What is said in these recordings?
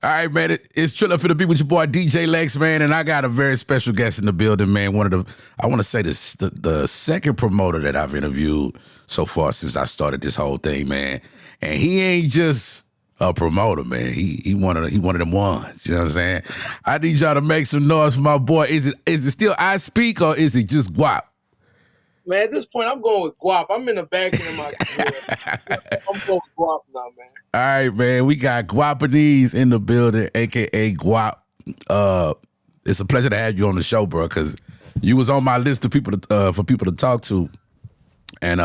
All right, man. It's Trilla for the beat with your boy Djlex, man, and I got a very special guest in the building, man. I want to say this, the second promoter that I've interviewed so far since I started this whole thing, man. And he ain't just a promoter, man. He one of them ones. You know what I'm saying? I need y'all to make some noise for my boy. Is it still I Speak or is it just Guap? Man, at this point, I'm going with Guap. I'm in the back end of my career. I'm going with Guap now, man. All right, man. We got Guapanese in the building, a.k.a. Guap. It's a pleasure to have you on the show, bro, because you was on my list of people for people to talk to. And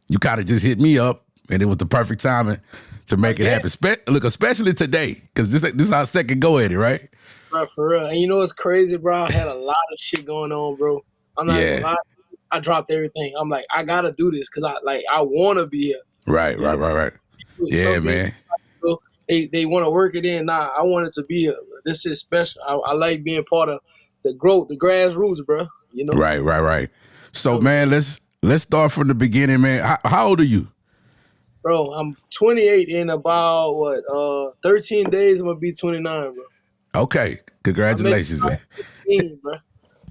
you kind of just hit me up, and it was the perfect timing to make it happen. Look, especially today, because this is our second go at it, right? Bro, for real. And you know what's crazy, bro? I had a lot of shit going on, bro. I'm not gonna lie. I dropped everything. I'm like, I gotta do this because I want to be here. Right. Yeah, man. They want to work it in. Nah, I want it to be here. This is special. I like being part of the growth, the grassroots, bro. You know. Right. So, man, let's start from the beginning, man. How old are you? Bro, I'm 28 in about 13 days. I'm gonna be 29, bro. Okay, congratulations, man. 15, bro.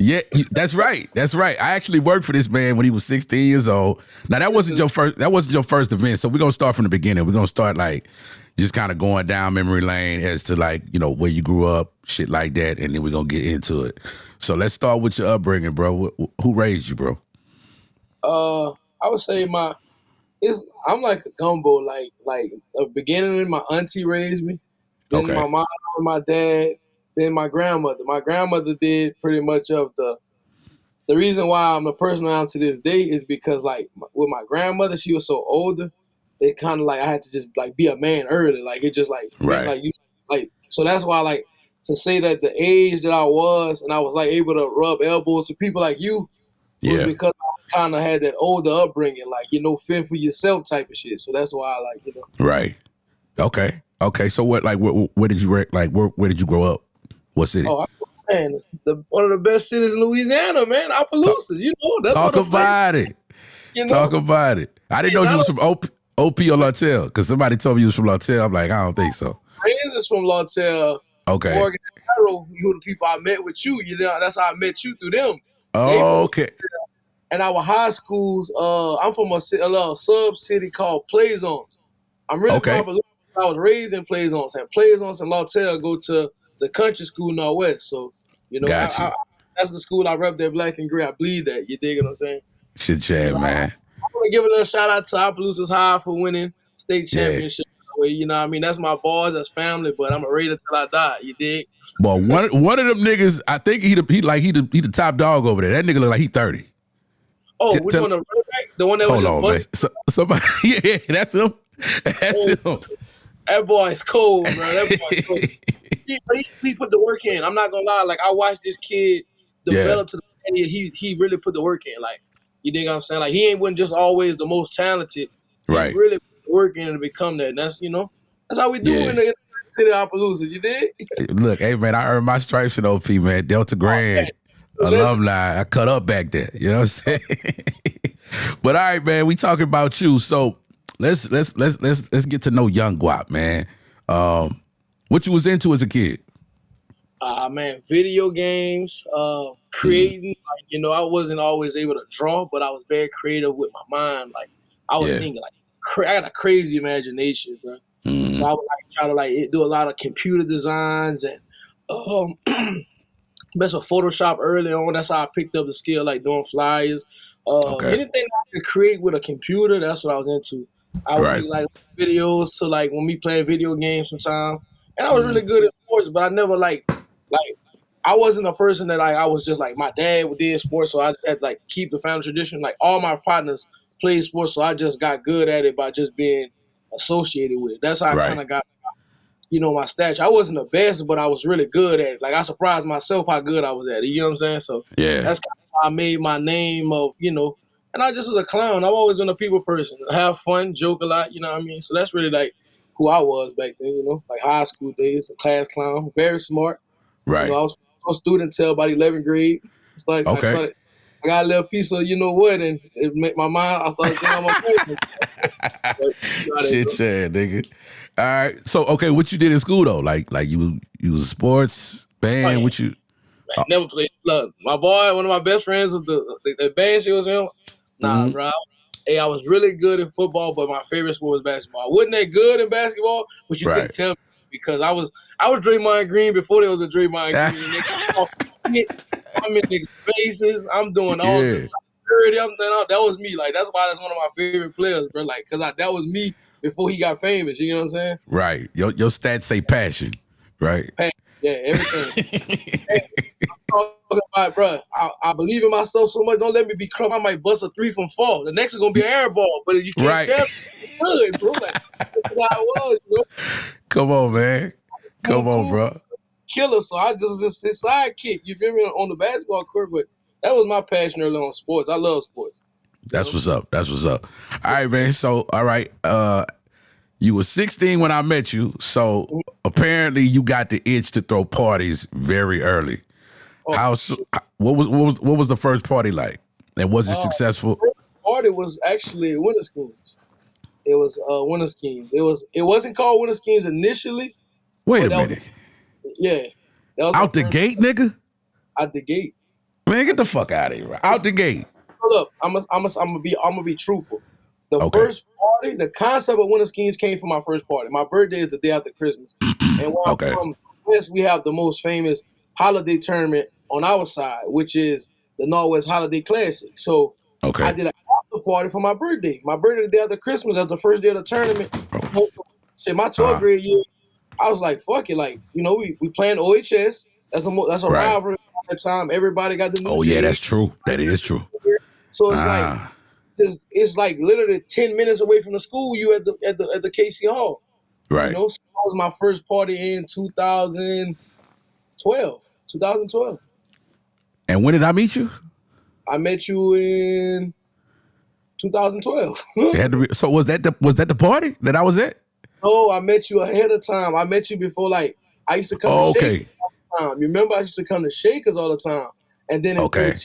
Yeah, that's right. I actually worked for this man when he was 16 years old. Now that wasn't your first event, so we're gonna start from the beginning. We're gonna start like just kind of going down memory lane as to like, you know, where you grew up, shit like that, and then we're gonna get into it. So let's start with your upbringing, bro. Who raised you, bro? I would say I'm like a gumbo. Like the beginning, my auntie raised me, then my mom, my dad, then my grandmother. My grandmother did pretty much of the reason why I'm the person I am to this day is because like with my grandmother, she was so older. It kind of like I had to just like be a man early. Like it just like so that's why like to say that the age that I was and I was like able to rub elbows with people like you was because I kind of had that older upbringing, like, you know, fend for yourself type of shit. So that's why I like, you know. Right. Okay. So what, like, where did you grow up? What city? Oh, man, one of the best cities in Louisiana, man. Opelousas, you know. That's Talk about it. You know? Talk about it. I didn't know you was from OP or Lawtell, because somebody told me you was from Lawtell. I'm like, I don't think so. Friends is from Lawtell. Okay. Morgan and Harold, you were the people I met with you. You know, that's how I met you through them. Oh, okay. And our high schools, I'm from a little sub-city called Play Zones. I'm really from I was raised in Play Zones. And Play Zones and Lawtell go to the country school Northwest. So, you know, that's the school I rep that black and gray. I believe that. You dig what I'm saying? Shit, Chad, man. I want to give a little shout out to Opelousas High for winning state championship. You know what I mean? That's my boys, that's family, but I'm a Raider till I die. You dig? Well, one of them niggas, I think he the top dog over there. That nigga look like he 30. Oh, which one? The running back? The one that was hold on, man. Somebody, yeah, that's him. That's him. That boy is cold, bro. That boy is cold. He put the work in. I'm not gonna lie. Like I watched this kid develop to the he really put the work in. Like you dig what I'm saying? Like he wasn't just always the most talented. Right. He really put the work in to become that. And that's that's how we do in the city of Opelousas. You dig? Look, hey man, I earned my stripes in OP, man. Delta Grand alumni. I cut up back there. You know what I'm saying? But all right, man, we talking about you. So let's get to know young Guap, man. What you was into as a kid? Man, video games, creating. Like, you know, I wasn't always able to draw, but I was very creative with my mind. Like I was thinking, like I got a crazy imagination, bro. So I would try to do a lot of computer designs and mess with Photoshop early on. That's how I picked up the skill, like doing flyers. Anything I could create with a computer, that's what I was into. I would make like videos to like when we playing video games sometimes. And I was really good at sports, but I never like I wasn't a person that I was just like my dad did sports, so I just had to like keep the family tradition. Like all my partners played sports, so I just got good at it by just being associated with it. That's how I kind of got, you know, my stature. I wasn't the best, but I was really good at it. Like I surprised myself how good I was at it. You know what I'm saying? So that's kind of how I made my name of, you know. And I just was a clown. I've always been a people person. Have fun, joke a lot, you know what I mean? So that's really like who I was back then, you know, like high school days, a class clown, very smart. Right. You know, I was a student until about 11th grade. I got a little piece of you know what, and it made my mind. I started doing my thing. Shit, yeah, nigga. All right. So okay, what you did in school though? Like you was sports band? What you? Man, never played. Look, my boy, one of my best friends was the band she was in. Nah, bro. Hey, I was really good in football, but my favorite sport was basketball. I wasn't that good in basketball, but you couldn't tell me because I was Draymond Green before there was a Draymond Green. And I'm in niggas' faces. I'm doing all the dirty. That was me. Like that's why that's one of my favorite players, bro. Like because that was me before he got famous. You know what I'm saying? Right. Your stats say passion, right? Passion. Yeah, everything. Hey, I'm talking about, bro. I believe in myself so much. Don't let me be crumb. I might bust a 3 from 4. The next is gonna be an air ball, but you can't tell. Good, bro. Like that's how it was, bro. Come on, man. Come on, bro. Killer. So I just his sidekick. You feel me on the basketball court, but that was my passion early on sports. I love sports. That's what's up. That's what's up. All right, man. So all right. You were 16 when I met you, so apparently you got the itch to throw parties very early. What was the first party like, and was it successful? The first party was actually Winter Schemes. It was Winter Schemes. It wasn't called Winter Schemes initially. Wait a minute. That was out the gate, nigga. Out the gate. Man, get the fuck out of here! Out the gate. Look, I'm gonna be truthful. The first party, the concept of Winter Schemes came from my first party. My birthday is the day after Christmas. And while I'm from West, we have the most famous holiday tournament on our side, which is the Northwest Holiday Classic. So I did an after party for my birthday. My birthday the day after Christmas, that's the first day of the tournament. My 12th grade year, I was like, fuck it. Like, you know, we playing OHS. That's a rivalry at the time. Everybody got the new Oh, yeah, that's true. That is true. So it's like literally 10 minutes away from the school. You at the KC Hall, right? You know, so that was my first party in 2012. And when did I meet you? I met you in 2012. It had to be, so was that the party that I was at? No, I met you ahead of time. I met you before. Like I used to come to Shakers all the time. You remember I used to come to Shakers all the time, and then in 13,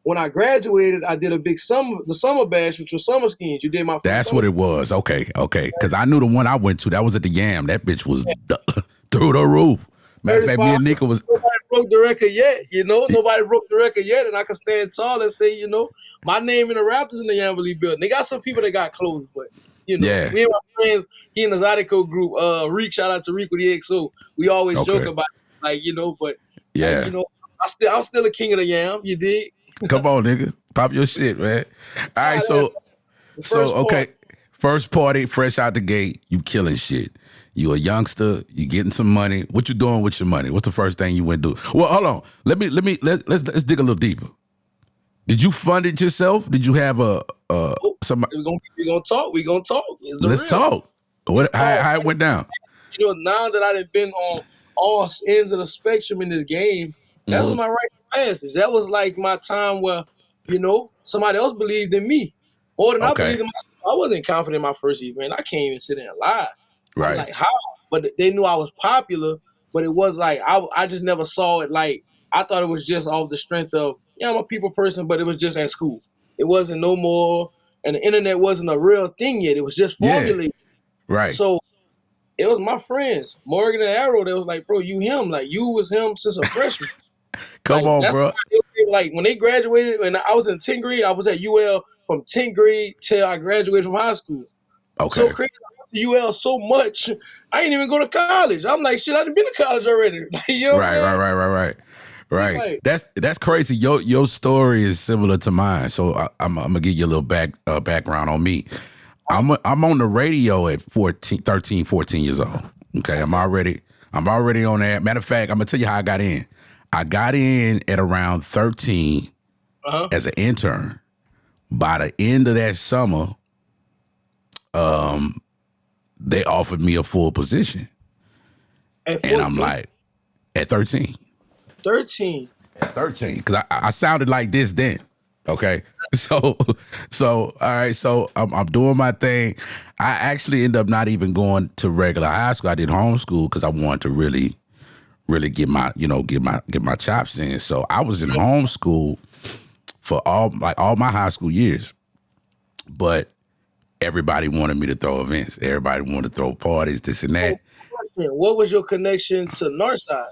when I graduated, I did the summer bash, which was Summer Schemes. You did my first That's what it was. Okay. Because I knew the one I went to, that was at the Yam. That bitch was through the roof. Matter of fact, me and Nika was... Nobody broke the record yet, you know? Nobody broke the record yet, and I can stand tall and say, you know, my name in the Raptors in the Yamberley building. They got some people that got close, but, you know, me and my friends, he and the Zydeco group, Reek, shout out to Reek with the EXO, we always joke about it, like, you know, but, like, you know, I'm still a king of the Yam, you dig? Come on, nigga. Pop your shit, man. All right, first party, fresh out the gate, you killing shit. You a youngster, you getting some money. What you doing with your money? What's the first thing you went to do? Well, hold on. Let's dig a little deeper. Did you fund it yourself? Did you have somebody? We gonna talk. Let's talk. How it went down? You know, now that I done been on all ends of the spectrum in this game, that was my right passage. That was like my time where, you know, somebody else believed in me more than I believed in myself. I wasn't confident in my first event. I can't even sit there and lie. Right. I'm like, how? But they knew I was popular, but it was like, I just never saw it like, I thought it was just off the strength of, I'm a people person, but it was just at school. It wasn't no more, and the internet wasn't a real thing yet. It was just formulated. Right. So it was my friends, Morgan and Arrow, they was like, bro, you him. Like, you was him since a freshman. Come on, bro. Like, when they graduated, when I was in 10th grade, I was at UL from 10th grade till I graduated from high school. Okay. So crazy. I went to UL so much, I ain't even go to college. I'm like, shit, I done been to college already. You know Right. That's crazy. Your story is similar to mine. So I'm gonna give you a little background on me. I'm on the radio at 13, 14 years old. Okay, I'm already on that. Matter of fact, I'm gonna tell you how I got in. I got in at around 13 as an intern. By the end of that summer, they offered me a full position. And I'm like, at 13. 13. At 13. Because I sounded like this then. Okay. So all right, so I'm doing my thing. I actually end up not even going to regular high school. I did homeschool because I wanted to really get my chops in. So I was in homeschool for all my high school years. But everybody wanted me to throw events. Everybody wanted to throw parties, this and that. What was your connection to Northside?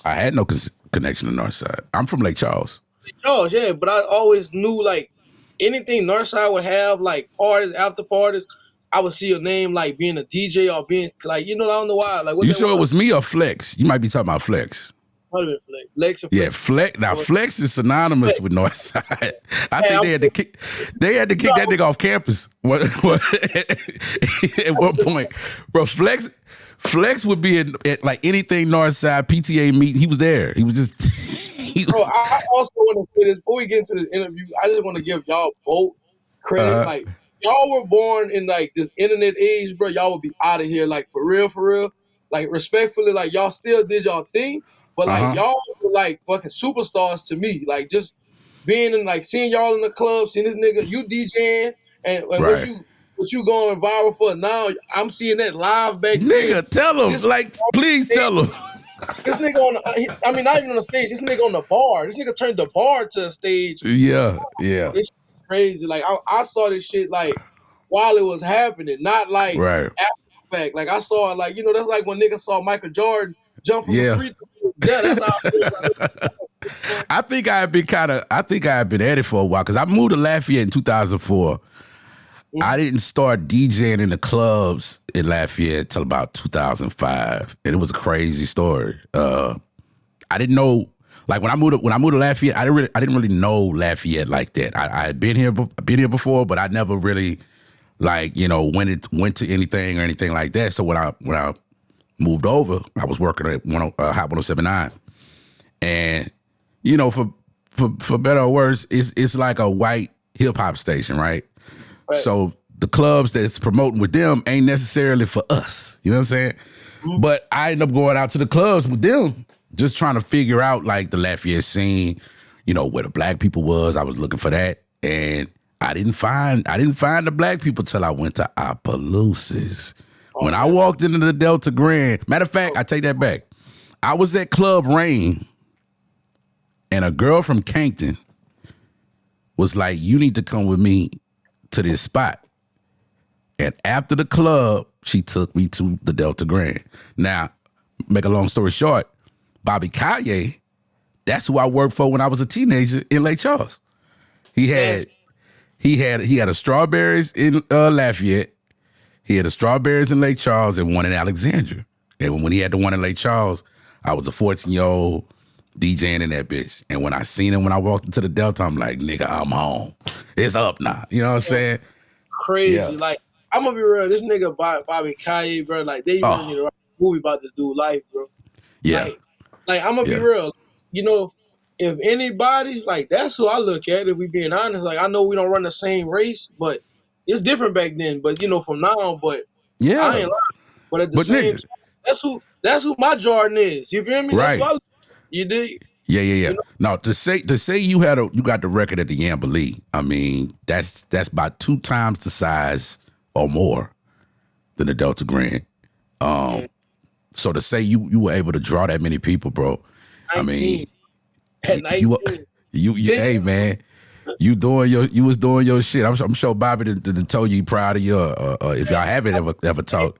I had no connection to Northside. I'm from Lake Charles. Lake Charles, yeah, but I always knew like anything Northside would have, like parties, after parties, I would see your name like being a DJ or being like, I don't know why. Like, what you sure it was me or Flex? You might be talking about Flex. Might have been Flex. Lex or Flex. Yeah, Flex. Now Flex is synonymous with Northside. I think they had to kick that nigga off campus. At one point, bro, Flex would be at like anything Northside PTA meet. He was there. He was just. Bro, I also want to say this before we get into the interview. I just want to give y'all both credit. Like, y'all were born in like this internet age, bro. Y'all would be out of here, like for real. Like, respectfully, like y'all still did y'all thing, but like y'all were like fucking superstars to me. Like, just being in, like, seeing y'all in the club, seeing this nigga, you DJing, and right. what you going viral for now? I'm seeing that live back nigga, then. Tell him, like, please tell him. This nigga not even on the stage. This nigga on the bar. This nigga turned the bar to a stage. Yeah. This shit crazy. Like, I saw this shit like while it was happening, not like after the fact. Like, I saw it like, that's like when niggas saw Michael Jordan jump from the free throw. Yeah, that's how I feel. I think I had been at it for a while because I moved to Lafayette in 2004. I didn't start DJing in the clubs in Lafayette till about 2005, and it was a crazy story. I didn't know, like when I moved to Lafayette, I didn't really know Lafayette like that. I had been here before, but I never really like went to anything or anything like that. So when I moved over, I was working at Hot 107.9, and for better or worse, it's like a white hip hop station, right? So the clubs that's promoting with them ain't necessarily for us. You know what I'm saying? Mm-hmm. But I ended up going out to the clubs with them, just trying to figure out like the Lafayette scene, where the black people was. I was looking for that. And I didn't find the black people till I went to Opelousas. When I walked into the Delta Grand, matter of fact, I take that back. I was at Club Rain, and a girl from Cankton was like, you need to come with me to this spot. And after the club, she took me to the Delta Grand. Now, make a long story short, Bobby Kaye, that's who I worked for when I was a teenager in Lake Charles. He had a Strawberries in Lafayette. He had a Strawberries in Lake Charles and one in Alexandria. And when he had the one in Lake Charles, I was a 14-year-old DJing in that bitch. And when I seen him when I walked into the Delta, I'm like, nigga, I'm home. It's up now. You know what I'm saying? Crazy. Yeah. Like, I'm gonna be real. This nigga Bobby Kaye, bro, like, they really need to write a movie about this dude life, bro. Yeah. Like I'm gonna be real. If anybody, like, that's who I look at, if we being honest. Like, I know we don't run the same race, but it's different back then. But from now on, but yeah, I ain't lying. But at the same time, that's who my Jordan is. You feel me? Right. That's who I look at. You dig? Yeah. Now to say you got the record at the Yamboree, I mean, that's about 2 times the size or more than the Delta Grand. So to say you were able to draw that many people, bro, 19. I mean, you hey man, you was doing your shit. I'm sure Bobby didn't tell you proud of you, if y'all haven't ever talked.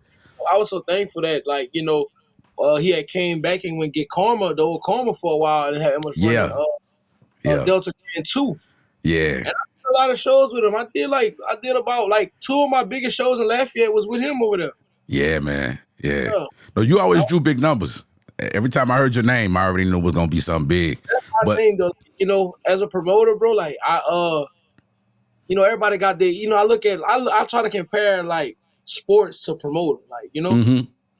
I was so thankful that, like, he had came back and went get Karma, the old Karma, for a while, and had much running Delta Grand 2. Yeah. And I did a lot of shows with him. I did about like 2 of my biggest shows in Lafayette was with him over there. Yeah, man. Yeah. No, you always drew big numbers. Every time I heard your name, I already knew it was gonna be something big. That's my thing, though. As a promoter, bro, like, everybody got their, I try to compare like sports to promoter, like,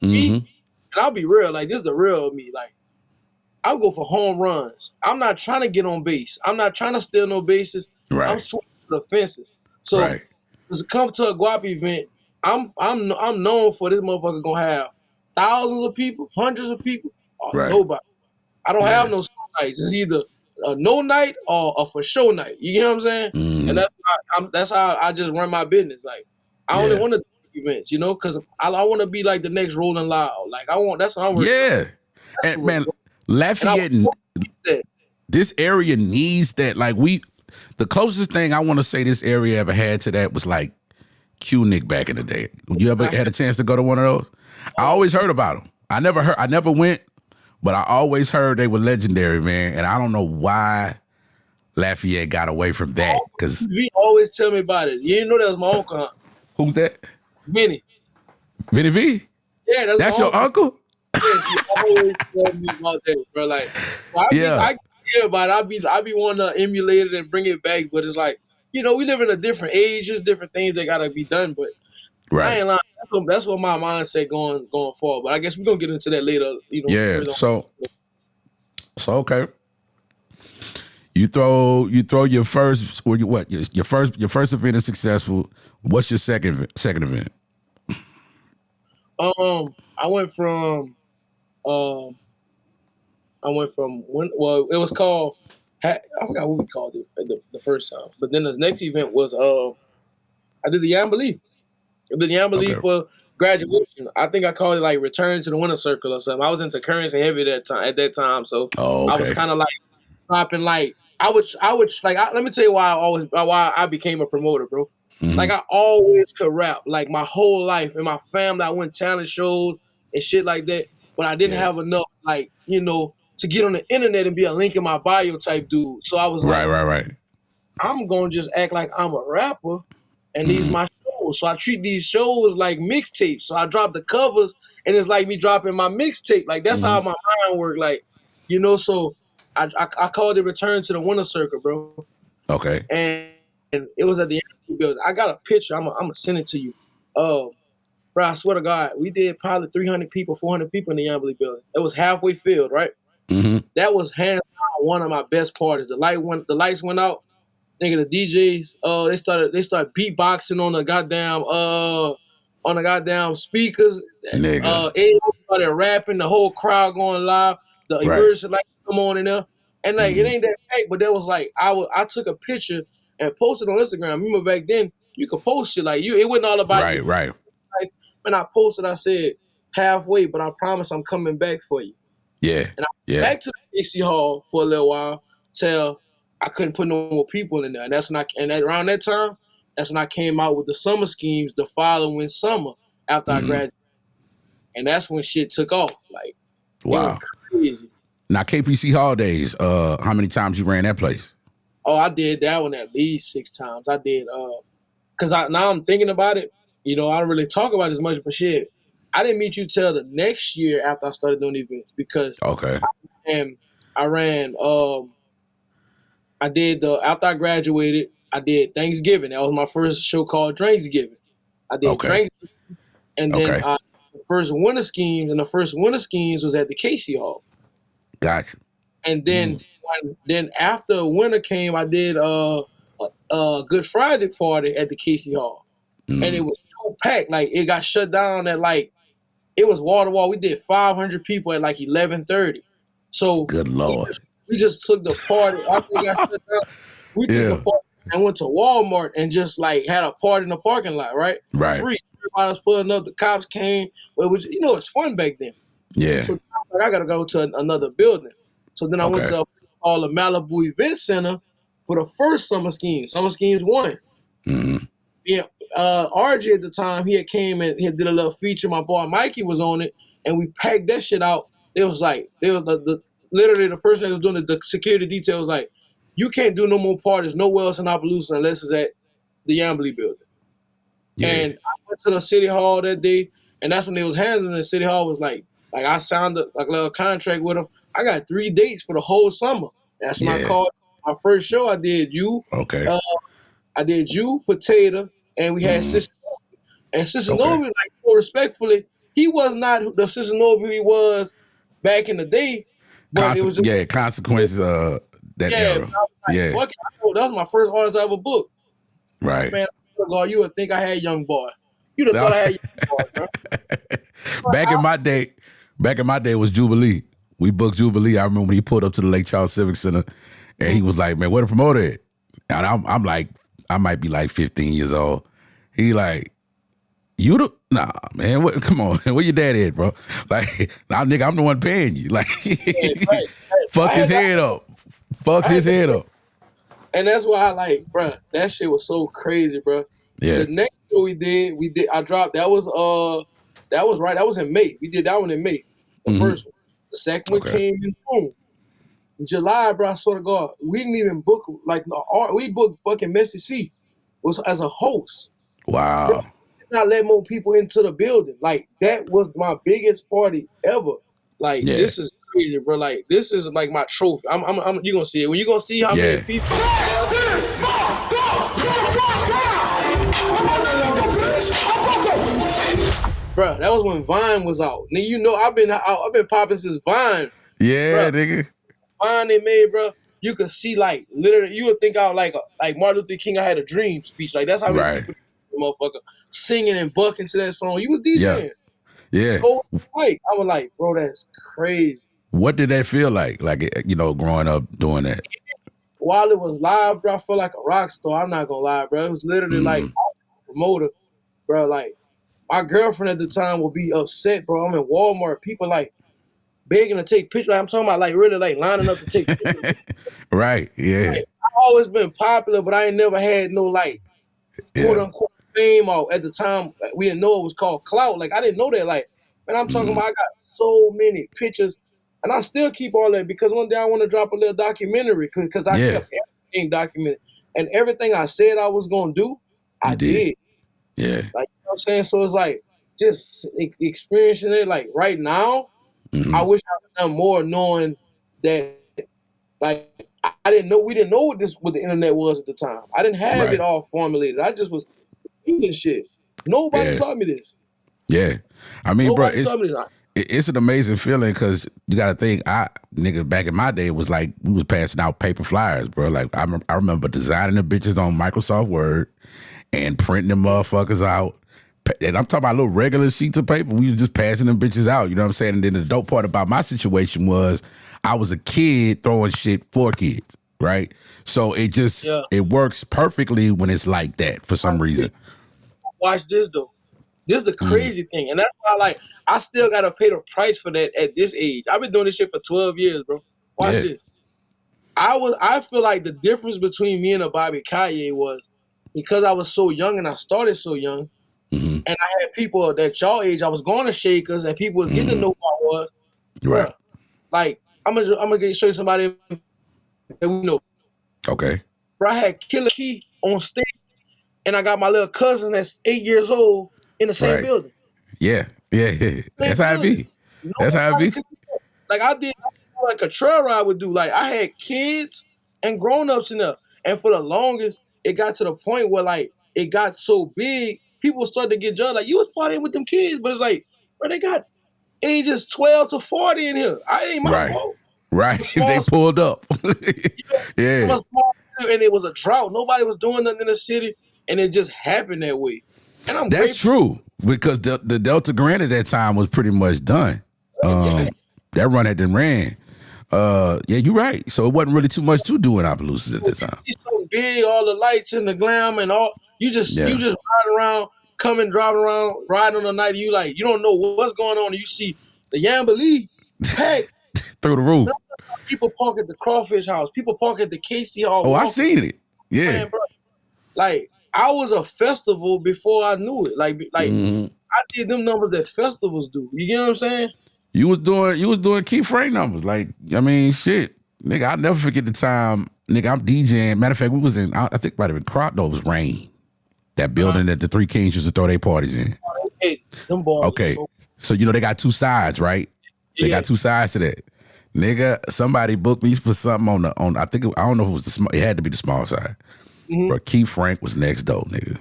me, and I'll be real, like, this is the real me, like, I'll go for home runs. I'm not trying to get on base. I'm not trying to steal no bases. Right. I'm swinging for the fences. So to come to a Guap event, I'm known for this motherfucker gonna have thousands of people, hundreds of people, or nobody. I don't have no nights. It's either a no night or a for sure night. You get what I'm saying? Mm-hmm. And that's how I just run my business. Like, I only want to do events, because I want to be like the next Rolling Loud. Like, that's what I'm working. Yeah, and man, Lafayette, this area needs that. Like, the closest thing I want to say this area ever had to that was like Q-Nick back in the day. You ever had a chance to go to one of those? I always heard about them. I never went, but I always heard they were legendary, man. And I don't know why Lafayette got away from that. Because he always tell me about it. You didn't know that was my uncle, huh? Who's that? Vinny. Vinny V? Yeah, that's your uncle? Yes, he always tell me about that, bro. Like, I hear about it. I be wanting to emulate it and bring it back, but it's like, we live in a different age, just different things that gotta be done. But I ain't lying. That's what my mindset going forward. But I guess we're gonna get into that later. Yeah. So okay. You throw your first or your first event is successful. What's your second event? I went from when it was called, I forgot what we called it the first time, but then the next event was I did the Yamblee. I did the Yamblee for graduation. I think I called it like Return to the Winter Circle or something. I was into currency heavy at that time, so I was kind of like dropping like I would like let me tell you why I became a promoter, bro. Mm-hmm. Like I always could rap, like my whole life. In my family, I went talent shows and shit like that, but I didn't have enough, like to get on the internet and be a link in my bio type dude. So I was right. I'm gonna just act like I'm a rapper, and these my shows. So I treat these shows like mixtapes. So I drop the covers, and it's like me dropping my mixtape. Like that's how my mind worked. Like so I called it Return to the Winter Circle, bro. Okay. And it was at the Yamblee building. I got a picture. I'm gonna send it to you. Bro, I swear to God, we did probably 300 people, 400 people in the Yamblee building. It was halfway filled, right? Mm-hmm. That was hands down one of my best parties. The lights went out. Nigga, the DJs, they started beatboxing on the goddamn speakers. Everybody started rapping. The whole crowd going live. The emergency lights come on in there, and like it ain't that big, but that was like I took a picture and posted on Instagram. Remember back then you could post shit like it wasn't all about right. When I posted, I said halfway, but I promise I'm coming back for you. Yeah. And I went back to the AC Hall for a little while till I couldn't put no more people in there. And around that time, that's when I came out with the summer schemes the following summer after I graduated. And that's when shit took off. Like, wow. It was crazy. Now, KPC Hall days, how many times you ran that place? Oh, I did that one at least 6 times. I did, because now I'm thinking about it. I don't really talk about it as much, but shit, I didn't meet you till the next year after I started doing events because I ran. I did after I graduated, I did Thanksgiving. That was my first show called Drinksgiving. I did Drinksgiving, and then the first winter schemes was at the Casey Hall. Gotcha. And then then after winter came, I did a Good Friday party at the Casey Hall, and it was so packed. Like it got shut down at like it was wall to wall. We did 500 people at like 11:30. So good Lord, we just took the party after it got shut down. We took the party and went to Walmart and just like had a party in the parking lot, right? Right. Free. Everybody was pulling up. The cops came. But it was, it's fun back then. Yeah. So I got to go to another building. So then I went to the Malibu Event Center for the first Summer Schemes. Summer Schemes 1. Mm-hmm. Yeah. RJ at the time, he had came and he did a little feature. My boy Mikey was on it, and we packed that shit out. It was like, literally the person that was doing the security detail was like, you can't do no more parties nowhere else in Opelousas unless it's at the Yamblee building. Yeah. And I went to the City Hall that day, and that's when they was handling the City Hall was like I signed a little contract with them. I got 3 dates for the whole summer. That's when I called my first show. I did you. Okay. I did you, Potato, and we had Sister Noble. And Sister Noble, like, so respectfully, he was not the Sister Noble he was back in the day. But it was just, consequences that era. Fuck it. That was my first artist I ever booked. Right. Man, you would think I had Young Boy. You'd have thought I had Young Boy, bro. Back in my day was Jubilee. We booked Jubilee. I remember when he pulled up to the Lake Charles Civic Center, and he was like, "Man, where the promoter at?" And I'm like, I might be like 15 years old. He like, nah, man, come on, where your dad at, bro? Like, nah, nigga, I'm the one paying you. Like, fuck his head up. Fuck his head up. And that's why I like, bro, that shit was so crazy, bro. Yeah. The next we did. I dropped. That was right. That was in May. We did that one in May. The first one. The second one came in June. In July, bro, I swear to God, we didn't even book like we booked fucking Messy C was as a host. Wow. Bro, did not let more people into the building. Like that was my biggest party ever. Like this is crazy, bro. Like this is like my trophy. You gonna see it when you gonna see how many people. Bro, that was when Vine was out. Now you know I've been popping since Vine. Yeah, bro. nigga. Vine they made, bro. You could see like literally, you would think out like Martin Luther King. I had a dream speech. Like that's how many people, motherfucker, singing and bucking to that song. You was DJing. Yeah. I was like, bro, that's crazy. What did that feel like? Like, you know, growing up doing that. While it was live, bro, I felt like a rock star. I'm not gonna lie, bro. It was literally like I was a promoter, bro. Like my girlfriend at the time would be upset, bro. I'm in Walmart. People like begging to take pictures. I'm talking about like really like lining up to take pictures. Right, yeah. Like, I've always been popular, but I ain't never had no like quote unquote fame or at the time we didn't know it was called clout. Like I didn't know that. Like, man, I'm talking about I got so many pictures and I still keep all that because one day I want to drop a little documentary because I kept everything documented. And everything I said I was gonna do, I did. Yeah. Like, you know what I'm saying? So it's like just experiencing it like right now. I wish I would have done more knowing that like I didn't know we didn't know what the internet was at the time. I didn't have it all formulated. I just was thinking shit. Nobody taught me this. Yeah. I mean, bro, it's an amazing feeling because you got to think, nigga, back in my day, it was like we was passing out paper flyers, bro. Like I remember designing the bitches on Microsoft Word and printing them motherfuckers out. And I'm talking about little regular sheets of paper. We were just passing them bitches out. You know what I'm saying? And then the dope part about my situation was I was a kid throwing shit for kids, right? So it just, it works perfectly when it's like that for some reason. Watch this, though. This is the crazy thing. And that's why, like, I still got to pay the price for that at this age. I've been doing this shit for 12 years, bro. Watch this. I feel like the difference between me and a Bobby Kanye was because I was so young and I started so young, and I had people that y'all age, I was going to Shakers, and people was getting to know who I was. Right. Bruh, like, I'm gonna show you somebody that we know. Okay. Bro, I had Killer Key on stage, and I got my little cousin that's 8 years old in the same building. Yeah. That's how it be. That's how it be. Like I did like a trail ride would do. Like I had kids and grown-ups in there. And for the longest, it got to the point where like it got so big, people started to get judged. Like, you was partying with them kids, but it's like, bro, they got ages 12 to 40 in here. I ain't my fault. Right. They pulled up. Yeah. And it was a drought. Nobody was doing nothing in the city, and it just happened that way. And I'm That's true, because the Delta Grant at that time was pretty much done. That run had been ran. Yeah, you're right. So it wasn't really too much to do in Opelousas at that time. It's so big, all the lights and the glam and all. You just ride around, driving around, riding on the night. You like, you don't know what's going on. And you see the Yamboree packed through the roof. People park at the Crawfish House. People park at the Casey Hall. Oh, I seen it. Yeah. Man, bro, like I was a festival before I knew it. Like I did them numbers that festivals do. You get what I'm saying? You was doing Keith Frank numbers. Like, I mean, shit. Nigga, I'll never forget the time, nigga, I'm DJing. Matter of fact, we was in, I think it might have been Crop. No, it was Rain. That building that the Three Kings used to throw their parties in. Okay. So, you know, they got two sides, right? They got two sides to that. Nigga, somebody booked me for something on I think, I don't know if it was the small, it had to be the small side. But Keith Frank was next door, nigga.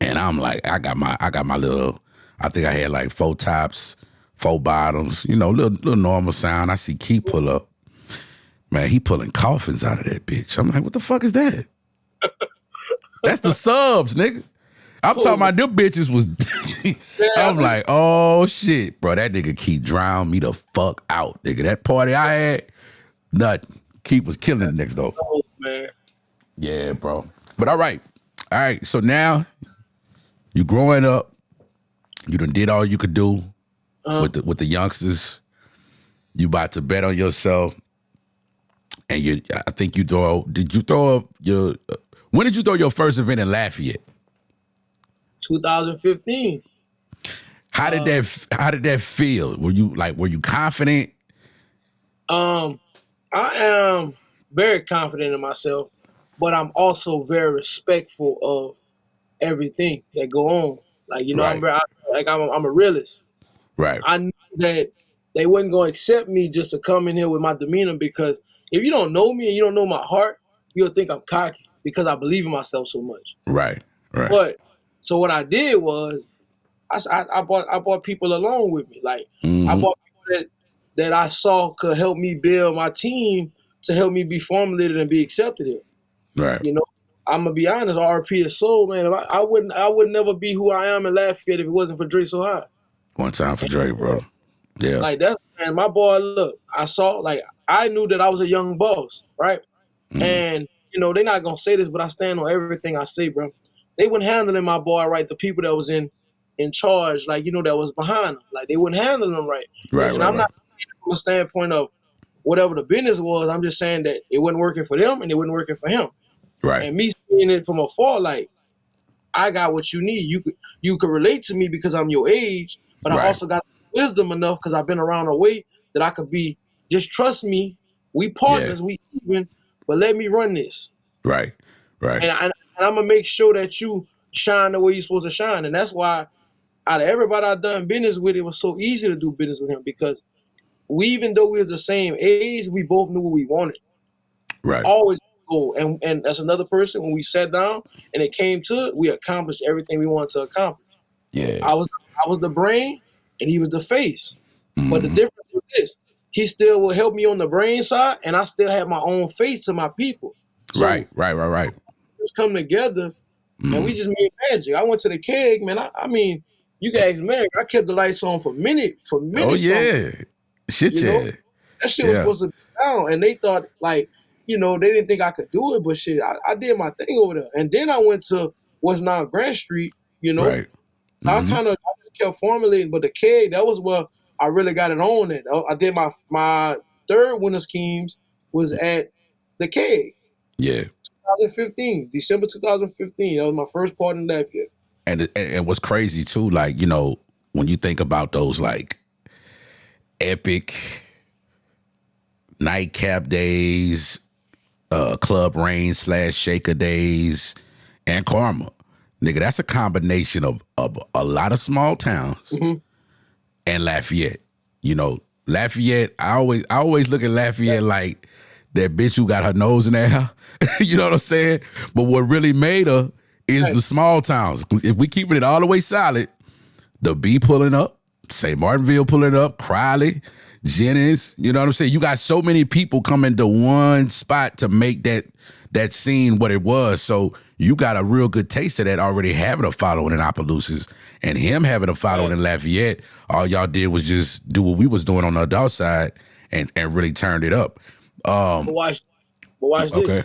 And I'm like, I got my little, I think I had like 4 tops, 4 bottoms, you know, little normal sound. I see Keith pull up. Man, he pulling coffins out of that bitch. I'm like, what the fuck is that? That's the subs, nigga. I'm talking about them bitches was, I'm like, oh shit, bro, that nigga Keith drowned me the fuck out, nigga. That party I had, nothing. Keith was killing it next door. Oh, man. Yeah, bro. But all right. So now you growing up, you done did all you could do with the youngsters. You about to bet on yourself. And I think when did you throw your first event in Lafayette? 2015. How did that feel? Were you confident? I am very confident in myself, but I'm also very respectful of everything that go on. Like, Right. I'm a realist. Right. I knew that they wasn't going to accept me just to come in here with my demeanor, because if you don't know me and you don't know my heart, you'll think I'm cocky because I believe in myself so much. Right. Right. But so what I did was I brought people along with me. Like, I brought people that I saw could help me build my team to help me be formulated and be accepted here. Right. You know, I'm gonna be honest. RP is soul, man. If I would never be who I am in Lafayette if it wasn't for Dre So High. One time for Dre, bro. Yeah. Like, that's, man, my boy. Look, I knew that I was a young boss, right? And they're not gonna say this, but I stand on everything I say, bro. They weren't handling my boy right. The people that was in charge, like, that was behind them, like, they wouldn't handle them right. Right. And Right. I'm not from a standpoint of whatever the business was. I'm just saying that it wasn't working for them and it wasn't working for him. Right. And me seeing it from afar, like, I got what you need. You could relate to me because I'm your age, but I also got wisdom enough because I've been around a way that I could be. Just trust me. We partners. We even. But let me run this. Right. Right. And I'm gonna make sure that you shine the way you're supposed to shine. And that's why, out of everybody I've done business with, it was so easy to do business with him, because even though we was the same age, we both knew what we wanted. Right. Always go. And that's another person, when we sat down and it came to it, we accomplished everything we wanted to accomplish. Yeah. I was the brain and he was the face. But the difference is this: he still will help me on the brain side, and I still have my own face to my people. So right. let's come together, and we just made magic. I went to the keg, man. I mean, you guys, man, I kept the lights on for minutes. Oh yeah, shit, yeah. That shit was supposed to be down, and they thought, like, they didn't think I could do it, but shit, I did my thing over there. And then I went to what's now Grand Street, Right. I just kept formulating, but the keg, that was where I really got it on. It. I did my third winter schemes was at the keg. Yeah. 2015, December 2015. That was my first part in Lafayette. And what's crazy too, like, when you think about those like epic nightcap days, club rain / shaker days, and Karma, nigga, that's a combination of a lot of small towns and Lafayette. Lafayette, I always look at Lafayette like that bitch who got her nose in the air. You know what I'm saying? But what really made her is the small towns. If we keeping it all the way solid, the B pulling up, St. Martinville pulling up, Crowley, Jennings, you know what I'm saying? You got so many people coming to one spot to make that scene what it was. So you got a real good taste of that already having a following in Opelousas, and him having a following in Lafayette. All y'all did was just do what we was doing on the adult side and really turned it up. But watch this. Okay.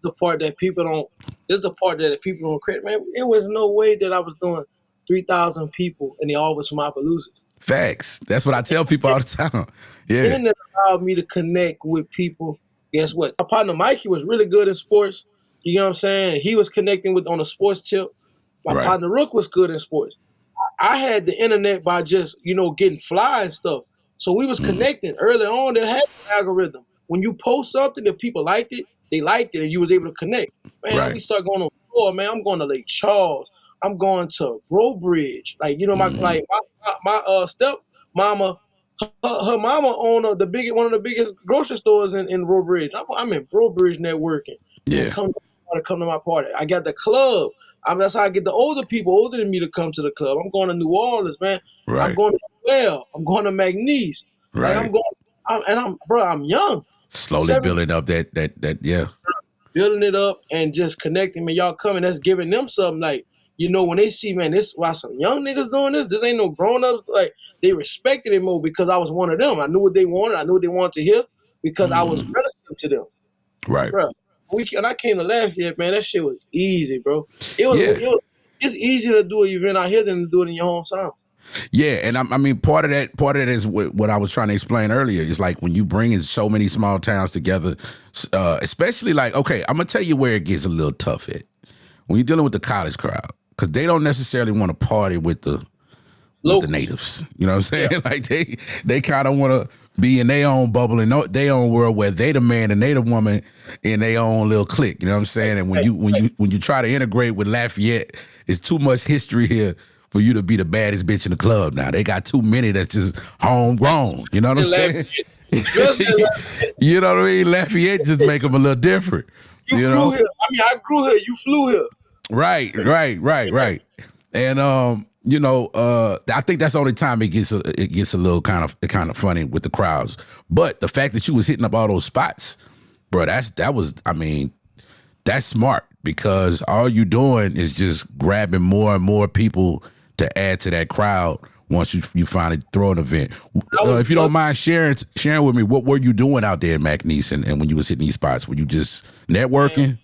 The part that people don't. This is the part that people don't credit. Man, it was no way that I was doing 3,000 people in the office from Opelousas. Facts. That's what I tell people all the time. Yeah. Internet allowed me to connect with people. Guess what? My partner Mikey was really good in sports. You know what I'm saying? He was connecting on a sports tip. My partner Rook was good in sports. I had the internet by just, getting fly and stuff. So we was connecting early on. They had an algorithm. When you post something, if people liked it, they liked it, and you was able to connect. Man, we start going on the floor, man. I'm going to Lake Charles. I'm going to Brobridge. Like, my step mama, her mama owned one of the biggest grocery stores in Brobridge. I'm in Brobridge networking. Yeah. Come to my party. I got the club. That's how I get the older people, older than me, to come to the club. I'm going to New Orleans, man. Right. I'm going to Well. I'm going to McNeese. Right. Like, I'm young. Slowly building up that yeah. Building it up and just connecting. Man, y'all coming. That's giving them something. Like, when they see, man, this why some young niggas doing this. This ain't no grown ups. Like, they respected it more because I was one of them. I knew what they wanted. I knew what they wanted to hear because I was relative to them. Right. Bro, when I came to Lafayette, man, that shit was easy, bro. It's easier to do an event out here than to do it in your hometown. Yeah, and I mean, part of that is what I was trying to explain earlier. Is like when you bring in so many small towns together, especially like, okay, I'm gonna tell you where it gets a little tough at. When you're dealing with the college crowd, because they don't necessarily want to party with the natives. You know what I'm saying? Yeah. Like they kind of want to be in their own bubble and their own world where they the man and they the woman in their own little clique. You know what I'm saying? And when you try to integrate with Lafayette, it's too much history here for you to be the baddest bitch in the club. Now they got too many that's just homegrown. You know what I'm saying? You know what I mean? Lafayette just make them a little different. You flew here. I mean, I grew here. You flew here. Right. And I think that's the only time it gets a little kind of funny with the crowds. But the fact that you was hitting up all those spots, bro, that's smart, because all you doing is just grabbing more and more people to add to that crowd once you finally throw an event. If you don't mind sharing with me, what were you doing out there in McNeese and when you was hitting these spots? Were you just networking?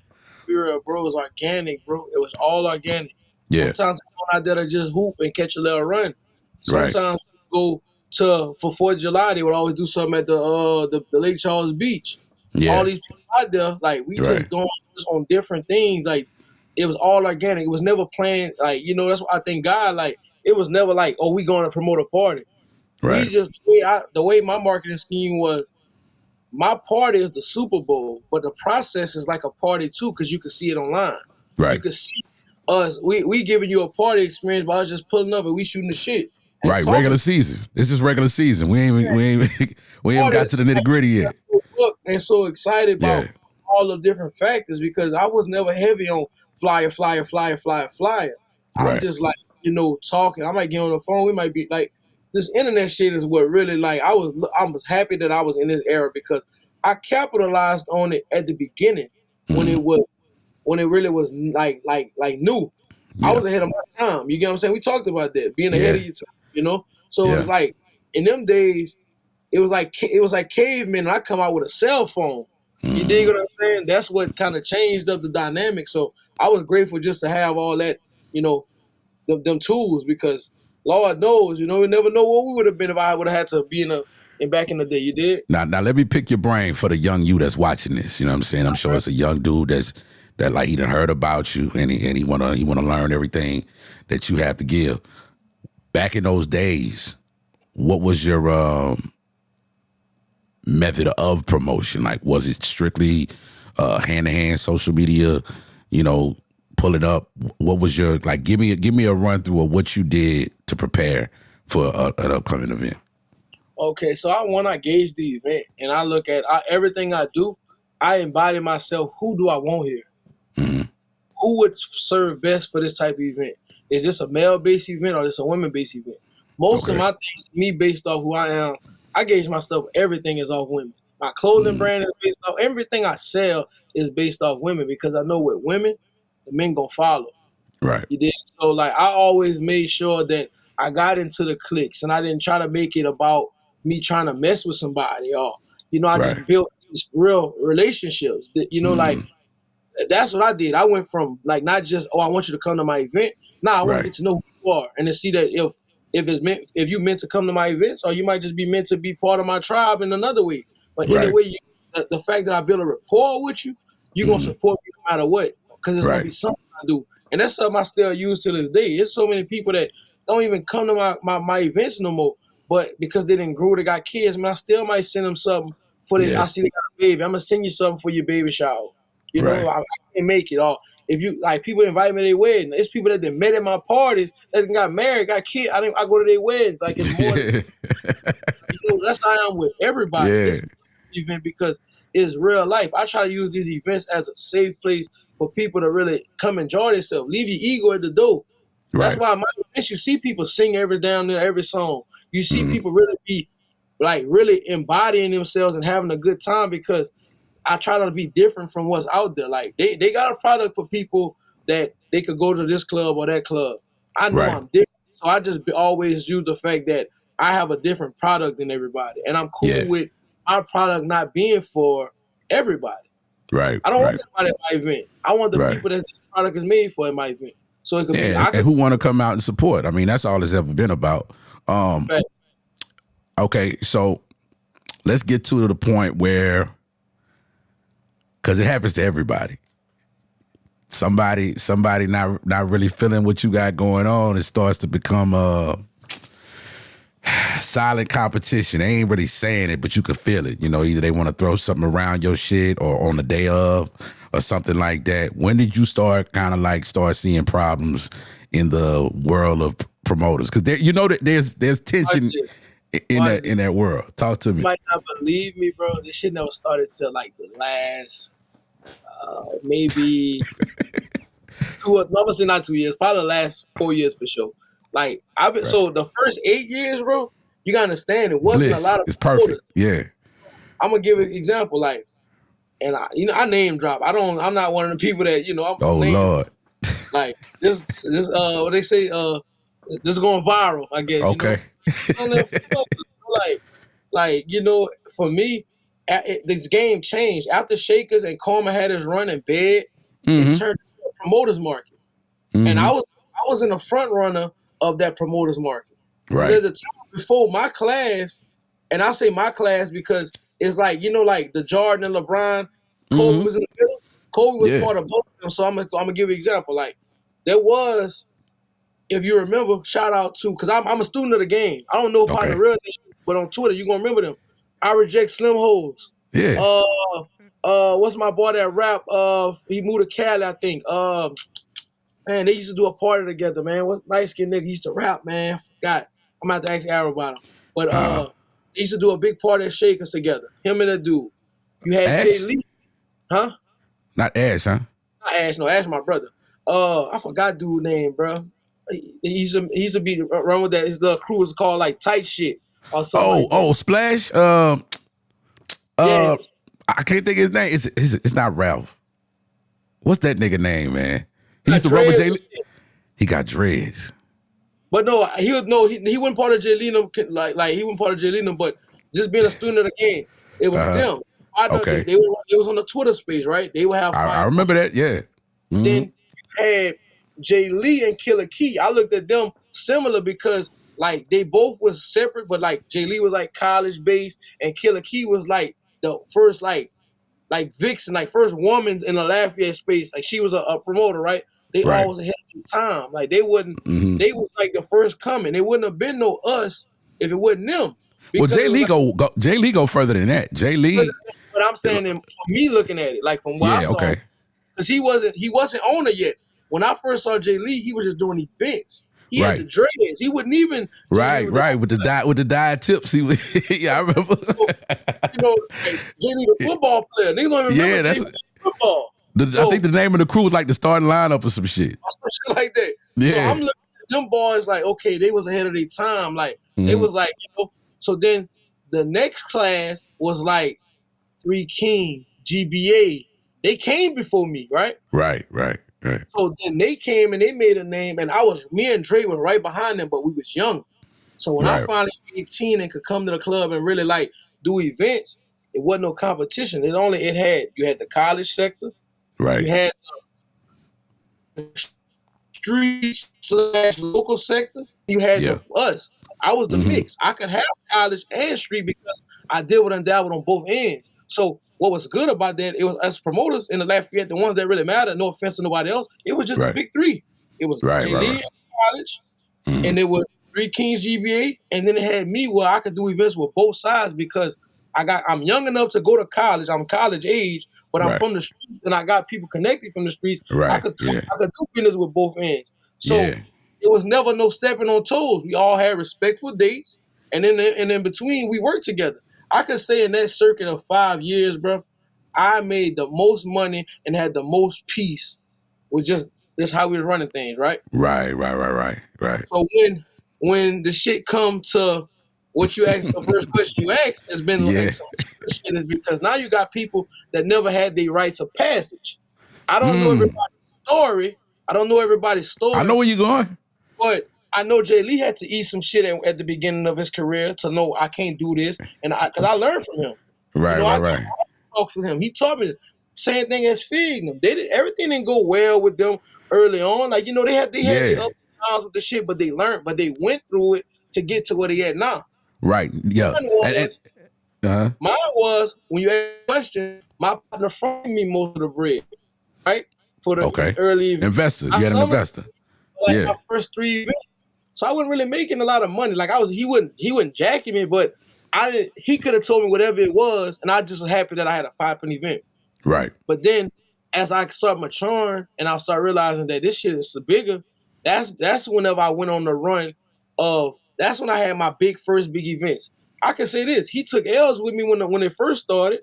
Man, bro, it was organic, bro. It was all organic. Yeah. Sometimes I go out there to just hoop and catch a little run. Sometimes we go for 4th of July, they would always do something at the Lake Charles Beach. Yeah. All these people out there, like, we just going on different things. Like, it was all organic. It was never planned. Like, that's what I thank God. Like, it was never like, oh, we going to promote a party. Right. We just, the way my marketing scheme was, my party is the Super Bowl, but the process is like a party too, because you can see it online. Right. You can see us. We giving you a party experience by us just pulling up and we shooting the shit. Right. Regular season. It's just regular season. We ain't got to the nitty gritty yet. And so excited about all the different factors, because I was never heavy on flyer. I'm just like, talking. I might get on the phone. We might be like, this internet shit is what really, like, I was happy that I was in this era, because I capitalized on it at the beginning when it really was like new. Yeah. I was ahead of my time. You get what I'm saying? We talked about that, being ahead of your time, So it was like, in them days, it was like cavemen, and I come out with a cell phone. You dig what I'm saying? That's what kind of changed up the dynamic. So I was grateful just to have all that, them tools, because Lord knows, we never know what we would have been if I would have had to be in back in the day. You did? Now let me pick your brain for the young you that's watching this. You know what I'm saying? I'm sure it's a young dude that like, he done heard about you and he wanna learn everything that you have to give. Back in those days, what was your method of promotion? Like, was it strictly hand-to-hand social media, pulling up? What was your, like, give me a run through of what you did to prepare for an upcoming event? Okay, so I gauge the event, and I look at everything I do. I embody myself. Who do I want here? Mm-hmm. Who would serve best for this type of event? Is this a male-based event or is this a women-based event? Most of my things, me based off who I am, I gauge my stuff. Everything is off women. My clothing brand is based off. Everything I sell is based off women, because I know with women, the men gonna follow. Right. You did. So, like, I always made sure that I got into the cliques, and I didn't try to make it about me trying to mess with somebody, or I just built these real relationships. That like, that's what I did. I went from, like, not just, I want you to come to my event. I want to get to know who you are, and to see that if you meant to come to my events, or you might just be meant to be part of my tribe in another way. But anyway, the fact that I build a rapport with you, you're gonna support me no matter what, because it's gonna be something I do, and that's something I still use to this day. There's so many people that don't even come to my events no more, but because they didn't grow, they got kids, man, I still might send them something for I see they got a baby. I'm gonna send you something for your baby shower. I can't make it all. If you, like, people invite me to their wedding, it's people that they met at my parties that got married, got kids. I go to their weddings. Like, it's more than, that's how I am with everybody. It's an event because it's real life. I try to use these events as a safe place for people to really come enjoy themselves. Leave your ego at the door. That's why my events, you see people sing every song. You see people really be, like, really embodying themselves and having a good time, because I try to be different from what's out there. Like, they got a product for people that they could go to this club or that club. I know I'm different. So I just always use the fact that I have a different product than everybody. And I'm cool with our product not being for everybody. Right. I don't want everybody at my event. I want the people that this product is made for at my event. So it could be, and who want to come out and support. I mean, that's all it's ever been about. Okay, so let's get to the point where, because it happens to everybody, somebody not really feeling what you got going on, it starts to become silent competition. They ain't really saying it, but you could feel it. You know, either they want to throw something around your shit or on the day of or something like that. When did you start seeing problems in the world of promoters? Because you know that there's tension in that world. Talk to me. You might not believe me, bro. This shit never started till like the last maybe obviously not 2 years, probably the last 4 years for sure. Like so the first 8 years, bro, you gotta understand it wasn't a lot of it's perfect. Yeah. I'm gonna give an example, like, and I name drop. I'm not one of the people that, Oh Lord. Like this what they say, this is going viral, I guess, okay. For me, this game changed after Shakers and Karma had his run in bed. It turned into a promoters market, and I was in the front runner of that promoters market. Right. At the time before my class, and I say my class because it's like, like the Jordan and LeBron, Kobe was in the middle. Kobe was part of both of them. So I'm gonna give you an example. Like there was, if you remember, shout out to, because I'm a student of the game. I don't know if I'm the real name, but on Twitter, you're going to remember them. I reject Slim Hoes. Yeah. What's my boy that rap? He moved to Cali, I think. Man, they used to do a party together, man. What light-skinned nigga used to rap, man? I forgot. I'm going to have to ask Arrow about him. But they used to do a big party at Shakers together. Him and a dude. You had Jay Lee. Huh? Not Ash, huh? Not Ash, no. Ash my brother. I forgot dude's name, bro. He used to be run with that. His little crew was called like Tight Shit or something. Splash. Yes. I can't think of his name. It's not Ralph. What's that nigga name, man? He used to run with Jay. He got dreads. But no, he wasn't part of Jay Leno. Like he wasn't part of Jay Leno. But just being a student of the game, it was them. Okay. They was on the Twitter space, right? They would have. I remember that. Yeah. Mm-hmm. Then you had Jay Lee and Killer Key. I looked at them similar because like they both was separate, but like Jay Lee was like college based and Killer Key was like the first like Vixen, like first woman in the Lafayette space. Like she was a promoter, right? They always ahead of time. Like they wouldn't. They was like the first coming. It wouldn't have been no us if it wasn't them. Well, Jay Lee go further than that. Jay Lee. But I'm saying, for me looking at it, like from what I saw, because he wasn't on it yet. When I first saw Jay Lee, he was just doing events. He had the dreads. He wouldn't even with the dyed tips. He would, I remember. Like Jay Lee, the football player. They don't even remember Jay Lee football. I think the name of the crew was like the starting lineup or some shit. Or some shit like that. Yeah. So I'm looking at them boys like, okay, they was ahead of their time. Like it was like, So then the next class was like Three Kings, GBA. They came before me, right? Right. So then they came and they made a name, and me and Dre were right behind them, but we was young. So when I finally 18 and could come to the club and really like do events, it wasn't no competition. You had the college sector, right? You had the street/local sector. You had us. I was the mix. I could have college and street because I did what I dabbled on both ends. So what was good about that, it was us promoters in the Lafayette, the ones that really mattered, no offense to nobody else, it was just the big three. It was Jay Lee college, and it was Three Kings GBA, and then it had me where I could do events with both sides because I'm young enough to go to college. I'm college age, but I'm from the streets, and I got people connected from the streets. I could do business with both ends. So it was never no stepping on toes. We all had respectful dates, and in between, we worked together. I could say in that circuit of 5 years, bro, I made the most money and had the most peace with just how we was running things, right? Right. So when the shit come to what you asked, the first question you asked has been like some shit is because now you got people that never had their rites of passage. I don't know everybody's story. I know where you're going. But I know Jay Lee had to eat some shit at the beginning of his career to know I can't do this, and because I learned from him. Right. I talked with him. He taught me the same thing as Fig. Everything didn't go well with them early on. Like they had the ups and downs with the shit, but they learned, but they went through it to get to where they at now. Right. Yeah. Mine was when you asked the question, my partner fronted me most of the bread. Right. for the early investor. You had an investor. Like my first 3 events. So I wasn't really making a lot of money. Like he wouldn't jacket me, but he could have told me whatever it was, and I just was happy that I had a popping event. Right. But then as I start maturing and I start realizing that this shit is bigger, that's whenever I went on the run that's when I had my first big events. I can say this. He took L's with me when it first started,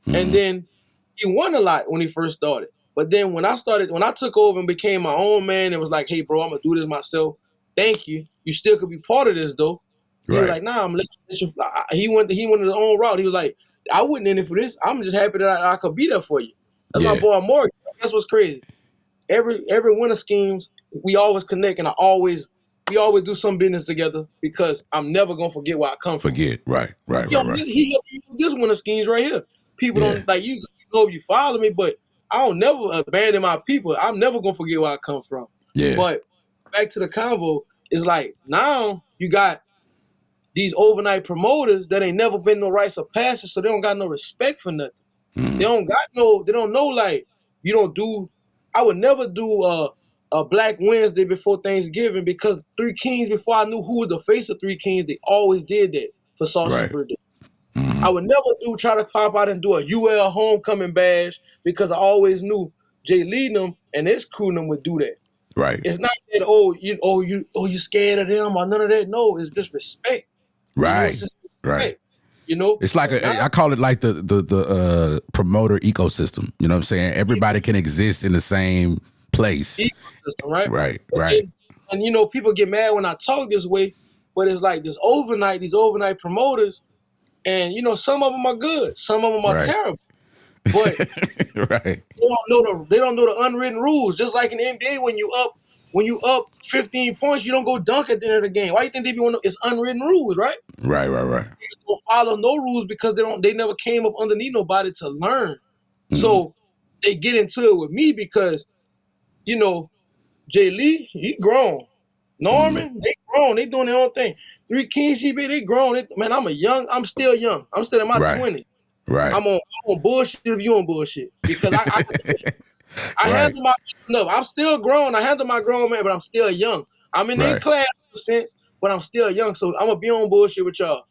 and then he won a lot when he first started. But then when I took over and became my own man, it was like, hey, bro, I'm going to do this myself. Thank you. You still could be part of this, though. He was like, nah, I'm going to let you fly. He went his own route. He was like, I wouldn't in it for this. I'm just happy that I could be there for you. That's my boy Morgan. That's what's crazy. Every winter schemes, we always connect, and we always do some business together because I'm never going to forget where I come from. Right. He helped me with this winter schemes right here. People don't, like, you know you follow me, but I don't never abandon my people. I'm never gonna forget where I come from. Yeah. But back to the convo, it's like now you got these overnight promoters that ain't never been no rites of passage, so they don't got no respect for nothing. They don't know, like, I would never do a Black Wednesday before Thanksgiving because 3 Kings, before I knew who was the face of 3 Kings, they always did that for Sausage Birthday. I would never try to pop out and do a UL homecoming bash because I always knew Jay Lee them and his crew them would do that. Right. It's not that you scared of them or none of that. No, it's just respect. Right. Respect. You know, it's like I call it like the promoter ecosystem. You know what I'm saying? Everybody can exist in the same place. Ecosystem, right? Right. And you know, people get mad when I talk this way, but it's like these overnight promoters. And you know, some of them are good, some of them are terrible. But they don't know the unwritten rules. Just like in the NBA, when you up 15 points, you don't go dunk at the end of the game. Why do you think they be it's unwritten rules, right? Right. They just don't follow no rules because they never came up underneath nobody to learn. So they get into it with me because, you know, Jay Lee, he grown. Norman, they grown. They doing their own thing. 3 Kings GB, they grown. Man, I'm still young. I'm still in my 20s. Right. I'm on bullshit if you on bullshit. Because I handle my enough. I'm still grown. I handle my grown man, but I'm still young. I'm in their class in a sense, but I'm still young. So I'm gonna be on bullshit with y'all.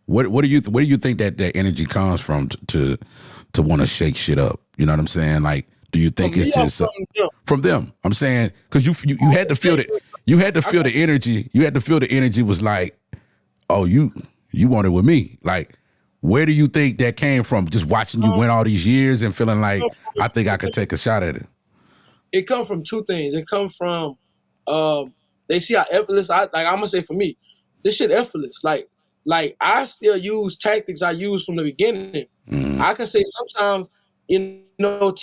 Where do you think that energy comes from to want to shake shit up? You know what I'm saying? Like, do you think it's just from them? I'm saying because you had to feel it. You had to feel the energy. You had to feel the energy was like, oh, you want it with me. Like, where do you think that came from? Just watching you win all these years and feeling like I think I could take a shot at it. It comes from 2 things. It comes from they see how effortless I'm gonna say for me, this shit effortless. Like I still use tactics I used from the beginning. I can say sometimes, you know,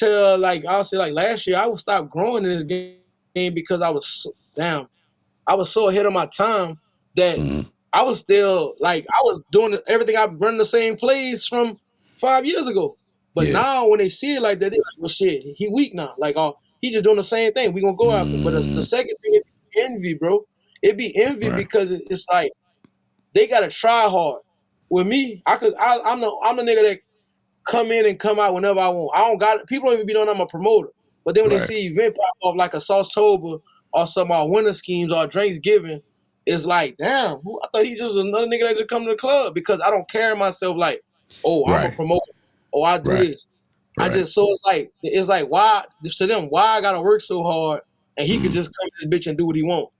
I'll say like last year I would stop growing in this game because I was so ahead of my time that I was still I was doing everything. I've run the same plays from 5 years ago. But now when they see it like that, they're like, well, shit, he weak now. Like, oh, he just doing the same thing. We gonna go after him. But the second thing is envy, bro. It be envy because it's like they gotta try hard. With me, I'm the nigga that come in and come out whenever I want. I don't got people don't even be knowing I'm a promoter. But then when they see event pop off like a Saucetober or some winter schemes or Drinksgiving, it's like, damn, I thought he just another nigga that just come to the club because I don't carry myself like, oh, I'm a promoter. Oh, I do this. So it's like why to them, why I gotta work so hard and he could just come to this bitch and do what he want.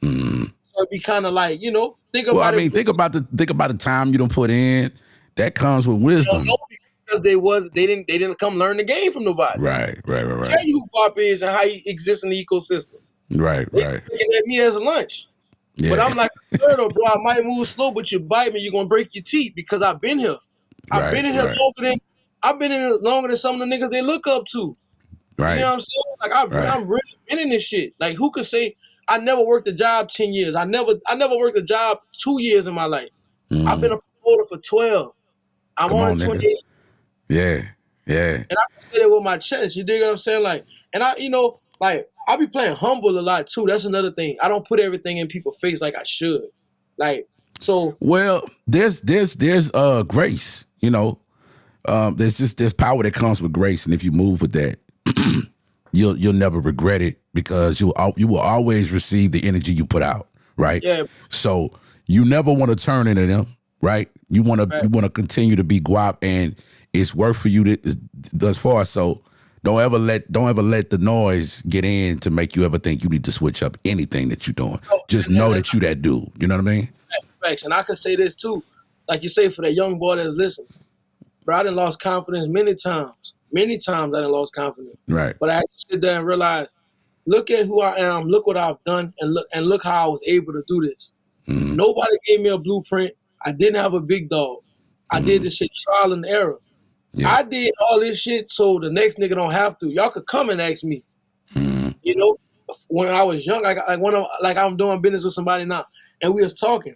So it'd be kind of like, you know, think about the time you don't put in. That comes with wisdom. Because they didn't come learn the game from nobody. Right. Tell you who Guap is and how he exists in the ecosystem. Right. They looking at me as a lunch. Yeah. But I'm like, bro, I might move slow, but you bite me, you're gonna break your teeth because I've been here. I've been in here longer than some of the niggas they look up to. Right. You know what I'm saying? Like I'm really been in this shit. Like who could say I never worked a job 10 years? I never worked a job 2 years in my life. I've been a promoter for 12. I'm on 28. Yeah. And I can say that with my chest. You dig what I'm saying? Like, and I be playing humble a lot too. That's another thing. I don't put everything in people's face like I should. Like, so. Well, there's grace, you know. There's power that comes with grace. And if you move with that, you'll never regret it because you will always receive the energy you put out, right? Yeah. So you never want to turn into them, right? You want to continue to be Guap, and it's work for you thus far. So don't ever let the noise get in to make you ever think you need to switch up anything that you're doing. Just know that you that dude. You know what I mean? Facts. And I could say this too, like you say, for that young boy that's listening. Bro, I done lost confidence many times. Many times I done lost confidence. Right. But I had to sit there and realize, look at who I am, look what I've done, and look how I was able to do this. Mm-hmm. Nobody gave me a blueprint. I didn't have a big dog. I did this shit trial and error. Yeah. I did all this shit so the next nigga don't have to. Y'all could come and ask me. Mm-hmm. You know, when I was young, I'm doing business with somebody now, and we was talking,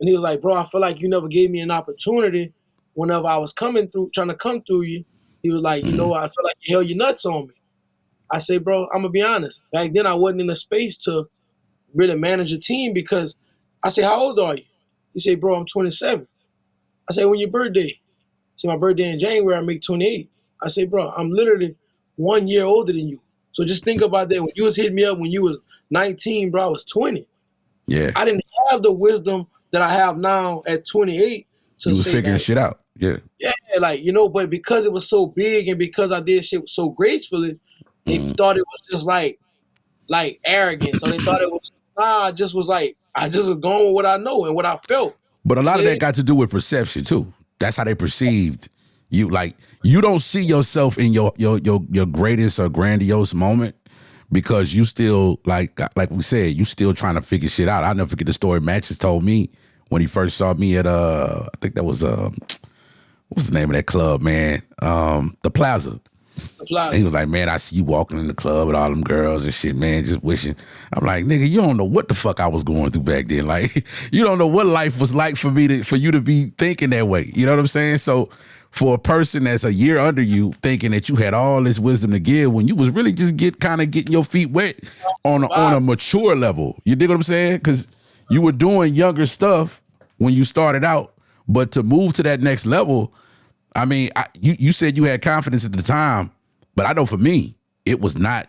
and he was like, "Bro, I feel like you never gave me an opportunity. Whenever I was trying to come through you." He was like, "You know, I feel like you held your nuts on me." I say, "Bro, I'm gonna be honest. Back then, I wasn't in the space to really manage a team because." I say, "How old are you?" He said, "Bro, I'm 27." I say, "When your birthday?" See, my birthday in January, I make 28. I say, "Bro, I'm literally 1 year older than you. So just think about that. When you was hitting me up when you was 19, bro, I was 20. Yeah. I didn't have the wisdom that I have now at 28 to you was figuring shit out. Yeah. Yeah, like, you know, but because it was so big and because I did shit so gracefully, they thought it was just like arrogance. So they thought it was, I just was going with what I know and what I felt. But a lot of that got to do with perception too. That's how they perceived you. Like, you don't see yourself in your greatest or grandiose moment because you still, like we said, you still trying to figure shit out. I'll never forget the story Matches told me when he first saw me at I think that was what was the name of that club, man? The Plaza. And he was like, "Man, I see you walking in the club with all them girls and shit, man, just wishing." I'm like, "Nigga, you don't know what the fuck I was going through back then. Like, you don't know what life was like for you to be thinking that way." You know what I'm saying? So for a person that's a year under you thinking that you had all this wisdom to give when you was really just getting your feet wet on a mature level. You dig what I'm saying? Because you were doing younger stuff when you started out, but to move to that next level, I mean, you said you had confidence at the time, but I know for me, it was not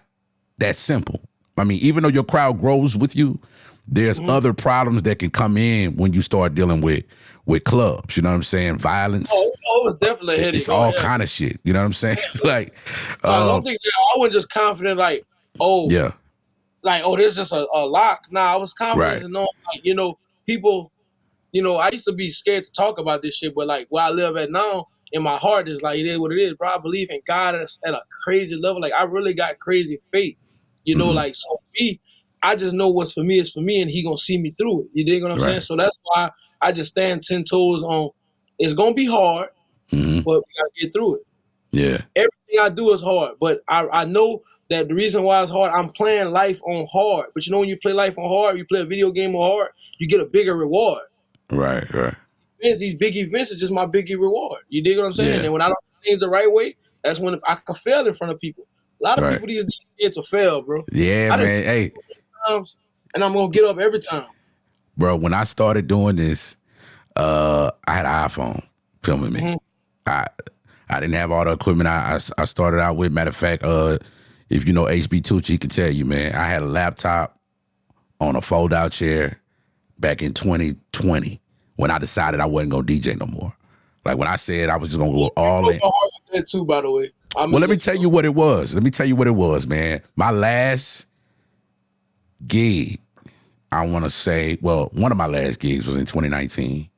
that simple. I mean, even though your crowd grows with you, there's other problems that can come in when you start dealing with clubs. You know what I'm saying? Violence. Oh, it was definitely heady. It's all kind of shit. You know what I'm saying? Like, I don't think I wasn't just confident. Like, this is just a lock. Nah, I was confident to know, like, you know, people. You know, I used to be scared to talk about this shit, but like where I live at now, in my heart is like, it is what it is, bro. I believe in God at a crazy level. Like, I really got crazy faith. You know, like, so me, I just know what's for me is for me, and he gonna see me through it. You dig what I'm saying? So that's why I just stand 10 toes on. It's gonna be hard, but we gotta get through it. Yeah. Everything I do is hard, but I know that the reason why it's hard, I'm playing life on hard. But you know, when you play life on hard, you play a video game on hard, you get a bigger reward. Right. These big events is just my biggie reward. You dig what I'm saying? Yeah. And when I don't do things the right way, that's when I can fail in front of people. A lot of people these days scared to fail, bro. Yeah, man. Hey. And I'm gonna get up every time. Bro, when I started doing this, I had an iPhone filming me. I didn't have all the equipment I started out with. Matter of fact, if you know HB Tucci, he can tell you, man, I had a laptop on a fold-out chair back in 2020 when I decided I wasn't gonna DJ no more. Like, when I said I was just gonna go all in. That too, by the way. Well, let me tell you what it was. Man. My last gig, I want to say, well, one of my last gigs was in 2019,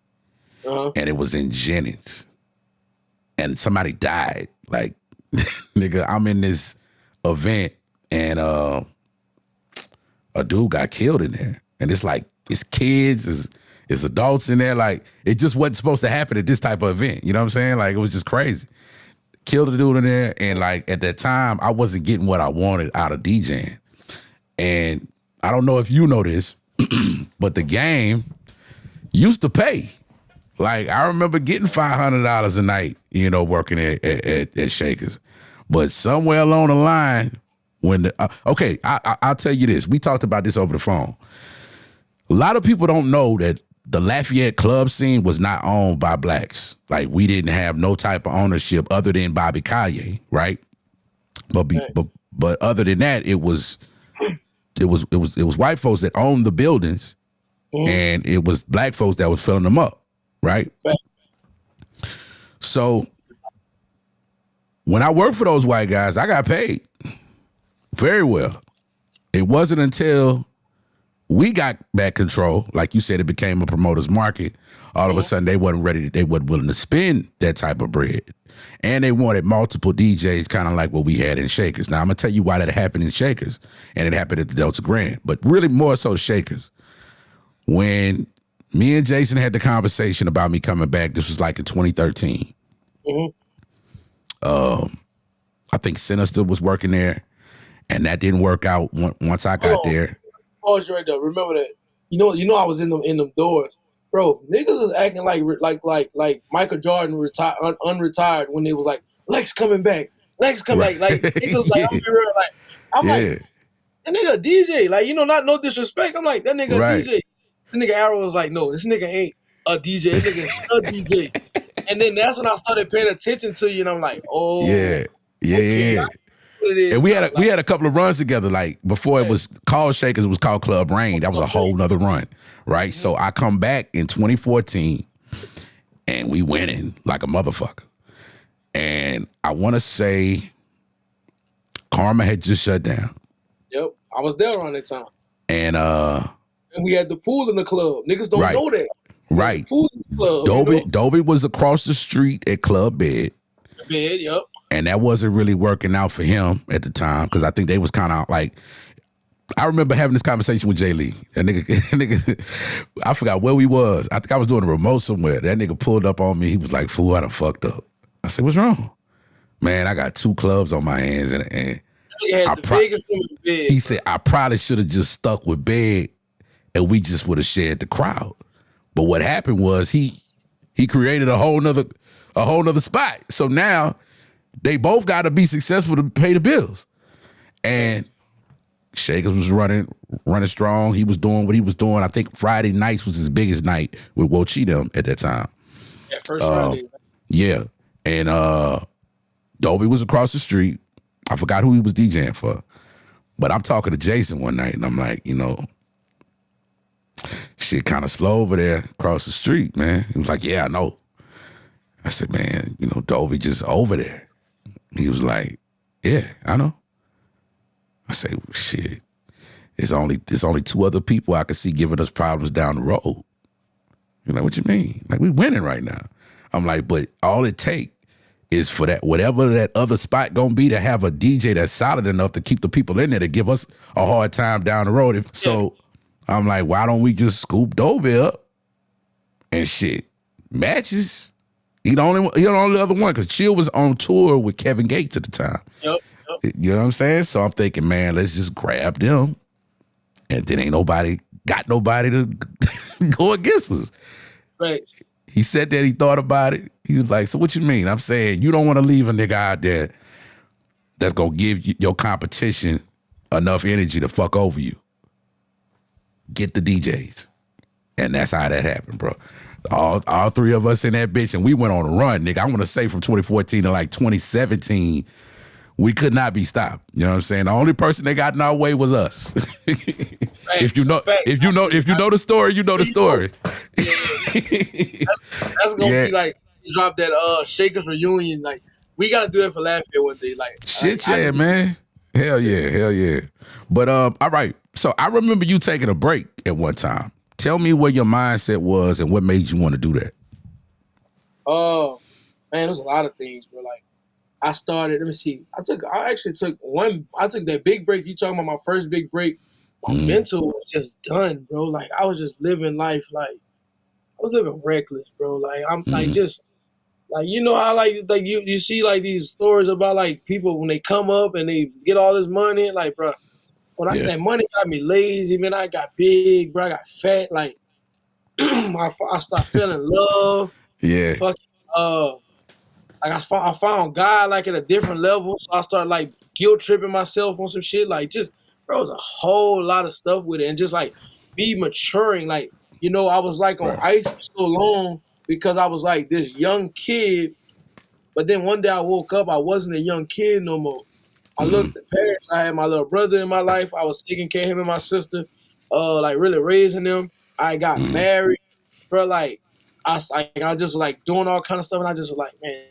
and it was in Jennings, and somebody died. Like, nigga, I'm in this event, and a dude got killed in there, and it's like, it's kids, it's adults in there. Like, it just wasn't supposed to happen at this type of event. You know what I'm saying? Like, it was just crazy. Killed a dude in there, and like, at that time, I wasn't getting what I wanted out of DJing. And I don't know if you know this, but the game used to pay. Like, I remember getting $500 a night, you know, working at Shakers. But somewhere along the line, when I'll tell you this. We talked about this over the phone. A lot of people don't know that the Lafayette club scene was not owned by blacks. Like, we didn't have no type of ownership other than Bobby Kaye, right? But But other than that, it was white folks that owned the buildings, and it was black folks that was filling them up, right? So when I worked for those white guys, I got paid very well. It wasn't until we got back control, like you said, it became a promoter's market. All of a sudden, they wasn't willing to spend that type of bread. And they wanted multiple DJs, kind of like what we had in Shakers. Now, I'm going to tell you why that happened in Shakers, and it happened at the Delta Grand, but really more so Shakers. When me and Jason had the conversation about me coming back, this was like in 2013. I think Sinister was working there, and that didn't work out once I got there. Pause right there. Remember that. You know, I was in them doors. Bro, niggas was acting like Michael Jordan unretired when they was like, Lex coming back. Lex coming back. Like, niggas like, I'm like, that nigga DJ. Like, not no disrespect. I'm like, that nigga DJ. That nigga Arrow was like, no, this nigga ain't a DJ. This nigga is a DJ. And then that's when I started paying attention to you, and I'm like, oh. Yeah. And we had a couple of runs together. Like before it was called Shakers, it was called Club Rain. That was a whole nother run, right? So I come back in 2014, and we winning like a motherfucker. And I want to say Karma had just shut down. Yep, I was there around that time. And we had the pool in the club. Niggas don't know that. Right. Pool in the club. Dobie was across the street at Club Bed. Yep. And that wasn't really working out for him at the time, because I think they was kind of like, I remember having this conversation with Jay Lee. That nigga, I forgot where we was. I think I was doing a remote somewhere. That nigga pulled up on me. He was like, fool, I done fucked up. I said, what's wrong? Man, I got 2 clubs on my hands. And he said, I probably should have just stuck with Bed, and we just would have shared the crowd. But what happened was he created a whole nother spot. So now they both got to be successful to pay the bills. And Shakers was running strong. He was doing what he was doing. I think Friday nights was his biggest night with Wo Chi them at that time. Yeah, first Friday. Yeah. And Dobie was across the street. I forgot who he was DJing for. But I'm talking to Jason one night, and I'm like, shit kind of slow over there across the street, man. He was like, yeah, I know. I said, man, Dobie just over there. He was like, yeah, I know. I say, shit, there's only 2 other people I could see giving us problems down the road. You're like, what you mean? Like, we winning right now. I'm like, but all it take is for that, whatever that other spot gonna be, to have a DJ that's solid enough to keep the people in there to give us a hard time down the road. So I'm like, why don't we just scoop Dobie up and shit, matches? He the only other one, because Chill was on tour with Kevin Gates at the time. Yep. You know what I'm saying? So I'm thinking, man, let's just grab them, and then ain't nobody to go against us. Right. He said that he thought about it. He was like, so what you mean? I'm saying you don't want to leave a nigga out there that's going to give your competition enough energy to fuck over you. Get the DJs. And that's how that happened, bro. All 3 of us in that bitch, and we went on a run, nigga. I want to say from 2014 to like 2017, we could not be stopped. You know what I'm saying? The only person that got in our way was us. If you know the story, you know the story. That's gonna be like, you drop that Shakers reunion. Like, we gotta do that for Lafayette one day. Like, shit, man. Hell yeah. But all right. So I remember you taking a break at one time. Tell me where your mindset was and what made you want to do that. Oh, man, there's a lot of things, bro. Like, I started, let me see. I took that big break. You talking about my first big break. My mental was just done, bro. Like, I was just living life like, I was living reckless, bro. Like, I'm like, just, like, how like you see like these stories about like people when they come up and they get all this money, like, bro, that money got me lazy, man. I got big, bro. I got fat. Like, I started feeling love. Yeah. Like, I found God like at a different level, so I started like guilt tripping myself on some shit. Like, just, bro, it was a whole lot of stuff with it, and just like be maturing. Like, I was like on ice for so long because I was like this young kid, but then one day I woke up, I wasn't a young kid no more. I looked past. I had my little brother in my life. I was taking care of him and my sister, like really raising them. I got married, bro. Like I just like doing all kind of stuff, and I just was like, man,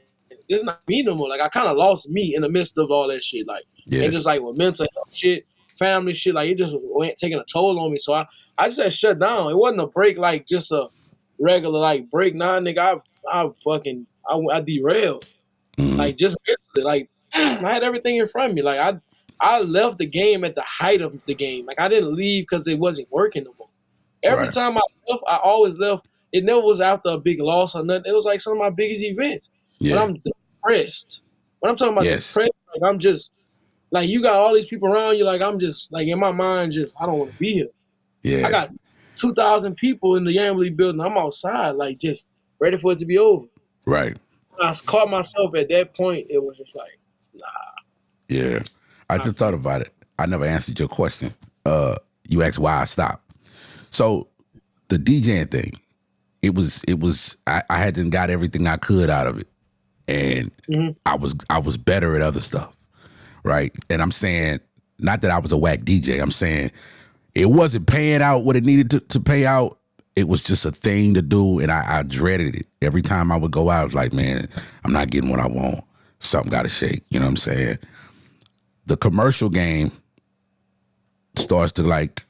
this is not me no more. Like I kind of lost me in the midst of all that shit. Like and just like with mental health shit, family shit, like it just went taking a toll on me. So I just had shut down. It wasn't a break, like just a regular like break. Nah, nigga, I derailed. Like just mentally, like I had everything in front of me. Like I left the game at the height of the game. Like I didn't leave because it wasn't working no more. Every time I left, I always left. It never was after a big loss or nothing. It was like some of my biggest events. But I'm depressed. When I'm talking about depressed, like I'm just like you got all these people around you. Like I'm just like in my mind, just I don't want to be here. Yeah. I got 2,000 people in the Yamley building. I'm outside, like just ready for it to be over. Right. I caught myself at that point. It was just like, nah. Yeah. I just thought about it. I never answered your question. You asked why I stopped. So the DJing thing, it was I hadn't got everything I could out of it. And I was better at other stuff. Right. And I'm saying, not that I was a whack DJ. I'm saying it wasn't paying out what it needed to pay out. It was just a thing to do, and I dreaded it. Every time I would go out, I was like, man, I'm not getting what I want. Something got to shake. You know what I'm saying? The commercial game starts to like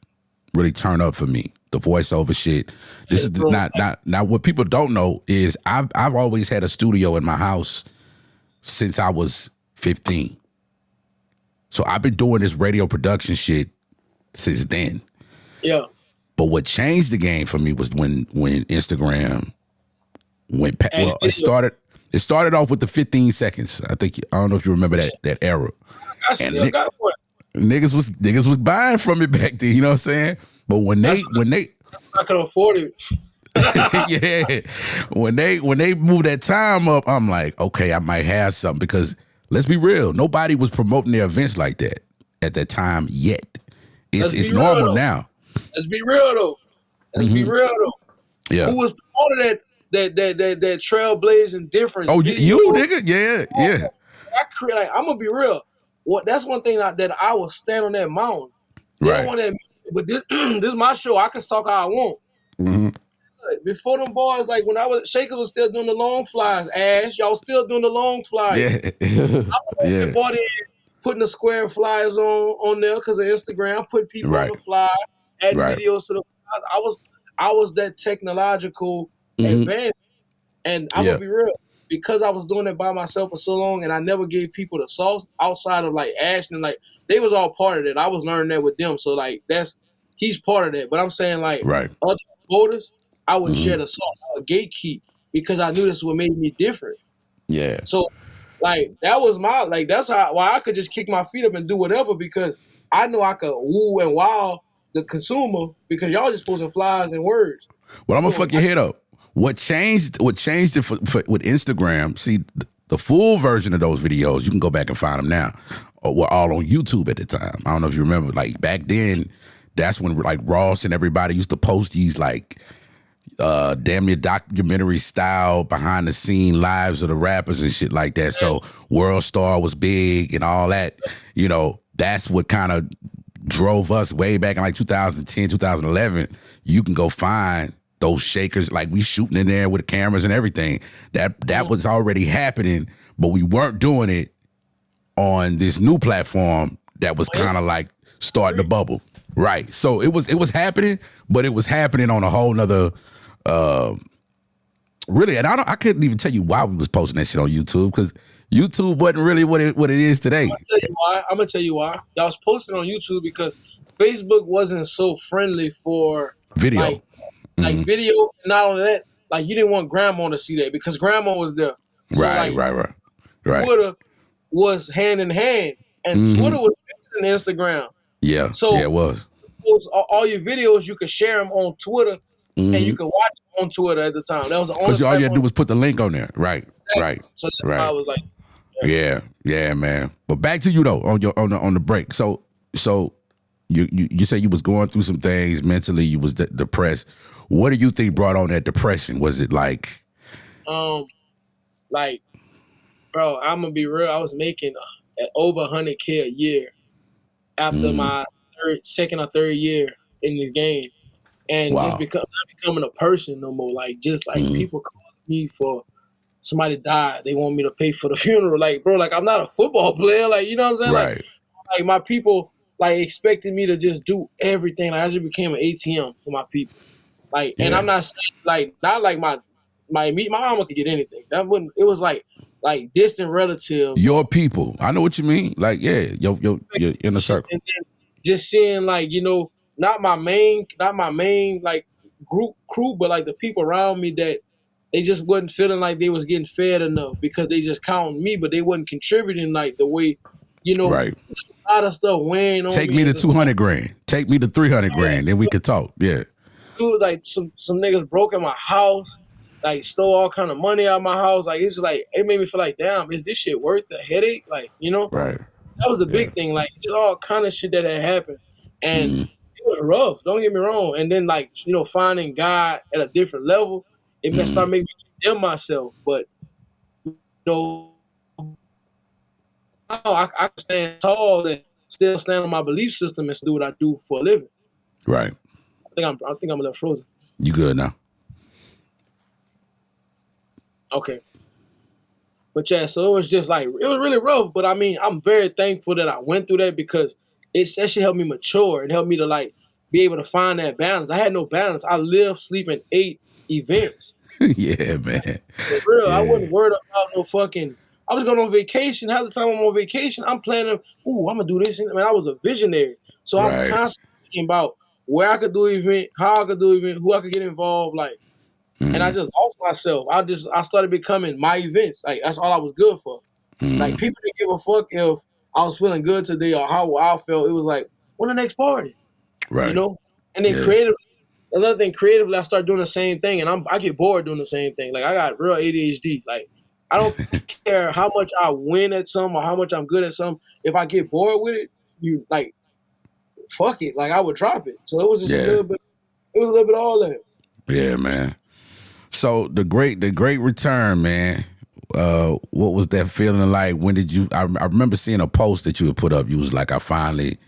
really turn up for me. The voiceover shit. This is not what people don't know is I've always had a studio in my house since I was 15. So I've been doing this radio production shit since then. Yeah. But what changed the game for me was when Instagram went. Well, it started off with the 15 seconds. I don't know if you remember that era. I still got one. Niggas was buying from it back then. You know what I'm saying? But when they I could afford it. yeah, when they moved that time up, I'm like, okay, I might have something because let's be real, nobody was promoting their events like that at that time yet. It's normal now. Let's be real though. Yeah. Who was promoting that trailblazing difference? Oh, you nigga? Yeah. I'm gonna be real. That's one thing that I will stand on that mountain. Right. But this is my show. I can talk how I want. Mm-hmm. Before them boys, like when Shaker was still doing the long flies, Ash, y'all still doing the long flies. Yeah. I bought in, putting the square flyers on there because of Instagram, put people on the fly, adding videos to the flies. I was that technological advanced. And I'm gonna be real, because I was doing it by myself for so long and I never gave people the sauce outside of like Ashton, like they was all part of it. I was learning that with them. So like he's part of that. But I'm saying like other voters, I wouldn't share the sauce. I would gatekeep because I knew this what made me different. Yeah. So like that was that's why I could just kick my feet up and do whatever because I know I could woo and wow the consumer because y'all just posting flies and words. Well, I'm gonna fuck your head up. What changed it for with Instagram? See, the full version of those videos, you can go back and find them now. Were all on YouTube at the time. I don't know if you remember. Like back then, that's when like Ross and everybody used to post these like damn near documentary style behind the scene lives of the rappers and shit like that. So World Star was big and all that. You know, that's what kind of drove us way back in like 2010, 2011. You can go find those shakers, like we shooting in there with cameras and everything. That was already happening, but we weren't doing it on this new platform that was kind of like starting to bubble. Right. So it was happening, but it was happening on a whole nother really, and I couldn't even tell you why we was posting that shit on YouTube, because YouTube wasn't really what it is today. I'm gonna tell you why. Y'all was posting on YouTube because Facebook wasn't so friendly for video. Like video, and not only that, like you didn't want grandma to see that because grandma was there. So right. Twitter was hand in hand, and Twitter was better than Instagram. Yeah, so it was. All your videos, you could share them on Twitter, and you could watch them on Twitter at the time. That was the only. Because all you had to do was put the link on there. Right. So that's why I was like, yeah, man. But back to you though on the break. So you said you was going through some things mentally. You was depressed. What do you think brought on that depression? Was it like, bro, I'm gonna be real. I was making at over 100K a year after my second or third year in the game, and just not becoming a person no more. Like just like people calling me for somebody died, they want me to pay for the funeral. Like, bro, like I'm not a football player. Like, you know what I'm saying? Right. Like my people like expected me to just do everything. Like I just became an ATM for my people. Like, and I'm not saying like not like my mama could get anything. That wouldn't. It was like distant relatives. Your people. I know what you mean. Like, yeah, your inner circle. And then just seeing like, you know, not my main like group crew, but like the people around me that they just wasn't feeling like they was getting fed enough because they just counting me, but they wasn't contributing like the way, you know, right. A lot of stuff weighing on me. Take me to 200 grand. Take me to 300 grand. Then we could talk. Yeah. Dude, like some niggas broke in my house, like stole all kind of money out of my house. Like it's just like it made me feel like, damn, is this shit worth the headache? Like, you know, right. That was the big thing. Like just all kind of shit that had happened, and it was rough. Don't get me wrong. And then like you know, finding God at a different level, it started making me condemn myself. But you know, now I can stand tall and still stand on my belief system and do what I do for a living. Right. I think I'm a little frozen. You good now? Okay. But yeah, so it was just like, it was really rough. But I mean, I'm very thankful that I went through that because that shit helped me mature and helped me to like be able to find that balance. I had no balance. I lived, sleep, and ate events. Yeah, man. For real, I wasn't worried about no fucking. I was going on vacation. Half the time I'm on vacation, I'm planning, I'm going to do this. I mean, I was a visionary. So I'm constantly thinking about where I could do an event, how I could do an event, who I could get involved, like. And I just lost myself. I started becoming my events. Like that's all I was good for. Like people didn't give a fuck if I was feeling good today or how I felt. It was like, when the next party? Right. You know? And then another thing, creatively, I started doing the same thing and I get bored doing the same thing. Like I got real ADHD. Like I don't care how much I win at some or how much I'm good at some. If I get bored with it, you like fuck it. Like I would drop it. So it was just a little bit of all that. Yeah, man. So the great return, man. What was that feeling like? When did you? I remember seeing a post that you had put up. You was like, I finally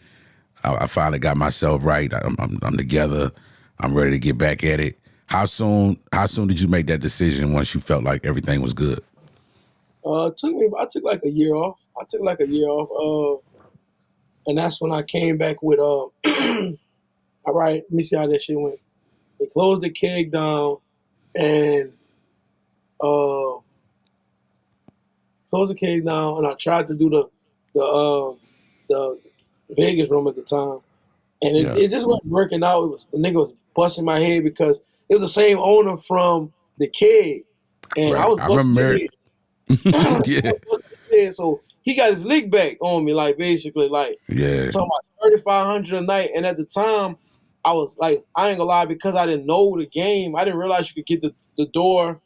got myself right. I'm together. I'm ready to get back at it. How soon did you make that decision once you felt like everything was good? I took like a year off. And that's when I came back with all right, let me see how that shit went. They closed the keg down. And closed the cage down, and I tried to do the Vegas room at the time, and it just wasn't working out. The nigga was busting my head because it was the same owner from the keg, and I was busting his head. So he got his lick back on me, like basically, like talking about $3,500 a night, and at the time. I was like, I ain't gonna lie, because I didn't know the game, I didn't realize you could get the door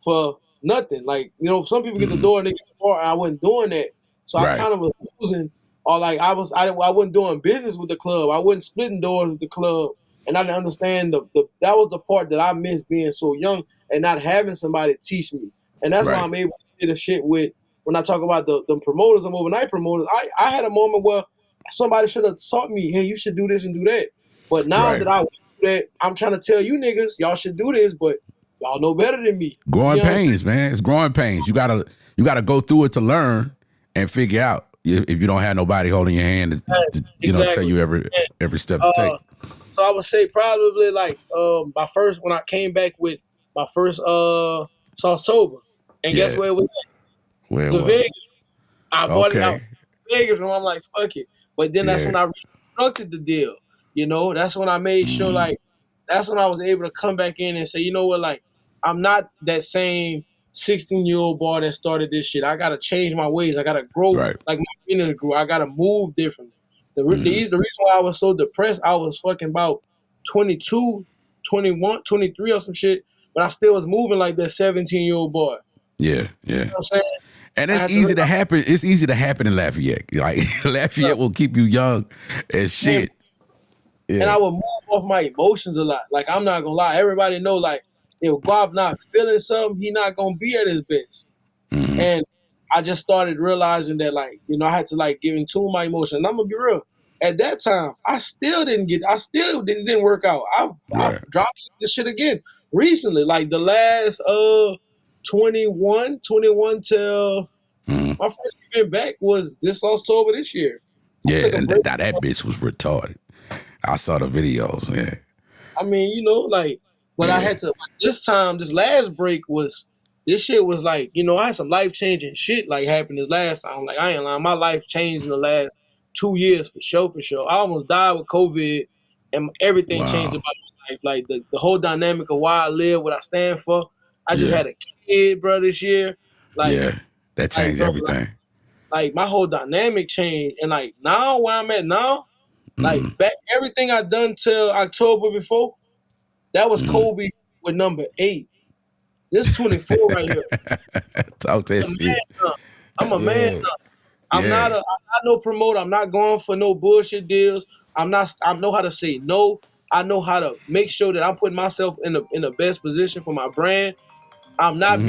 for nothing. Like, you know, some people get the door and they get the door, and I wasn't doing that. So I kind of was losing, or like I wasn't doing business with the club. I wasn't splitting doors with the club, and I didn't understand that was the part that I missed being so young and not having somebody teach me. And that's why I'm able to say the shit with, when I talk about the promoters, the overnight promoters, I had a moment where somebody should have taught me, hey, you should do this and do that. But now that I do that, I'm trying to tell you niggas, y'all should do this, but y'all know better than me. Growing pains, man. It's growing pains. You gotta go through it to learn and figure out if you don't have nobody holding your hand to tell you every step to take. So I would say probably like when I came back with my first Saucetober. And guess where it was at? Where the Vegas. I bought it out Vegas and I'm like, fuck it. But then that's when I restructured the deal. You know, that's when I made sure, like, that's when I was able to come back in and say, you know what, like, I'm not that same 16-year-old boy that started this shit. I got to change my ways. I got to grow like my business grew. I got to move differently. The reason why I was so depressed, I was fucking about 22, 21, 23 or some shit, but I still was moving like that 17-year-old boy. Yeah. You know what I'm saying? And it's easy to happen. It's easy to happen in Lafayette. Like Lafayette will keep you young as shit. Yeah. And I would move off my emotions a lot. Like, I'm not gonna lie. Everybody know, like, if Guap not feeling something, he not gonna be at his best. And I just started realizing that, like, you know, I had to like give in tune my emotions. And I'm gonna be real. At that time, I still didn't work out. I dropped this shit again recently, like the last 21 till my first event back was this October this year. I took a break. That bitch was retarded. I saw the videos. Yeah. I mean, you know, like, but I had to. This last break this shit was like, you know, I had some life changing shit like happened this last time. Like, I ain't lying, my life changed in the last 2 years for sure, for sure. I almost died with COVID, and everything changed about my life. Like the whole dynamic of why I live, what I stand for. I just had a kid, bro, this year. Like, that changed everything. Like my whole dynamic changed, and like now where I'm at now, like back everything I done till October before, that was Kobe with number 8. This 24 right here. Talk that shit. I'm a man now. I'm not no promoter. I'm not going for no bullshit deals. I know how to say no. I know how to make sure that I'm putting myself in the best position for my brand. I'm not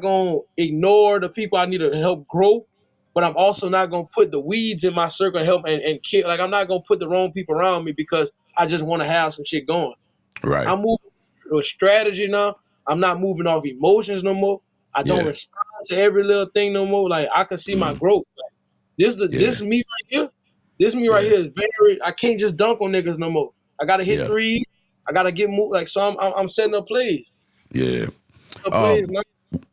gonna ignore the people I need to help grow, but I'm also not gonna put the weeds in my circle and help and kill. Like, I'm not gonna put the wrong people around me because I just want to have some shit going. Right. I'm moving with strategy now. I'm not moving off emotions no more. I don't respond to every little thing no more. Like, I can see my growth. Like, this me right here. This me right here is very. I can't just dunk on niggas no more. I gotta hit threes. I gotta get moved. Like, so I'm setting up plays. Yeah.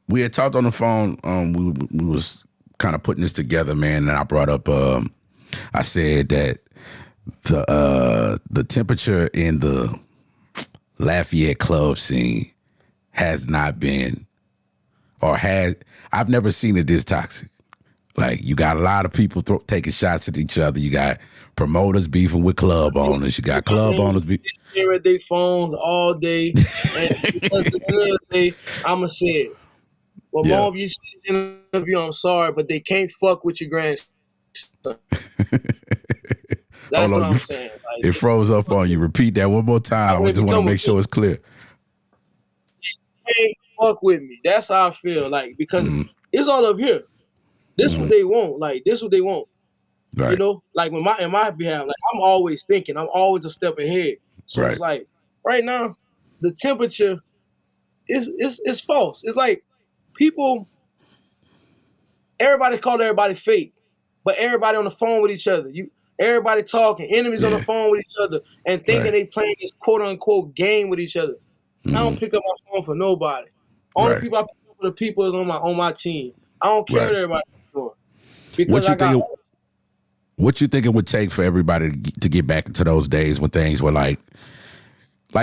We had talked on the phone. We was kind of putting this together, man. And I brought up. I said that the temperature in the Lafayette club scene has not been, I've never seen it this toxic. Like, you got a lot of people taking shots at each other. You got promoters beefing with club owners. You got club owners stare at their phones all day. And because at the end of the day, I'ma say it. Well, more of you see this interview, I'm sorry, but they can't fuck with your grandson. That's what I'm saying. Like, it froze up on you. Repeat that one more time. I just want to make sure it's clear. They can't fuck with me. That's how I feel. Like, because it's all up here. This what they want. Like, this what they want. Right. You know, like in my behalf, like, I'm always thinking. I'm always a step ahead. So it's like right now, the temperature is false. It's like everybody called everybody fake, but everybody on the phone with each other. Everybody talking, enemies on the phone with each other, and thinking they playing this quote unquote game with each other. I don't pick up my phone for nobody. Only people I pick up for the people is on my team. I don't care what everybody's doing because what you think it would take for everybody to get back into those days when things were like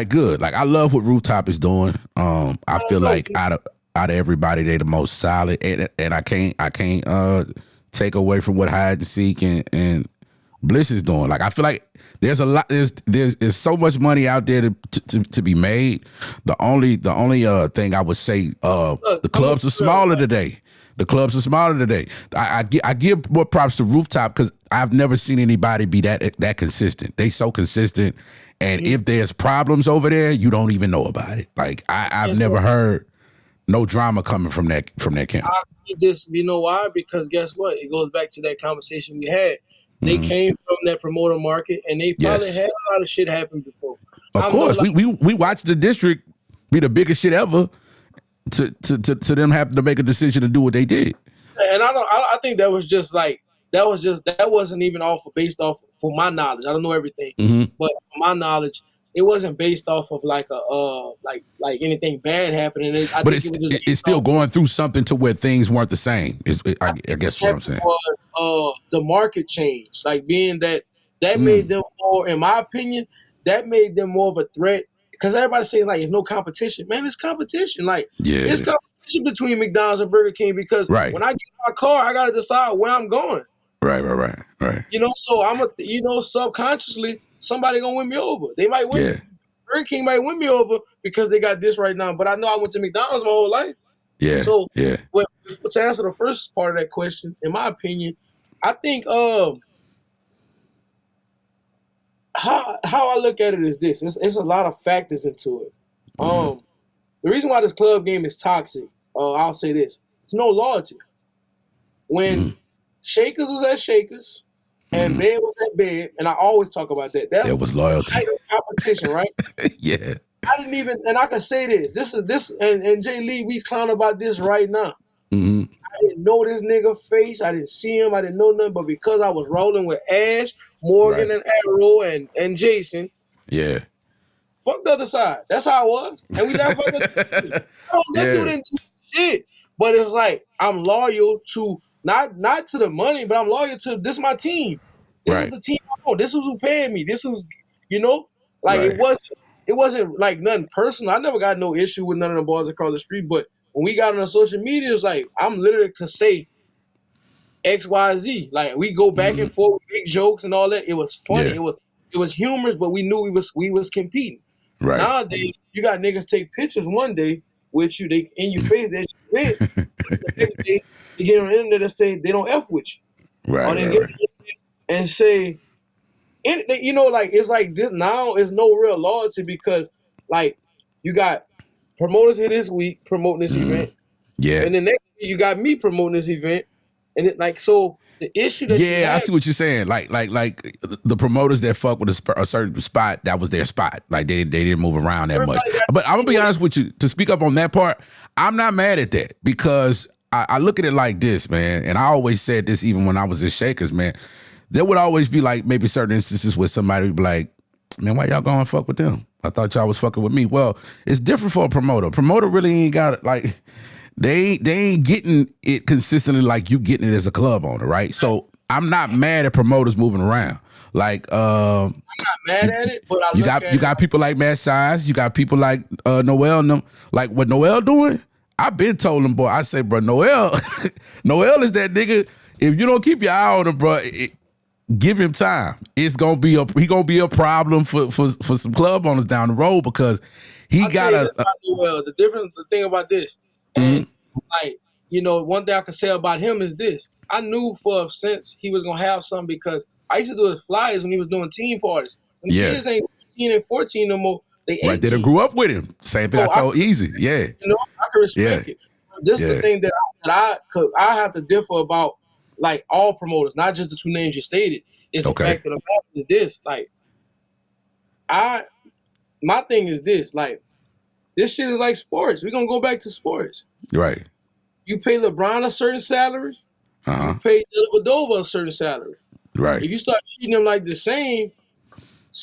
good? Like, I love what Rooftop is doing. I feel like out of everybody, they the most solid, and I can't take away from what Hide and Seek and Bliss is doing. Like, I feel like there's a lot. There's so much money out there to be made. The only thing I would say, the clubs are smaller today. The clubs are smaller today. I give more props to Rooftop because I've never seen anybody be that consistent. They so consistent, and if there's problems over there, you don't even know about it. Like, I've never heard no drama coming from that camp. I think this, you know why? Because guess what? It goes back to that conversation we had. They came from that promoter market, and they probably had a lot of shit happen before. Of course, we watched the district be the biggest shit ever. To them having to make a decision to do what they did, and I think that wasn't even based off for my knowledge. I don't know everything, but from my knowledge, it wasn't based off of like like anything bad happening. But it's still going through something to where things weren't the same. I guess what I'm saying was the market change, like being that made them more, in my opinion, that made them more of a threat. Because everybody's saying, like, there's no competition. Man, it's competition. Like, it's competition between McDonald's and Burger King because when I get my car, I got to decide where I'm going. Right. You know, so subconsciously, somebody going to win me over. They might win. Yeah. Burger King might win me over because they got this right now. But I know I went to McDonald's my whole life. Yeah. So, to answer the first part of that question, in my opinion, I think how I look at it is this. It's a lot of factors into it. The reason why this club game is toxic, I'll say this. There's no loyalty. when Shakers was at Shakers and Bed was at Bed, and I always talk about that. That was loyalty. Competition, right? Yeah. I didn't even, and I can say this, and Jay Lee, we clown about this right now. Mm-hmm. I didn't know this nigga face. I didn't see him. I didn't know nothing. But because I was rolling with Ash, Morgan, and Arrow, and Jason, yeah, fuck the other side. That's how I was. And we left. That dude didn't do shit. But it's like I'm loyal to not to the money, but I'm loyal to this. My team. This is the team I own. This is who paid me. This was, like it wasn't like nothing personal. I never got no issue with none of the boys across the street. But when we got on the social media, it's like I'm literally could say X, Y, Z. Like we go back and forth, big jokes and all that. It was funny. Yeah. It was humorous, but we knew we was competing. Right. Nowadays, you got niggas take pictures one day with you, they in your face that you went. The next day, they get on the internet and say they don't F with you. Right. Or they get and say, like it's like this now is no real loyalty because like you got promoters here this week promoting this event. Yeah. And the next week you got me promoting this event. And it like so the issue that I see what you're saying. Like the promoters that fuck with a certain spot, that was their spot. Like they didn't move around that much. But I'm gonna be honest with you, to speak up on that part, I'm not mad at that because I look at it like this, man. And I always said this even when I was at Shakers, man. There would always be like maybe certain instances where somebody would be like, man, why y'all going fuck with them? I thought y'all was fucking with me. Well, it's different for a promoter. Promoter really ain't got it like. They ain't getting it consistently like you getting it as a club owner, right? So I'm not mad at promoters moving around. Like I'm not mad at it, but you got people like Matt Size, you got people like Noel and them. Like what Noel doing? I've been told him, boy. I say, bro, Noel is that nigga. If you don't keep your eye on him, bro, give him time. He gonna be a problem for some club owners down the road because he got the thing about this. And like, one thing I can say about him is this. I knew for a sense he was gonna have something because I used to do his flyers when he was doing team parties. When the kids ain't 15 and 14 no more, they 18. Right, they done grew up with him. Same thing I told Easy. Yeah. I can respect it. This is the thing that I have to differ about like all promoters, not just the two names you stated. Is the fact that the fact is this. Like my thing is this, like this shit is like sports. We're gonna go back to sports. Right. You pay LeBron a certain salary. You pay Dellavedova a certain salary. Right. If you start treating them like the same,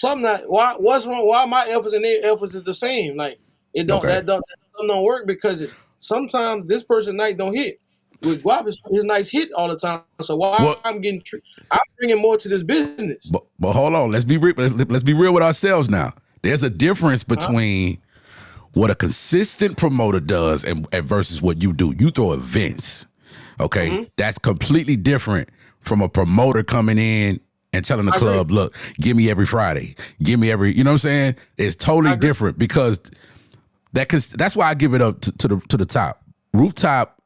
what's wrong? Why my efforts and their efforts is the same? Like it don't that don't work because sometimes this person night don't hit. With Guap, his nights hit all the time. So I'm bringing more to this business. But hold on, let's be real. Let's be real with ourselves now. There's a difference between what a consistent promoter does and versus what you do. You throw events, okay? That's completely different from a promoter coming in and telling the club, look, give me every Friday. Give me every, you know what I'm saying? It's totally different because that's why I give it up to the top. Rooftop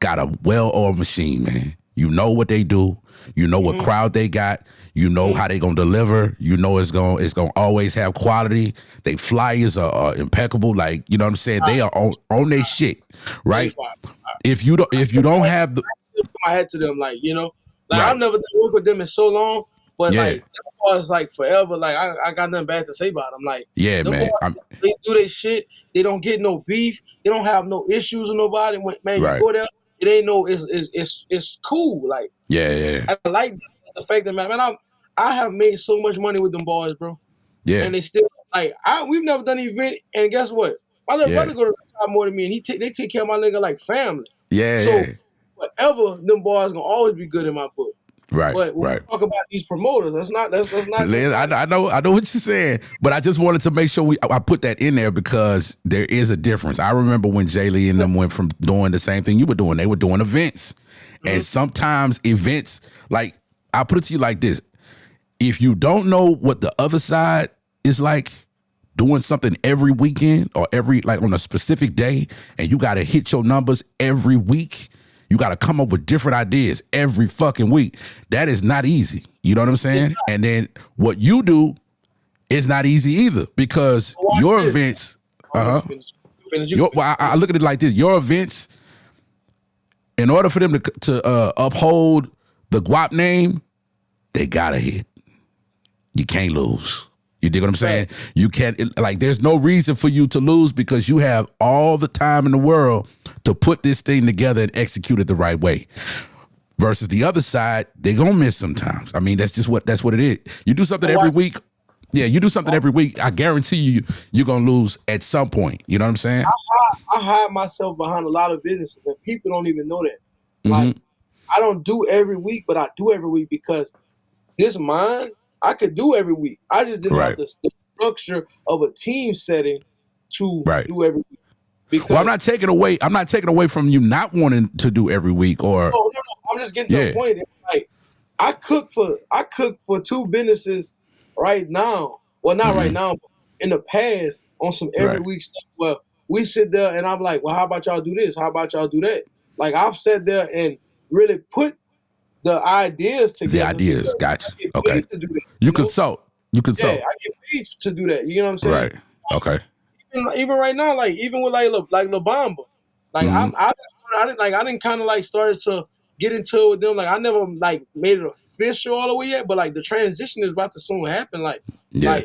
got a well-oiled machine, man. You know what they do. You know what crowd they got. You know how they gonna deliver. You know it's gonna always have quality. They flyers are impeccable. Like, you know what I'm saying? They are on their shit, right? If you don't have the my head to them, I've never done work with them in so long, but like that was like forever. Like I got nothing bad to say about them. Like man, they do their shit. They don't get no beef. They don't have no issues with nobody. When you go there, it ain't no. It's cool. Like I like the fact that man, I have made so much money with them boys, bro. Yeah, and they still like we've never done an event, and guess what? My little brother go to the top more than me, and they take care of my nigga like family. So whatever, them boys gonna always be good in my book. Right, but when we talk about these promoters, let's not. I know what you're saying, but I just wanted to make sure I put that in there because there is a difference. I remember when Jay Lee and them went from doing the same thing you were doing. They were doing events, and sometimes events, like I'll put it to you like this: if you don't know what the other side is like, doing something every weekend or on a specific day, and you got to hit your numbers every week. You got to come up with different ideas every fucking week. That is not easy. You know what I'm saying? And then what you do is not easy either because your events. I look at it like this: your events in order for them to uphold the Guap name, they gotta hit. You can't lose. You dig what I'm saying? Right. You can't, like, there's no reason for you to lose because you have all the time in the world to put this thing together and execute it the right way. Versus the other side, they're gonna miss sometimes. I mean, that's what it is. You do something every week. Yeah, you do something every week. I guarantee you're gonna lose at some point. You know what I'm saying? I hide myself behind a lot of businesses, and people don't even know that. Like, I don't do every week, but I do every week because this mine I could do every week. I just didn't have the structure of a team setting to do every week. Because, well, I'm not taking away from you not wanting to do every week or. No. I'm just getting to a point. It's like I cook for two businesses right now. Well, not right now, but in the past on some every week stuff. Well, we sit there and I'm like, well, how about y'all do this? How about y'all do that? Like I've sat there and really put the ideas together. The ideas, gotcha. Okay. To do that, you consult. Yeah, I get paid to do that. You know what I'm saying? Right. Okay. Even right now, like even with like La Bamba, like I didn't kind of like started to get into it with them. Like I never like made it official all the way yet, but like the transition is about to soon happen. Like you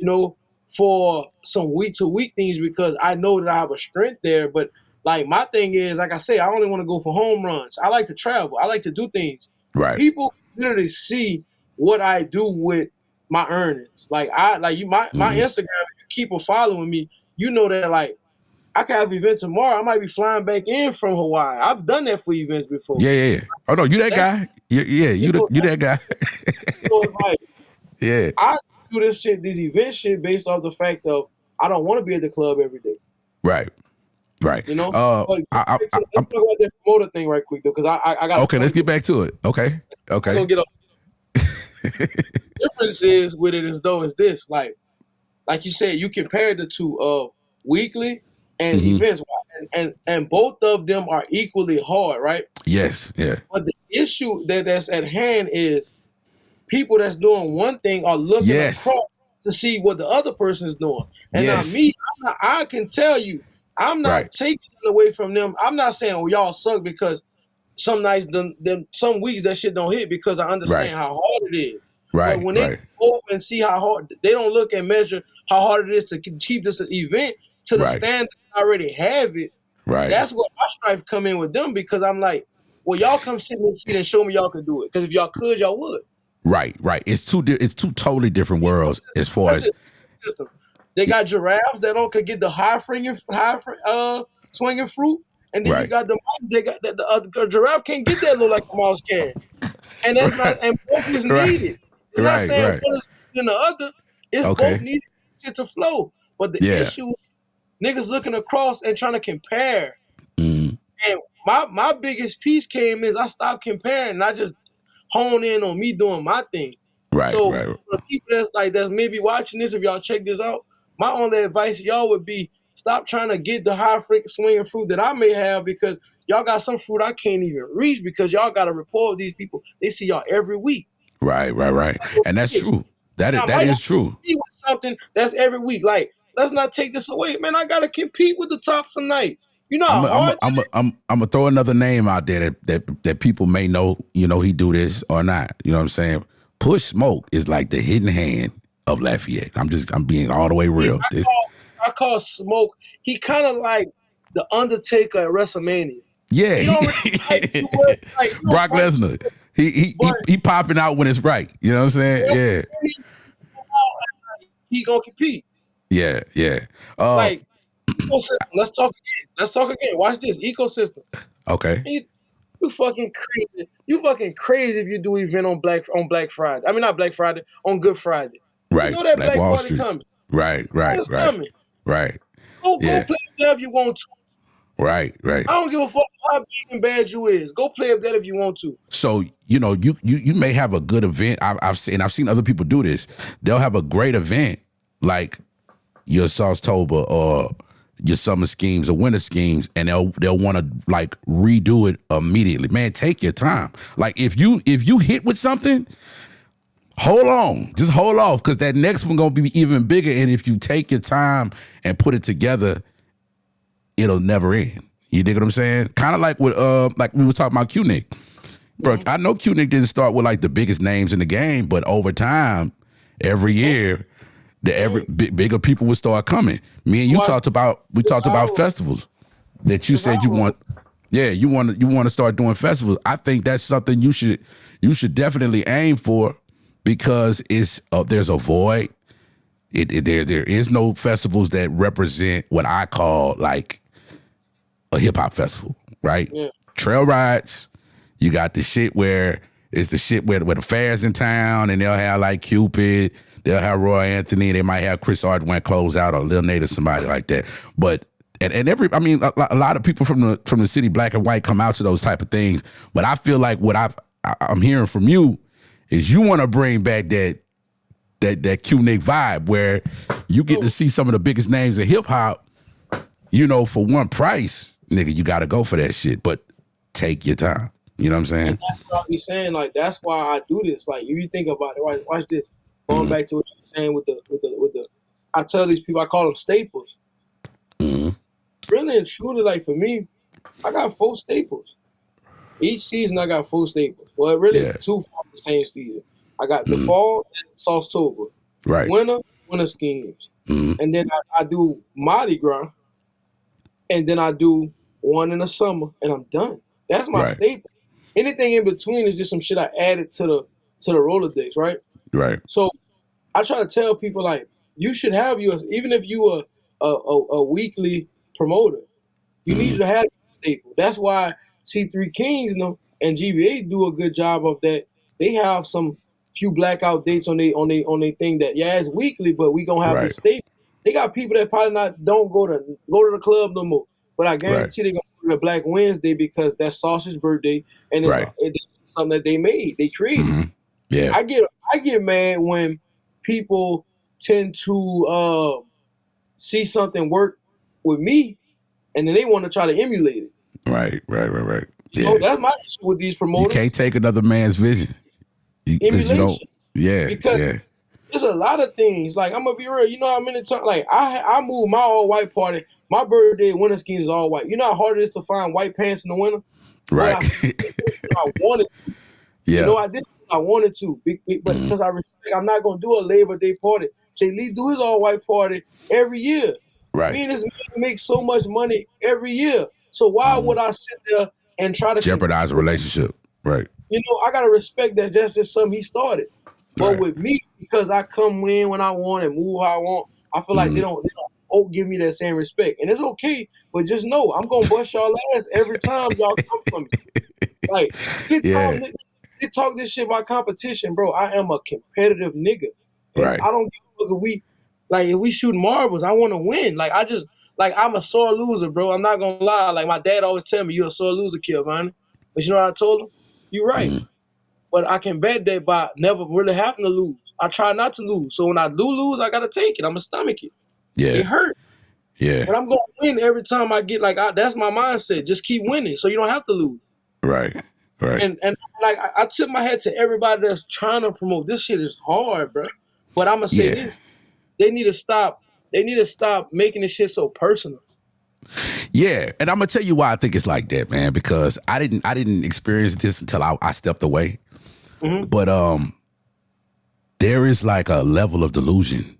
know, for some week to week things because I know that I have a strength there. But like my thing is, like I say, I only want to go for home runs. I like to travel. I like to do things. Right. People literally see what I do with my earnings. Like my Instagram. If you keep following me, you know that like I could have an event tomorrow. I might be flying back in from Hawaii. I've done that for events before. Yeah. Oh no, you that guy? Yeah, you that guy. So it's like, I do this event shit based off the fact of I don't want to be at the club every day. Right. You know. Let's talk about that promoter thing right quick though, because I got. Okay, let's get back to it. Okay. I'm gonna get up. Difference is with it is this like you said, you compare the two weekly and events, and both of them are equally hard, right? Yes, yeah. But the issue that's at hand is people that's doing one thing are looking across to see what the other person is doing. And now me, I can tell you, I'm not taking it away from them. I'm not saying, oh, y'all suck because some nights, some weeks that shit don't hit because I understand how hard it is. Right. But when they go and see how hard, they don't look and measure how hard it is to keep this event to the standard I already have it. Right. That's what my strife come in with them because I'm like, well, y'all come sit in this seat and show me y'all can do it. Because if y'all could, y'all would. Right. It's two totally different worlds as far as they got giraffes that could get the high swinging fruit, and then you got the mouse. They got the giraffe can't get that look like a mouse can, and that's not. And both is needed. It's not saying one is better than the other. It's both needed shit to flow. But the issue is niggas looking across and trying to compare. And my biggest piece came is I stopped comparing and I just hone in on me doing my thing. Right. So for the people that's maybe watching this, if y'all check this out, my only advice to y'all would be stop trying to get the high swinging fruit that I may have because y'all got some fruit I can't even reach because y'all got a rapport with these people. They see y'all every week. Right. And that's true. That is true. Something that's every week. Like, let's not take this away, man. I gotta compete with the top some nights. You know how hard. I'm gonna throw another name out there that people may know. You know he do this or not. You know what I'm saying? Push Smoke is like the hidden hand of Lafayette. I'm being all the way real. I call Smoke. He kind of like the Undertaker at WrestleMania. Yeah, Brock Lesnar. He popping out when it's right. You know what I'm saying? Yeah. He gonna compete. Yeah. Like ecosystem. Let's talk again. Watch this ecosystem. Okay. You fucking crazy. You fucking crazy if you do event on Black Friday. I mean not Black Friday, on Good Friday. Right. You know that Black Friday coming. Right. Coming. Right. Go play that if you want to. Right. I don't give a fuck how big and bad you is. Go play with that if you want to. So you may have a good event. I've seen other people do this. They'll have a great event like your Saucetober or your summer schemes or winter schemes, and they'll want to like redo it immediately. Man, take your time. Like if you hit with something, hold on, just hold off because that next one gonna be even bigger. And if you take your time and put it together, it'll never end. You dig what I'm saying? Kind of like with like we were talking about Q-Nick. Bro, I know Q-Nick didn't start with like the biggest names in the game, but over time, every year, bigger people would start coming. Me and you talked about festivals that you said you want. Yeah, you want to start doing festivals. I think that's something you should definitely aim for because there's a void. There is no festivals that represent what I call like a hip hop festival, right? Yeah. Trail rides. You got the shit where it's the shit where the fair's in town and they'll have like Cupid, they'll have Roy Anthony, they might have Chris Hardwick close out or Lil Nate or somebody like that. But a lot of people from the city, black and white, come out to those type of things. But I feel like what I'm hearing from you is you want to bring back that Q-Nick vibe where you get to see some of the biggest names in hip hop, for one price, nigga, you got to go for that shit. But take your time. You know what I'm saying? And that's what I be saying. Like, that's why I do this. Like, if you think about it, watch this. Going back to what you're saying with the I tell these people, I call them staples. Really and truly, like for me, I got 4 staples. Each season I got 4 staples. Well, really 2 for the same season. I got the fall and Saucetober. Right. Winter schemes. And then I do Mardi Gras. And then I do one in the summer and I'm done. That's my staple. Anything in between is just some shit I added to the Rolodex, right? Right. So I try to tell people like you should have yours, even if you are a weekly promoter, you need to have a staple. That's why C3 Kings and GBA do a good job of that. They have some few blackout dates on they thing that it's weekly, but we gonna have this staple. They got people that probably don't go to the club no more, but I guarantee they gonna go to Black Wednesday because that's Sauce's birthday and it's something that they made, they created. Yeah, I get mad when people tend to see something work with me, and then they want to try to emulate it. Right. You know, that's my issue with these promoters. You can't take another man's vision. Emulation. Because there's a lot of things. Like, I'm gonna be real. You know how many times? Like, I moved my all white party. My birthday winter scheme is all white. You know how hard it is to find white pants in the winter. Right. I wanted to. Yeah. You know, I did. I wanted to, but because I respect, I'm not gonna do a Labor Day party. Jay Lee do his all white party every year. Right. Me and this man make so much money every year. So why would I sit there and try to jeopardize a relationship? Right. You know, I gotta respect that just as something he started. But with me, because I come in when I want and move how I want, I feel like they don't give me that same respect. And it's okay, but just know I'm gonna bust y'all ass every time y'all come for me. Like, anytime they talk this shit about competition, bro, I am a competitive nigga. And I don't give a fuck if we shooting marbles, I want to win. Like, I'm a sore loser, bro. I'm not gonna lie. Like, my dad always tell me, you're a sore loser, kid, man. But you know what I told him? You're right. But I can bet that by never really having to lose. I try not to lose. So when I do lose, I gotta take it. I'm gonna stomach it. Yeah. It hurt. Yeah. But I'm gonna win every time I get that's my mindset. Just keep winning so you don't have to lose. Right. And like I tip my head to everybody that's trying to promote. This shit is hard, bro. But I'm gonna say this: they need to stop. They need to stop making this shit so personal. Yeah, and I'm gonna tell you why I think it's like that, man. Because I didn't experience this until I stepped away. But there is like a level of delusion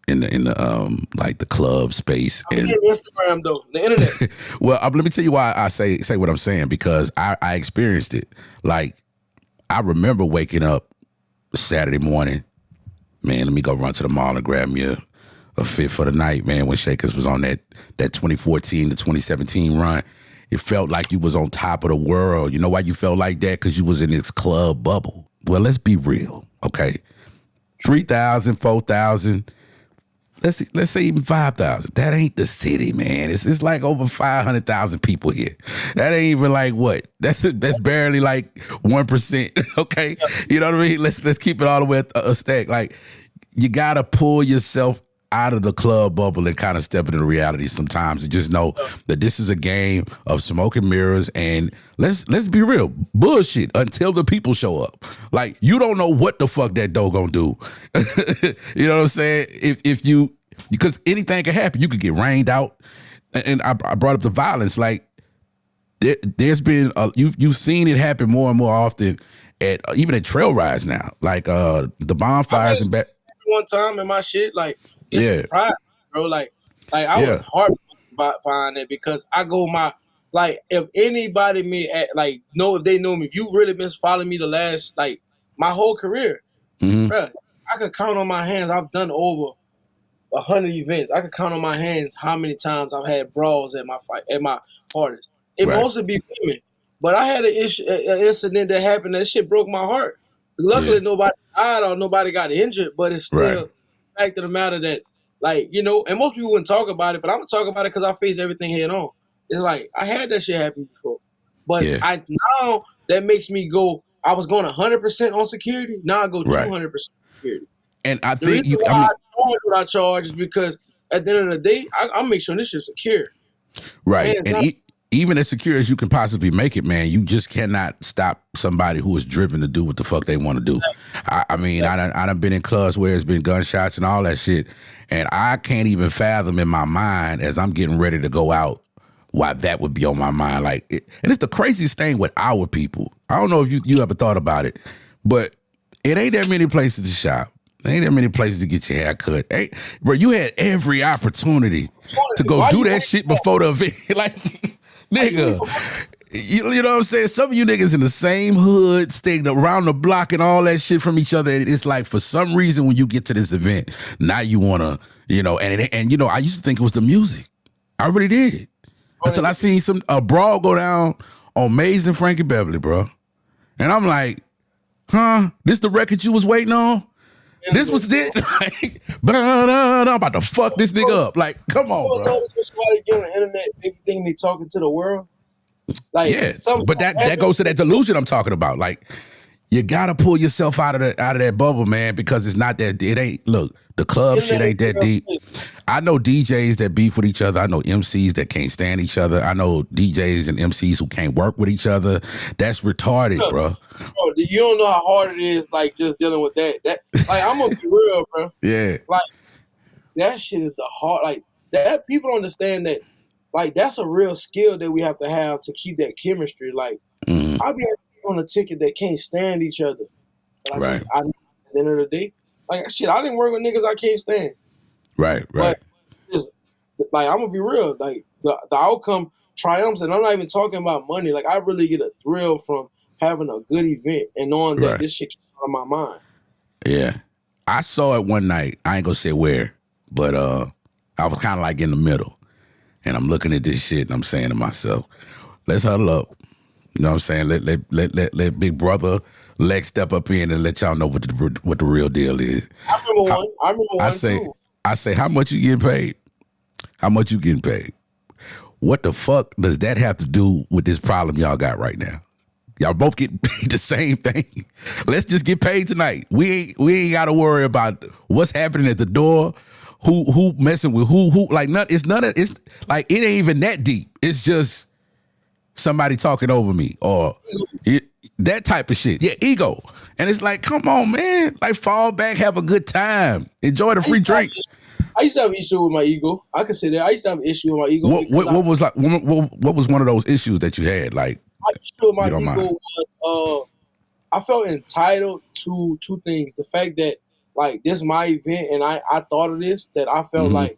in the like the club space and Instagram though, the internet. Well, let me tell you why I say what I'm saying, because I experienced it. Like, I remember waking up Saturday morning, man, let me go run to the mall and grab me a fit for the night, man, when Shakers was on that 2014 to 2017 run. It felt like you was on top of the world. You know why you felt like that? Because you was in this club bubble. Well, let's be real, okay? 3,000, 4,000, let's say even 5,000. That ain't the city, man. It's like over 500,000 people here. That ain't even like what? That's barely like 1%, okay? You know what I mean? Let's keep it all the way a stack. Like, you gotta pull yourself out of the club bubble and kind of step into reality sometimes and just know that this is a game of smoke and mirrors, and let's be real, bullshit until the people show up. Like, you don't know what the fuck that dough gonna do. You know what I'm saying? Because anything can happen. You could get rained out. And I brought up the violence. Like, there's been you've seen it happen more and more often at even at trail rides now, like the bonfires and back. One time in my shit, like it's a pride, bro. Like I was heartbroken behind it because I go like if anybody if they know me, if you really been following me the last like my whole career, bro, I could count on my hands. I've done over 100 events. I could count on my hands how many times I've had brawls at my parties. It mostly be women, but I had an incident that happened. That shit broke my heart. Luckily, nobody died or nobody got injured, but it's still the fact of the matter that, like, you know, and most people wouldn't talk about it, but I'm gonna talk about it because I face everything head on. It's like I had that shit happen before, but now that makes me go. I was going 100% on security. Now I go 200% security. And I the think reason why I charge what I charge is because at the end of the day, I'll make sure this shit's secure. Right. And even as secure as you can possibly make it, man, you just cannot stop somebody who is driven to do what the fuck they want to do. I mean, I done been in clubs where it's been gunshots and all that shit, and I can't even fathom in my mind as I'm getting ready to go out why that would be on my mind. Like, and it's the craziest thing with our people. I don't know if you ever thought about it, but it ain't that many places to shop. Ain't that many places to get your hair cut. Hey, bro, you had every opportunity to go do that shit before the event. Like, nigga, you know what I'm saying? Some of you niggas in the same hood, staying around the block and all that shit from each other. It's like, for some reason, when you get to this event, now you want to, you know, and you know, I used to think it was the music. I really did. Until I seen a brawl go down on Maze and Frankie Beverly, bro. And I'm like, huh? This the record you was waiting on? This was it. Like, I'm about to fuck this nigga up. Like, come on, bro. Notice when somebody get on the internet, they think they talking to the world. Like, but that goes to that delusion I'm talking about. Like, you gotta pull yourself out of that bubble, man, because it's not that. It ain't. Look, the club shit ain't that deep. I know DJs that beef with each other. I know MCs that can't stand each other. I know DJs and MCs who can't work with each other. That's retarded, bro. Bro, you don't know how hard it is, like, just dealing with that. Like, I'm gonna be real, bro. Yeah. Like, that shit is the hard. Like, that people don't understand that. Like, that's a real skill that we have to keep that chemistry. Like, I'll be on a ticket that can't stand each other. But at the end of the day, like, shit, I didn't work with niggas I can't stand. Right. But just, like, I'm gonna be real. Like, the outcome triumphs, and I'm not even talking about money. Like, I really get a thrill from having a good event and knowing that this shit keeps out of my mind. Yeah. I saw it one night. I ain't gonna say where, but I was kind of like in the middle. And I'm looking at this shit and I'm saying to myself, let's huddle up. You know what I'm saying? Let big brother Lex step up in and let y'all know what the real deal is. I remember one too. I say, how much you getting paid? How much you getting paid? What the fuck does that have to do with this problem y'all got right now? Y'all both getting paid the same thing. Let's just get paid tonight. We ain't got to worry about what's happening at the door. Who messing with who? Like, it's like, it ain't even that deep. It's just somebody talking over me or that type of shit. Yeah, ego. And it's like, come on, man. Like, fall back, have a good time, enjoy the free drink. I used to have an issue with my ego. I can say that. I used to have an issue with my ego. What was one of those issues that you had? Like, my issue with my ego was I felt entitled to two things. The fact that, like, this is my event and I thought of this, that I felt like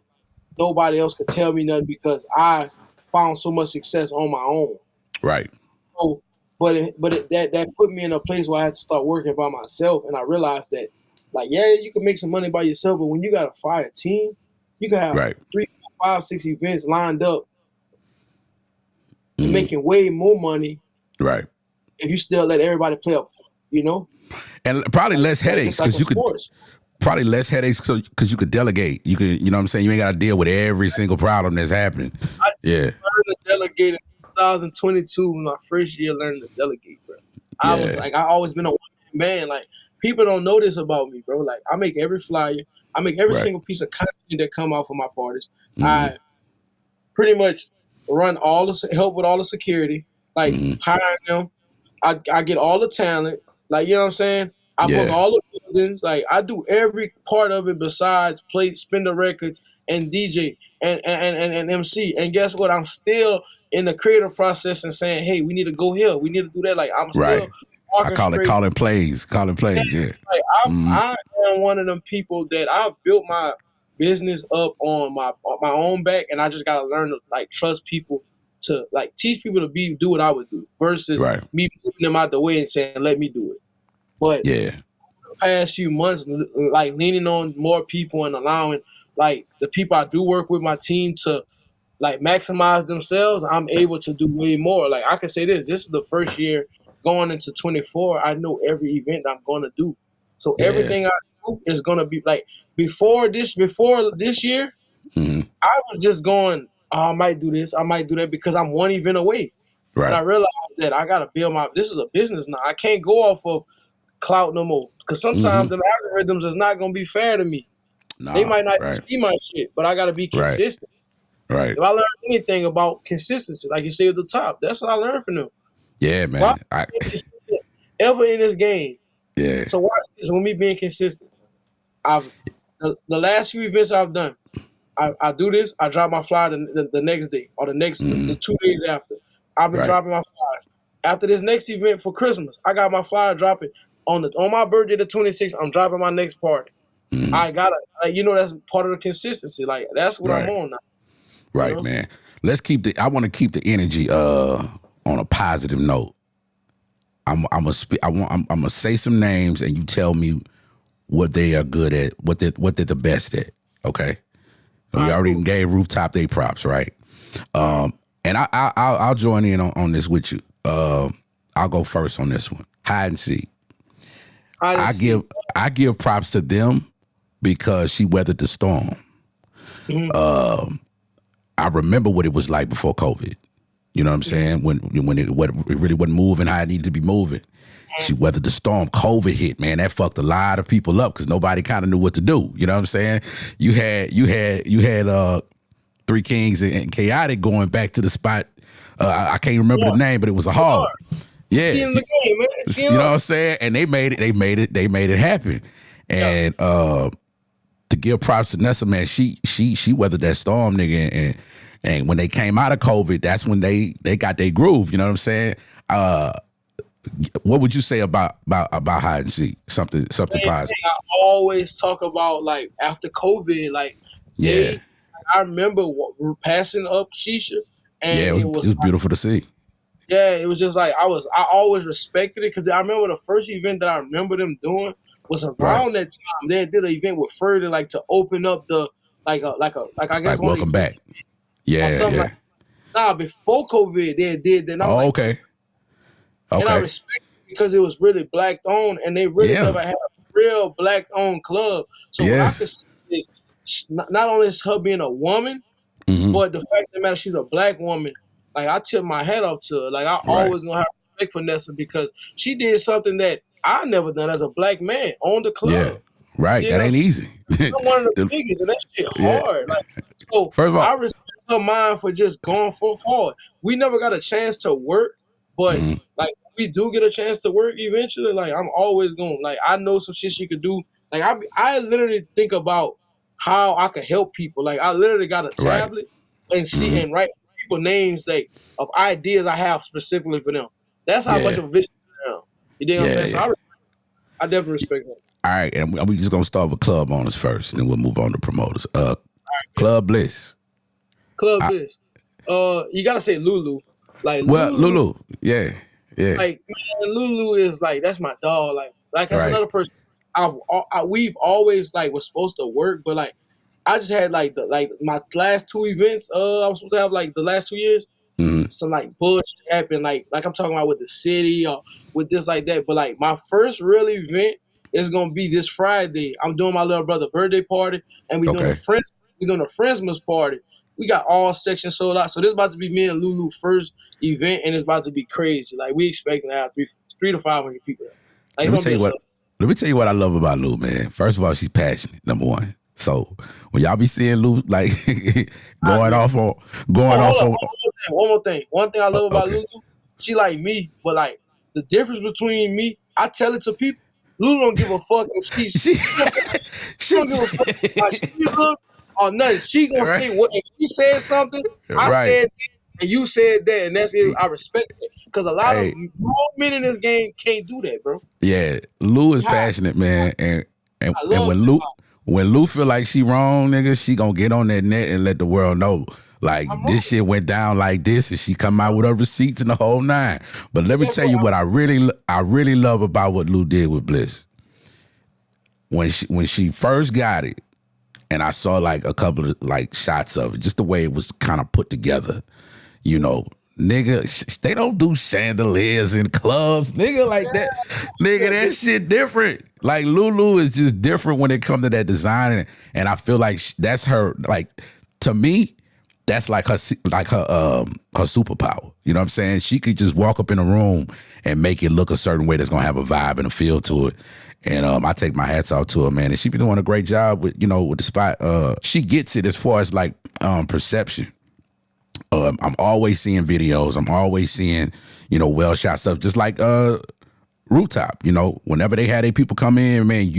nobody else could tell me nothing because I found so much success on my own. Right. So, that put me in a place where I had to start working by myself, and I realized that, like, yeah, you can make some money by yourself, but when you got a fire team, you can have 3, 4, 5, 6 events lined up, making way more money. Right. If you still let everybody play up, you know? And probably less headaches because you could. Probably less headaches because you could delegate. You could, you know what I'm saying? You ain't got to deal with every single problem that's happening. I learned to delegate in 2022, my first year learning to delegate, bro. I was like, I always been a one-man. Like, people don't know this about me, bro. Like, I make every flyer. I make every single piece of content that come out for my parties. I pretty much help with all the security, like hiring them. I get all the talent. Like, you know what I'm saying? I book all the buildings. Like, I do every part of it besides play, spin the records, and DJ and MC. And guess what? I'm still in the creative process and saying, hey, we need to go here, we need to do that. Like I'm still Right. I call it calling plays. Calling plays, yeah. Like I am one of them people that I built my business up on my own back, and I just gotta learn to like trust people, to like teach people to do what I would do versus me putting them out the way and saying let me do it. But yeah, the past few months, like leaning on more people and allowing like the people I do work with, my team, to like maximize themselves, I'm able to do way more. Like I can say this is the first year going into 24. I know every event I'm going to do. So everything I do is going to be like before this year, I was just going, oh, I might do this, I might do that because I'm one event away. But I realized that I got to build this is a business now. I can't go off of clout no more because sometimes the algorithms is not going to be fair to me. They might not see my shit, but I got to be consistent. Right. If I learned anything about consistency, like you say at the top, that's what I learned from them. Yeah, man. Ever in this game. Yeah. So watch this. With me being consistent, the last few events I've done, I do this. I drop my flyer the next day or the 2 days after. I've been dropping my flyers. After this next event for Christmas, I got my flyer dropping on my birthday, the 26th. I'm dropping my next party. I gotta, that's part of the consistency. Like that's what I'm on now. Right, man. I want to keep the energy on a positive note. I'm gonna say some names and you tell me what they are good at, what they're the best at. Okay. And we already gave Rooftop their props, right? And I'll join in on this with you. I'll go first on this one. Hide and seek. I give props to them because she weathered the storm. I remember what it was like before COVID. You know what I'm saying? When it really wasn't moving how it needed to be moving. She weathered the storm. COVID hit, man. That fucked a lot of people up because nobody kind of knew what to do. You know what I'm saying? You had Three Kings and Chaotic going back to the spot. I can't remember the name, but it was a hard. Yeah. In the game, man. You know what I'm saying? And they made it happen. And to give props to Nessa, man, she weathered that storm, nigga, and when they came out of COVID, that's when they got their groove. You know what I'm saying? What would you say about hide and seek? Something positive. I always talk about like after COVID, like I remember passing up Shisha, and it was beautiful to see. Yeah, it was just like I always respected it because I remember the first event that I remember them doing was around that time. They did an event with Ferdy, like to open up the I guess welcome back. Yeah. Before COVID, they did that. Okay. And I respect it because it was really black owned, and they really never had a real black owned club. So what I could see is not only is her being a woman, but the fact that she's a black woman. Like I tip my hat off to her. Like I always gonna have respect for Nessa because she did something that I never done as a black man on the club. Yeah. Right, that ain't easy. I'm one of the biggest, and that shit hard. Like, so first of all, I respect her mind for just going full forward. We never got a chance to work, but like we do get a chance to work eventually. Like I'm always going. Like I know some shit she could do. Like I literally think about how I could help people. Like I literally got a tablet and see and write people names like of ideas I have specifically for them. That's how much of a vision I am. You know what I'm saying? So I definitely respect that. All right, and we just gonna start with club owners first, and then we'll move on to promoters. Club Bliss. Club Bliss. You gotta say Lulu. Like Lulu. Yeah. Like man, Lulu is like that's my dog. Like that's another person. We've always like was supposed to work, but like I just had like my last two events. I was supposed to have like the last 2 years. Some like bullshit happened. Like I'm talking about with the city or with this like that. But like my first real event is gonna be this Friday. I'm doing my little brother's birthday party, and we're doing a Friendsmas party. We got all sections sold out. So this is about to be me and Lulu first event, and it's about to be crazy. Like we expecting to have 300 to 500 people. Like, let me tell you what I love about Lou, man. First of all, she's passionate. Number one. So when y'all be seeing Lou like going off on one more thing. One thing I love about Lulu, she like me, but like the difference between me, I tell it to people. Lulu don't give a fuck if she don't give a fuck like she look or nothing. She gonna say what if she said something. I said And you said that, and that's it. I respect it because a lot of grown men in this game can't do that, bro. Yeah, Lou is passionate, man, and I love when Lou feel like she wrong, nigga, she gonna get on that net and let the world know. Like, this shit went down like this, and she come out with her receipts and the whole nine. But let me tell you what I really love about what Lou did with Bliss. When she first got it, and I saw like a couple of like shots of it, just the way it was kind of put together, you know. Nigga, they don't do chandeliers in clubs, nigga, like that. Nigga, that shit different. Like, Lulu is just different when it comes to that design, and I feel like that's her. Like, to me, that's like her superpower. You know what I'm saying? She could just walk up in a room and make it look a certain way that's gonna have a vibe and a feel to it. And I take my hats off to her, man. And she been doing a great job with the spot. She gets it as far as like perception. I'm always seeing videos. I'm always seeing, well shot stuff. Just like Rooftop, whenever they had their people come in, man,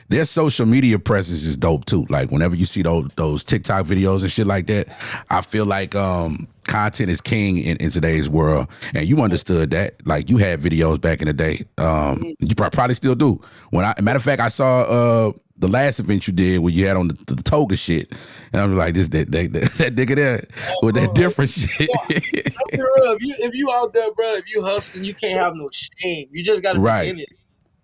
their social media presence is dope too. Like, whenever you see those TikTok videos and shit like that, I feel like content is king in today's world. And you understood that. Like, you had videos back in the day. You probably still do. Matter of fact, I saw the last event you did where you had on the toga shit, and I was like, that nigga there with that different shit. If you out there, bro, if you hustling, you can't have no shame. You just gotta be in it.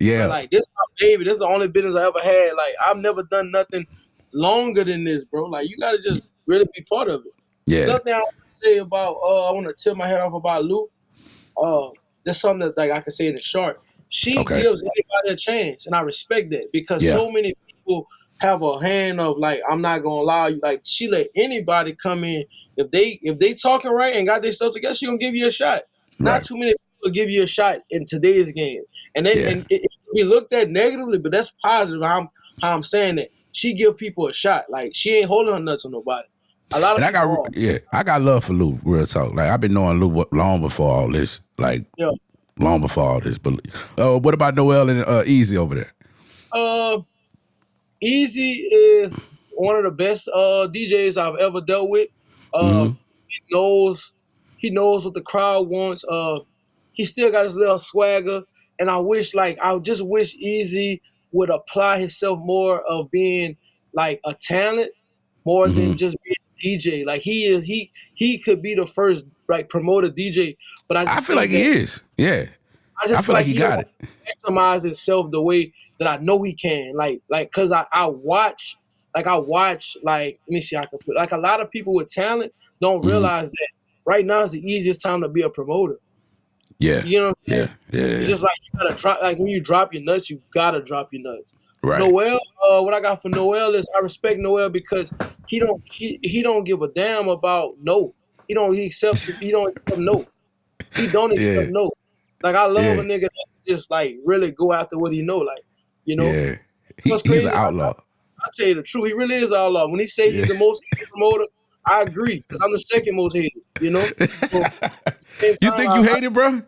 Yeah. But like, this is my baby. This is the only business I ever had. Like, I've never done nothing longer than this, bro. Like, you gotta just really be part of it. Yeah. Nothing I want to say about. I want to tip my head off about Lou. That's something that, like, I can say in the short. She gives anybody a chance, and I respect that because so many people have a hand of like, I'm not gonna allow you. Like, she let anybody come in if they talking right and got their stuff together. She gonna give you a shot. Right. Not too many people give you a shot in today's game, and it can be looked at negatively, but that's positive. How I'm saying that she give people a shot. Like, she ain't holding her nuts on nobody. A lot of people I got love for Lou. Real talk. Like, I've been knowing Lou long before all this. Like, long before all this. But what about Noel and Easy over there? Easy is one of the best DJs I've ever dealt with. He knows what the crowd wants. He still got his little swagger, and I just wish Easy would apply himself more of being like a talent more than just being a DJ. Like, he could be the first like promoter DJ, but I feel like he is. Yeah. I feel like he got it. Maximize himself the way that I know he can. Like, cause I watch, let me see how I can put it. Like, a lot of people with talent don't realize that right now is the easiest time to be a promoter. Yeah. You know what I'm saying? Yeah. It's just like, you gotta drop, like, when you drop your nuts, you gotta drop your nuts. Right. Noel, what I got for Noel is I respect Noel because he don't give a damn about no. He don't accept no. He don't accept no. Like, I love a nigga that just like really go after what he know. Like, Yeah. He's an outlaw. I'll tell you the truth. He really is an outlaw. When he say he's the most hated promoter, I agree because I'm the second most hated. So, you think you hate it, bro?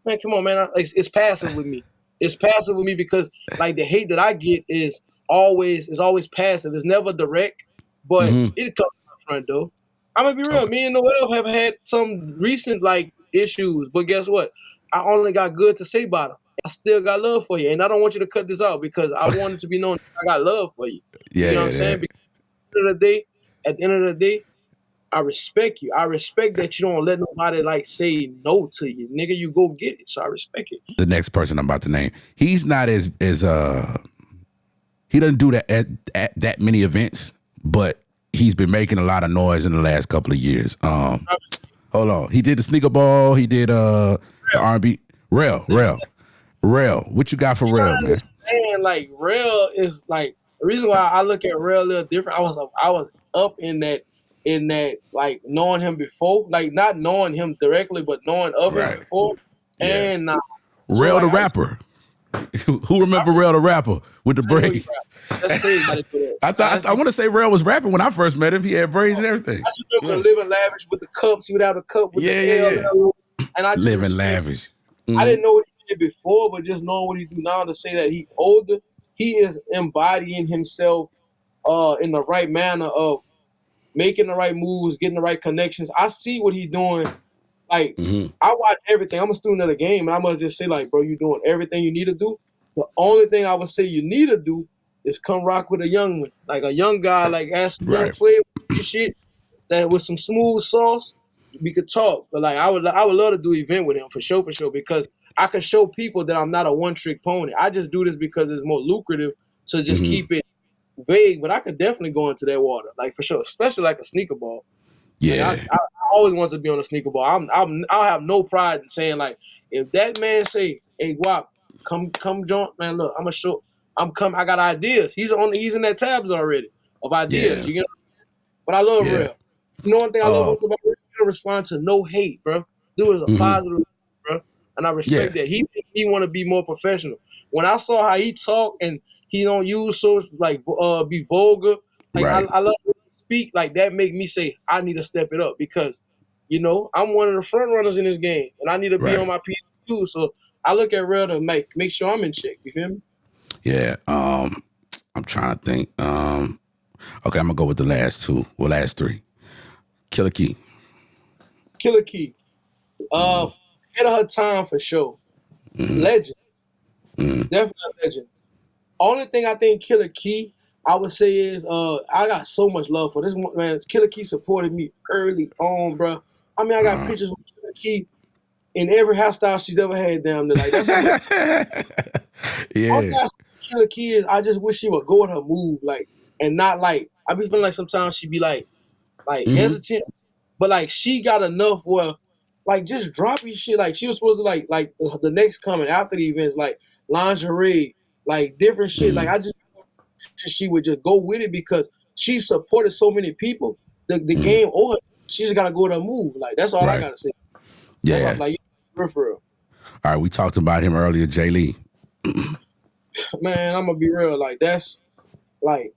Man, come on, man. It's passive with me. It's passive with me because like the hate that I get is always passive. It's never direct, but it comes from my front door. I'm gonna be real. Me and Noel have had some recent like issues, but guess what? I only got good to say about him. I still got love for you, and I don't want you to cut this out because I want it to be known I got love for you. Yeah, you know what I'm saying? Because at the end of the day, I respect you. I respect that you don't let nobody like say no to you, nigga. You go get it. So I respect it. The next person I'm about to name, he's not as he doesn't do that at that many events, but he's been making a lot of noise in the last couple of years. Hold on. He did the sneaker ball. He did the R&B. Rel. What you got for Rel, man? Like, Rel is like the reason why I look at Rel a little different. I was up in that like knowing him before, like not knowing him directly, but knowing of him before. Yeah. And Rel the rapper. Who remember Rel the rapper with the braids? That's crazy. I want to say Rel was rapping when I first met him. He had braids and everything. I just remember living lavish with the cups. He would have a cup with the L. And I just living lavish. I didn't know what he did before, but just knowing what he do now to say that he older, he is embodying himself in the right manner of making the right moves, getting the right connections. I see what he's doing. Like, I watch everything. I'm a student of the game, and I must just say, like, bro, you're doing everything you need to do. The only thing I would say you need to do is come rock with a young one. Like, a young guy, like, add some young flavor to your shit, that with some smooth sauce, we could talk. But, like, I would love to do an event with him, for sure, because I can show people that I'm not a one-trick pony. I just do this because it's more lucrative to just keep it vague, but I could definitely go into that water, like, for sure, especially like a sneaker ball. Yeah. Like, I always want to be on a sneaker ball. I'll have no pride in saying, like, if that man say, "Hey, Guap, come join, man. Look, I'm gonna show. I got ideas. He's in that tabs already of ideas. You get what I'm saying? But I love Real. You know one thing I love about Real? He don't respond to no hate, bro. Dude is a positive, bro, and I respect that. He want to be more professional. When I saw how he talk and he don't use so like be vulgar, like I love when he speak like that. Make me say I need to step it up because, you know, I'm one of the front runners in this game, and I need to be on my P too. So I look at Real to make sure I'm in check. You feel me? Yeah. I'm trying to think. Okay, I'm gonna go with the last two. Well, last three. Killer Key. Killer Key. Ahead of her time for sure. Legend. Definitely a legend. Only thing I think Killer Key, I would say is I got so much love for this man. Killer Key supported me early on, bro. I mean, I got pictures of Killer Key in every hairstyle she's ever had down there. Like, that's how much. All I Killer Key is, I just wish she would go with her move, like, and not like. I be feeling like sometimes she be like hesitant, but like she got enough where, like, just drop your shit. Like, she was supposed to like the next coming after the events, like lingerie, like different shit. Like, I just she would just go with it because she supported so many people. The game over. She just gotta go with her move. Like, that's all I gotta say. Yeah. Like, for real. All right, we talked about him earlier, Jay Lee. Man, I'm gonna be real. Like, that's like,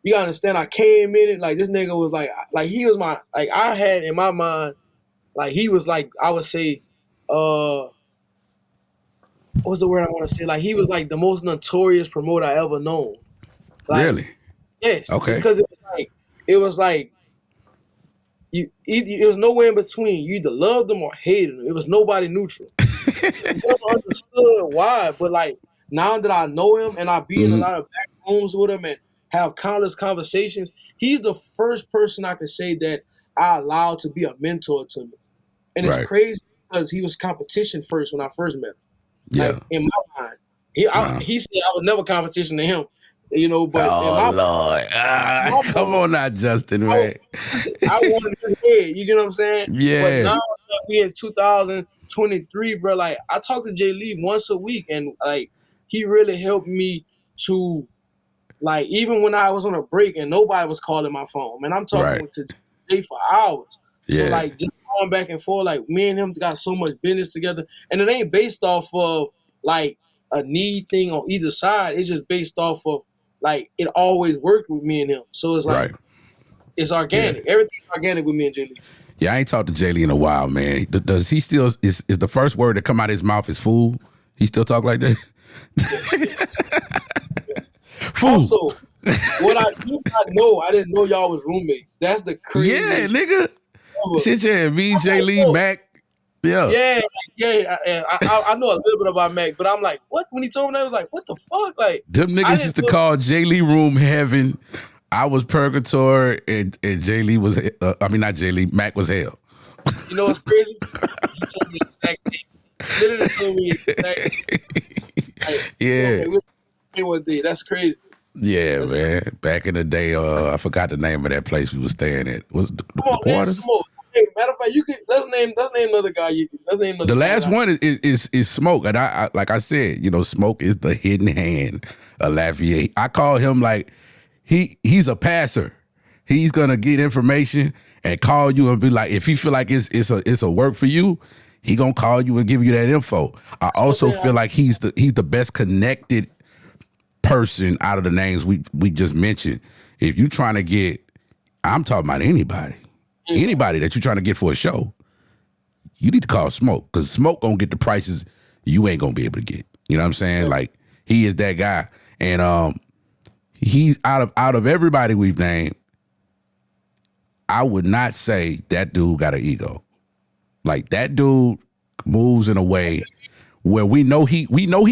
you gotta understand. I came in it like this nigga was like he was my, like, I had in my mind, like, he was like, I would say, what's the word I want to say? Like, he was like the most notorious promoter I ever known. Like, really? Yes. Okay. Because it was like it was nowhere in between. You either loved them or hated them. It was nobody neutral. I never understood why, but like, now that I know him and I be in a lot of back rooms with him and have countless conversations, he's the first person I can say that I allowed to be a mentor to me. And it's crazy because he was competition first when I first met him. Yeah. Like, in my mind, he said I was never competition to him, you know. But in my Lord, come on now, Justin, man. I wanted his head. You get what I'm saying? Yeah. But now we in 2023, bro. Like, I talk to Jay Lee once a week, and like, he really helped me to, like, even when I was on a break and nobody was calling my phone, man, I'm talking to Jay for hours. So like, just going back and forth, like, me and him got so much business together, and it ain't based off of like a need thing on either side. It's just based off of, like, it always worked with me and him. So it's like, it's organic. Everything's organic with me and Jay Lee. Yeah, I ain't talked to Jay Lee in a while, man. Does he still, is the first word that come out of his mouth is fool? He still talk like that? Fool. Also, what I did not know, I didn't know y'all was roommates. That's the craziest. Yeah, nigga. Shit, yeah. Me, Jay Lee, Mac. Yeah. I know a little bit about Mac, but I'm like, what? When he told me that, I was like, what the fuck? Like, them niggas used to call Jay Lee room heaven. I was purgatory, and Jay Lee was, not Jay Lee, Mac was hell. You know what's crazy? He told me the exact thing. Literally told me the exact thing. Like, one day. That's crazy. Yeah, that's man. Crazy. Back in the day, I forgot the name of that place we was staying at. Was the Quarters? Hey, matter of fact, you could let's name another guy. The last one is Smoke, and I like I said, you know, Smoke is the hidden hand of Lafayette. I call him like he's a passer. He's gonna get information and call you and be like, if he feel like it's a work for you, he gonna call you and give you that info. I also feel like he's the best connected person out of the names we just mentioned. If you trying to get, I'm talking about anybody that you're trying to get for a show, you need to call Smoke, because Smoke gonna get the prices you ain't gonna be able to get. You know what I'm saying? Like, he is that guy, and he's out of everybody we've named. I would not say that dude got an ego. Like that dude moves in a way where we know he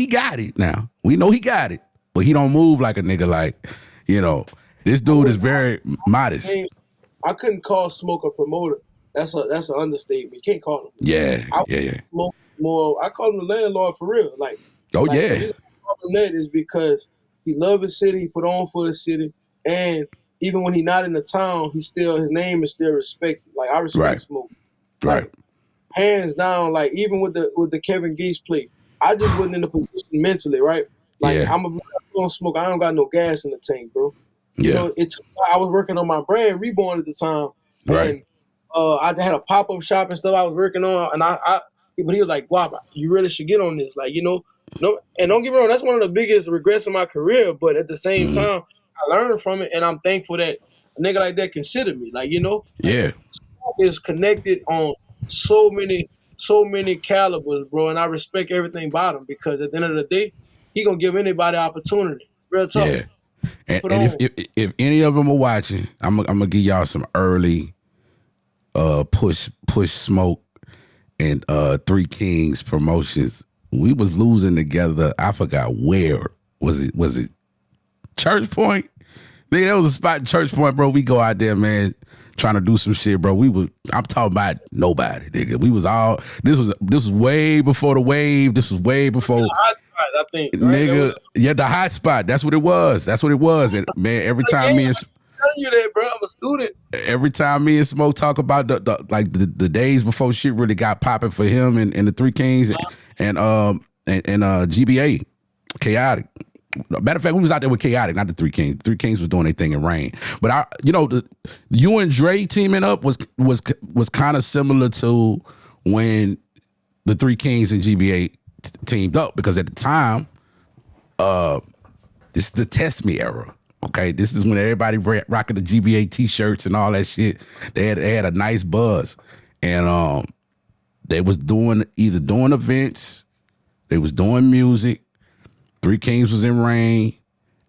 got it now. We know he got it, but he don't move like a nigga. Like, this dude is very modest. I couldn't call Smoke a promoter. That's an understatement. You can't call him. Yeah. Smoke more. I call him the landlord for real. The reason I call him that is because he loves his city. He put on for his city, and even when he's not in the town, his name is still respected. Like I respect Smoke. Right. Hands down. Like even with the Kevin Gates play, I just wasn't in the position mentally. Right. Like I'm a Smoke. I don't got no gas in the tank, bro. Yeah. I was working on my brand Reborn at the time. Right. And I had a pop-up shop and stuff I was working on, and but he was like, Guap, you really should get on this. Like, no, and don't get me wrong, that's one of the biggest regrets in my career, but at the same time, I learned from it, and I'm thankful that a nigga like that considered me. Like, is connected on so many calibers, bro, and I respect everything about him because at the end of the day, he gonna give anybody opportunity. Real talk. Yeah. And if any of them are watching, I'm gonna give y'all some early push Smoke and Three Kings promotions. We was losing together. I forgot where was it? Was it Church Point? Nigga, that was a spot in Church Point, bro. We go out there, man, trying to do some shit, bro. I'm talking about nobody, nigga. We was all this was way before the wave. This was way before. I think, right? Nigga, the hot spot. That's what it was. And man, every time me and telling you that, bro, I'm a student. Every time me and Smoke talk about the days before shit really got popping for him and the Three Kings and GBA, Chaotic. Matter of fact, we was out there with Chaotic, not the Three Kings. The Three Kings was doing their thing in Rain. But you and Dre teaming up was kind of similar to when the Three Kings and GBA teamed up, because at the time, this is the Test Me era. Okay, this is when everybody rocking the GBA t-shirts and all that shit. They had a nice buzz, and they was doing events, they was doing music. Three Kings was in Rain,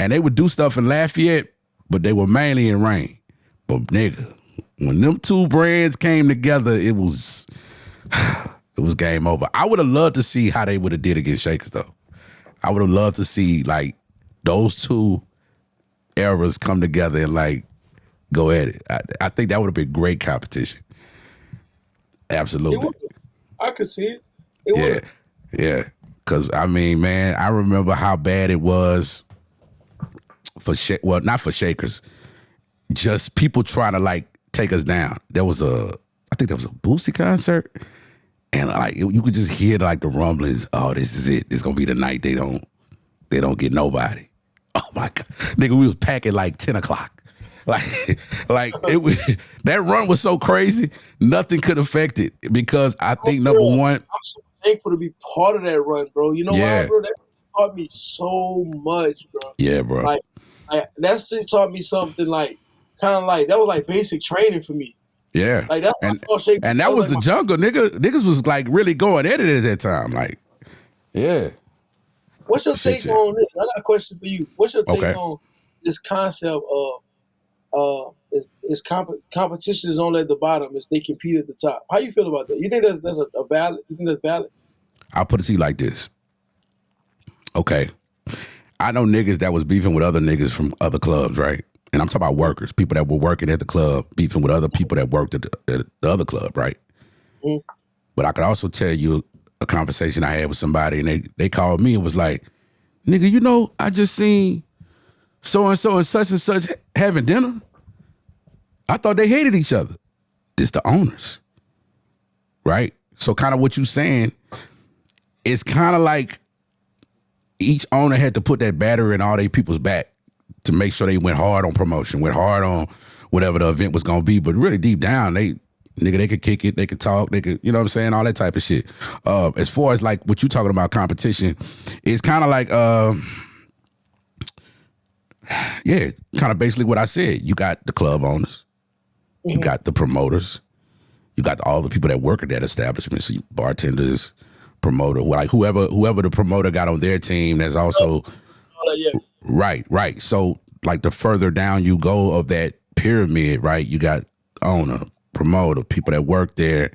and they would do stuff in Lafayette, but they were mainly in Rain. But nigga, when them two brands came together, it was game over. I would have loved to see how they would have did against Shakers though. I would have loved to see like those two eras come together and like go at it. I think that would have been great competition. Absolutely. I could see it. Yeah. Cause I mean, man, I remember how bad it was not for Shakers, just people trying to like take us down. I think there was a Boosie concert, and like you could just hear like the rumblings. Oh, this is it. This is gonna be the night they don't get nobody. Oh my God, nigga, we was packing like 10 o'clock. Like it was, that run was so crazy, nothing could affect it because I think number one. I'm so thankful to be part of that run, bro. You know why, bro? That taught me so much, bro. Yeah, bro. Like that shit taught me something like kind of like that was like basic training for me. Yeah, like that's and that was like the jungle, niggas was like really going at it at that time, like, yeah. What's your take on this? I got a question for you. What's your take on this concept of is competition is only at the bottom as they compete at the top? How you feel about that? You think that's a valid? You think that's valid? I'll put it to you like this. Okay, I know niggas that was beefing with other niggas from other clubs, right? And I'm talking about workers, people that were working at the club, beefing with other people that worked at the other club, right? Mm. But I could also tell you a conversation I had with somebody, and they called me and was like, nigga, I just seen so-and-so and such having dinner. I thought they hated each other. It's the owners, right? So kind of what you saying, it's kind of like each owner had to put that battery in all their people's back to make sure they went hard on promotion, went hard on whatever the event was gonna be. But really deep down, they could kick it, they could talk, they could, you know what I'm saying, all that type of shit. As far as like what you talking about competition, it's kind of like, kind of basically what I said. You got the club owners, you got the promoters, you got all the people that work at that establishment, so bartenders, promoter, like whoever the promoter got on their team, there's also, right. So like the further down you go of that pyramid, right, you got owner, promoter, people that work there,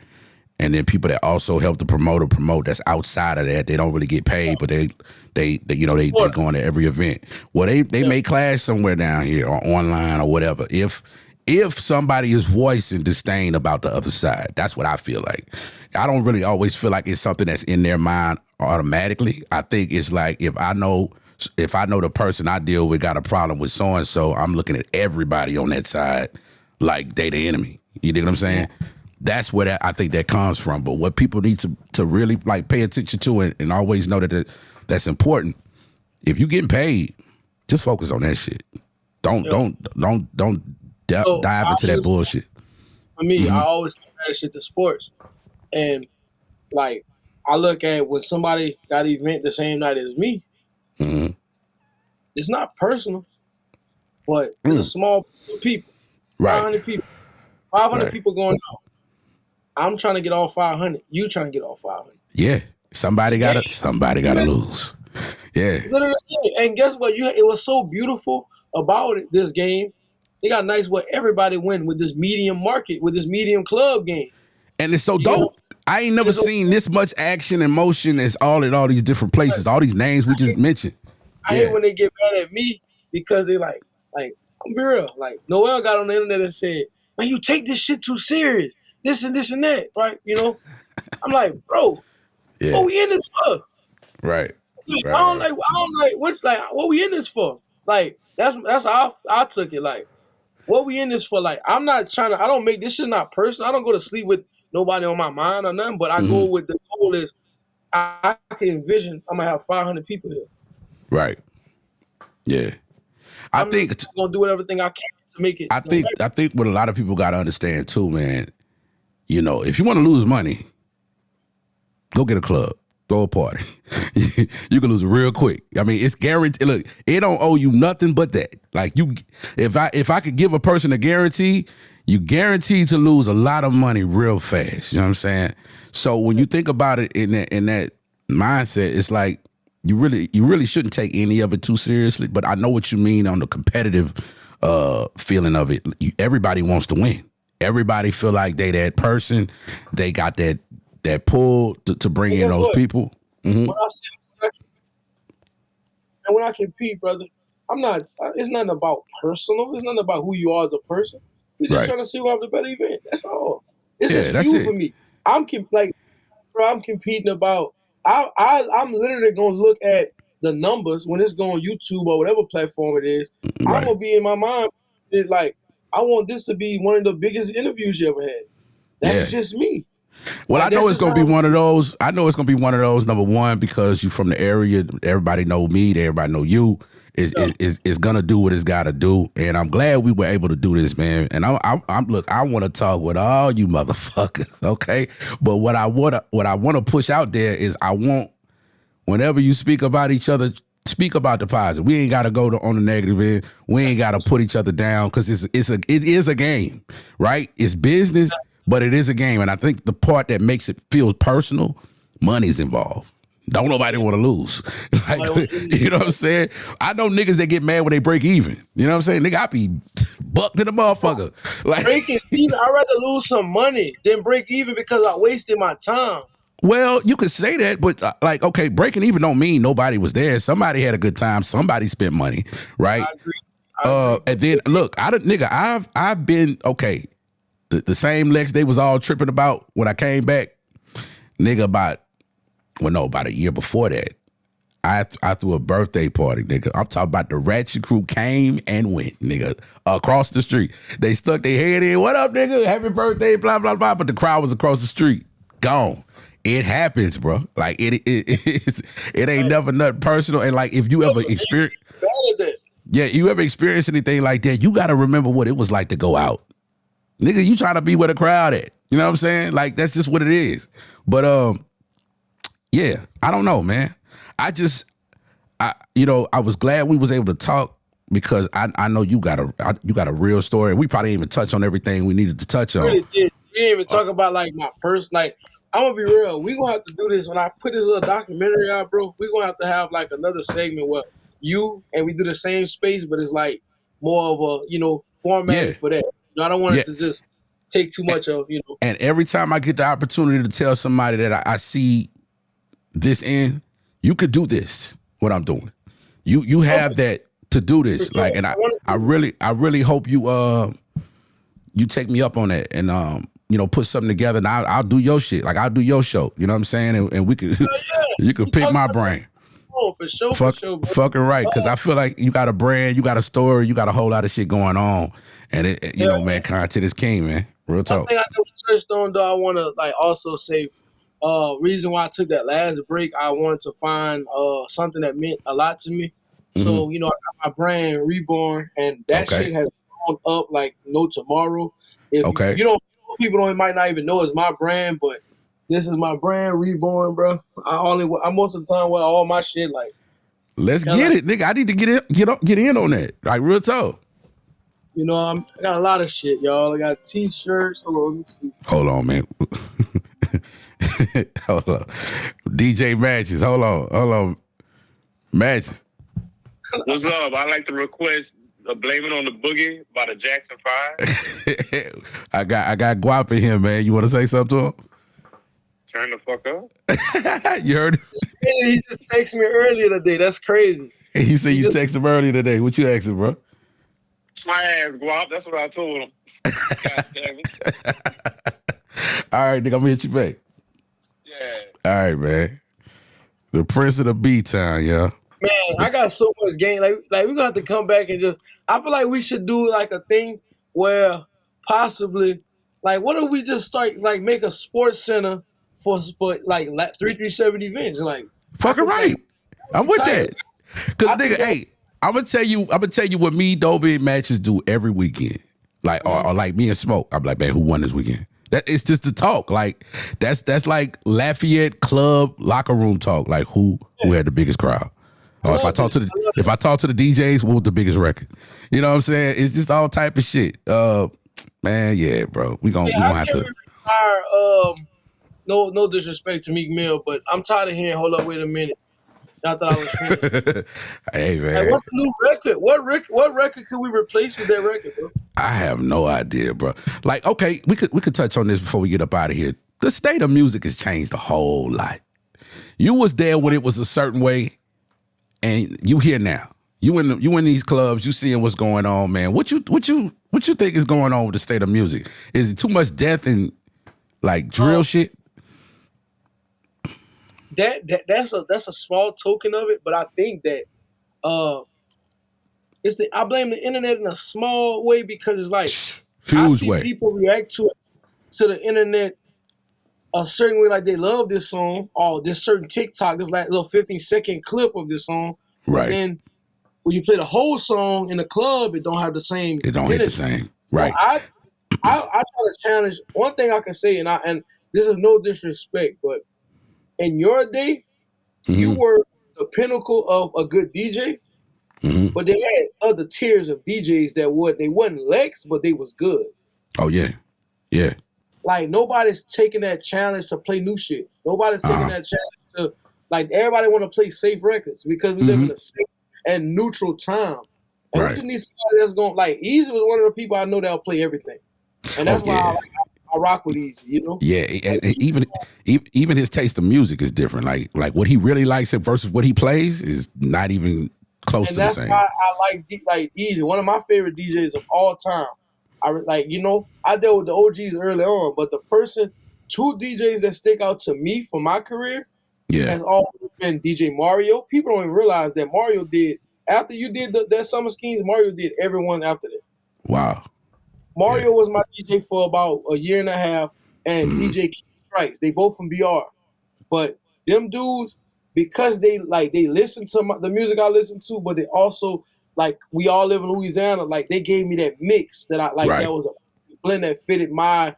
and then people that also help the promoter promote. That's outside of that. They don't really get paid, but they go into every event. Well, they may clash somewhere down here or online or whatever. If somebody is voicing disdain about the other side, that's what I feel like. I don't really always feel like it's something that's in their mind automatically. I think it's like if I know the person I deal with got a problem with so and so, I'm looking at everybody on that side like they the enemy. You dig what I'm saying? That's where I think that comes from. But what people need to really like pay attention to and always know that's important. If you getting paid, just focus on that shit. Don't dive into that bullshit. For me, I always compare shit to sports, and like I look at when somebody got an event the same night as me. It's not personal, but it's a small group of people. 500 people. 500 people going out. I'm trying to get all 500. You trying to get all 500. Yeah. Somebody gotta lose. Yeah. Literally, and guess what? It was so beautiful about it, this game. They got nice where everybody win with this medium market, with this medium club game. And it's so dope. I ain't never seen this much action and motion as all these different places, all these names we just mentioned. I hate when they get mad at me because they like, I'm be real. Like, Noel got on the internet and said, man, you take this shit too serious. This and this and that, right? You know? I'm like, bro, what we in this for? Right. I don't like what we in this for? Like, that's how I took it. Like, what we in this for? Like, I'm not trying to, I don't make this shit not personal. I don't go to sleep with nobody on my mind or nothing, but I go with the goal is I can envision I'm gonna have 500 people here. Right. Yeah. I'm gonna do everything I can to make it. I think what a lot of people gotta understand too, man, you know, if you want to lose money, go get a club. Throw a party. You can lose it real quick. I mean, it's guaranteed. Look, it don't owe you nothing but that. Like if I could give a person a guarantee, you guaranteed to lose a lot of money real fast. You know what I'm saying? So when you think about it in that mindset, it's like you really shouldn't take any of it too seriously. But I know what you mean on the competitive feeling of it. Everybody wants to win. Everybody feel like they that person. They got that pull to bring in those people. When I compete, brother, I'm not. It's nothing about personal. It's nothing about who you are as a person. We're just trying to see who have the better event. That's all. It's a few for me. I'm competing about. I'm literally gonna look at the numbers when it's going on YouTube or whatever platform it is. I'm gonna be in my mind like I want this to be one of the biggest interviews you ever had. That's just me. Well, I know it's gonna be one of those. I know it's gonna be one of those. Number one, because you're from the area, everybody know me, everybody know you. Is gonna do what it's gotta do, and I'm glad we were able to do this, man. And look, I want to talk with all you motherfuckers, okay? But what I want to push out there is I want whenever you speak about each other, speak about the positive. We ain't gotta go on the negative end. We ain't gotta put each other down because it is a game, right? It's business. But it is a game, and I think the part that makes it feel personal, money's involved. Don't nobody want to lose. Like, you know what I'm saying? I know niggas that get mad when they break even. You know what I'm saying? Nigga, I be bucked to the motherfucker. Like, breaking even, I'd rather lose some money than break even because I wasted my time. Well, you could say that, but like, okay, breaking even don't mean nobody was there. Somebody had a good time. Somebody spent money, right? I agree. And then look, I've been okay. The same Lex they was all tripping about when I came back, nigga, about a year before that, I threw a birthday party, nigga. I'm talking about the Ratchet crew came and went, nigga, across the street. They stuck their head in, what up, nigga? Happy birthday, blah, blah, blah. But the crowd was across the street. Gone. It happens, bro. Like, it ain't never nothing personal. And like, if you ever experience, you ever experienced anything like that, you got to remember what it was like to go out. Nigga, you trying to be where the crowd at. You know what I'm saying? Like, that's just what it is. But, yeah, I don't know, man. I was glad we was able to talk because I know you got a real story. We probably didn't even touch on everything we needed to touch on. We really did. We didn't even talk about, like, my person. Like, I'm going to be real. We going to have to do this. When I put this little documentary out, bro, we going to have, like, another segment where we do the same space, but it's, like, more of a, format for that. I don't want it to just take too much of, And every time I get the opportunity to tell somebody that I see this in, you could do this, what I'm doing. You have that to do this. Sure. Like, and I really hope you you take me up on that and put something together, and I'll do your shit. Like, I'll do your show. You know what I'm saying? And we could you could pick my brain. Oh, for sure, for sure, bro. Fucking right, because I feel like you got a brand, you got a story, you got a whole lot of shit going on, and you know, man, content is king, man. Real talk. One thing I never touched on, though, I want to also say, reason why I took that last break, I wanted to find something that meant a lot to me. So, I got my brand reborn, and that shit has gone up like no tomorrow. If people might not even know it's my brand, but this is my brand reborn, bro. I most of the time wear all my shit like. Let's get it, nigga. I need to get in on that. Like, real talk. I got a lot of shit, y'all. I got t-shirts. Hold on, man. Hold on. DJ Matches. Hold on. Matches. What's up? I like to request Blame It on the Boogie by the Jackson 5. I got Guap in here, man. You want to say something to him? Turn the fuck up. You heard him? He just texted me earlier today. That's crazy. He said you texted him earlier today. What you asking, bro? My ass, Guap. That's what I told him. God damn it. All right, nigga, I'm gonna hit you back. Yeah. All right, man. The Prince of the B-Town, yeah. Man, I got so much game. Like we're gonna have to come back and I feel like we should do like a thing where possibly, like, what if we just start like make a sports center for like 337 events? Like, fucking right. I'm with that. Cause nigga, hey, I'm gonna tell you what me, Dobie, and Matches do every weekend. Like, or like me and Smoke. I'm like, man, who won this weekend? That it's just the talk. Like, that's like Lafayette club locker room talk. Like, who had the biggest crowd? Or if I talk to the DJs, what was the biggest record? You know what I'm saying? It's just all type of shit. Man, yeah, bro. We gonna have to retire. No disrespect to Meek Mill, but I'm tired of hearing. Hold up, wait a minute. Not that I was finished. Hey, man. Like, what's the new record? What record could we replace with that record, bro? I have no idea, bro. Like, okay, we could touch on this before we get up out of here. The state of music has changed a whole lot. You was there when it was a certain way, and you here now. You in these clubs, you seeing what's going on, man. What you think is going on with the state of music? Is it too much death and like drill shit? That's a small token of it, but I think that I blame the internet in a small way because it's like huge way. People react to the internet a certain way, like they love this song or this certain TikTok, this like little 15-second clip of this song. Right. And when you play the whole song in the club, it don't have the same. It don't hit the same. Right. So I try to challenge. One thing I can say, and this is no disrespect, but in your day, you were the pinnacle of a good DJ, but they had other tiers of DJs they wasn't Lex, but they was good. Oh yeah, yeah. Like, nobody's taking that challenge to play new shit. Nobody's taking that challenge to, like, everybody want to play safe records because we live in a safe and neutral time. And we just need somebody that's going, like, Easy was one of the people I know that'll play everything. And that's why I rock with Easy, you know? Yeah, and even his taste of music is different. Like what he really likes versus what he plays is not even close to the same. And that's why I like Easy. One of my favorite DJs of all time. I dealt with the OGs early on, but two DJs that stick out to me for my career has always been DJ Mario. People don't even realize that Mario did, after you did that Summer Schemes, Mario did everyone after that. Wow. Mario was my DJ for about a year and a half, and DJ Keith Strikes. They both from BR. But them dudes, because they listen to the music I listen to, but they also, like, we all live in Louisiana, like, they gave me that mix that I like. That was a blend that fitted my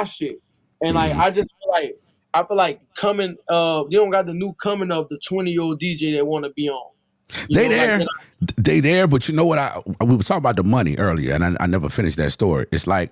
shit. And like, I feel like coming, you don't got the new coming of the 20-year-old DJ that want to be on. They there, but you know what? We were talking about the money earlier, and I never finished that story. It's like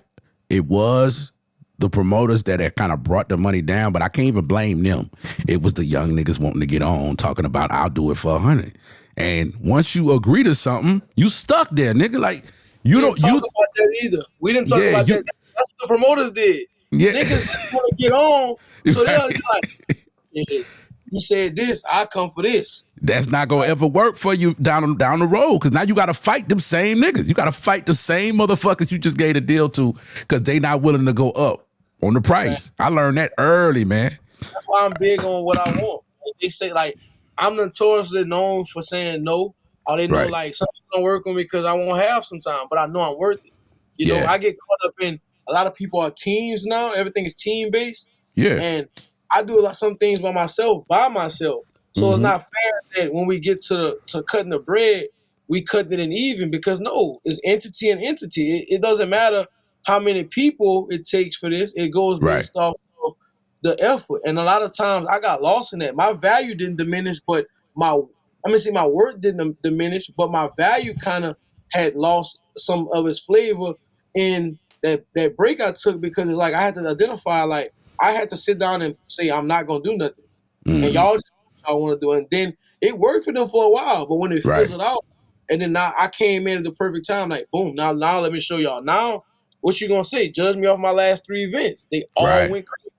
it was the promoters that had kind of brought the money down, but I can't even blame them. It was the young niggas wanting to get on, talking about I'll do it for $100. And once you agree to something, you stuck there, nigga. Like, you don't talk about that either. We didn't talk about that. That's the promoters did. Yeah. Niggas want to get on, so they'll be like, yeah, you said this, I come for this. That's not gonna ever work for you down the road, because now you got to fight them same niggas. You got to fight the same motherfuckers you just gave a deal to, because they not willing to go up on the price. Right. I learned that early, man. That's why I'm big on what I want. Like, they say, like, I'm notoriously known for saying no. Or they know, like, something's gonna work on me because I won't have some time, but I know I'm worth it. You know, I get caught up in, a lot of people are teams now. Everything is team based. Yeah. And I do some things by myself. So it's not fair that when we get to cutting the bread, we cut it in even, because no, it's entity and entity. It doesn't matter how many people it takes for this. It goes based off of the effort. And a lot of times I got lost in that. My value didn't diminish, but my worth didn't diminish, but my value kind of had lost some of its flavor in that break I took, because it's like I had to identify, like, I had to sit down and say, I'm not going to do nothing. And y'all just do what y'all want to do. And then it worked for them for a while, but when it fizzled out, and then now I came in at the perfect time, like, boom, now let me show y'all. Now, what you going to say? Judge me off my last 3 events. They all went crazy.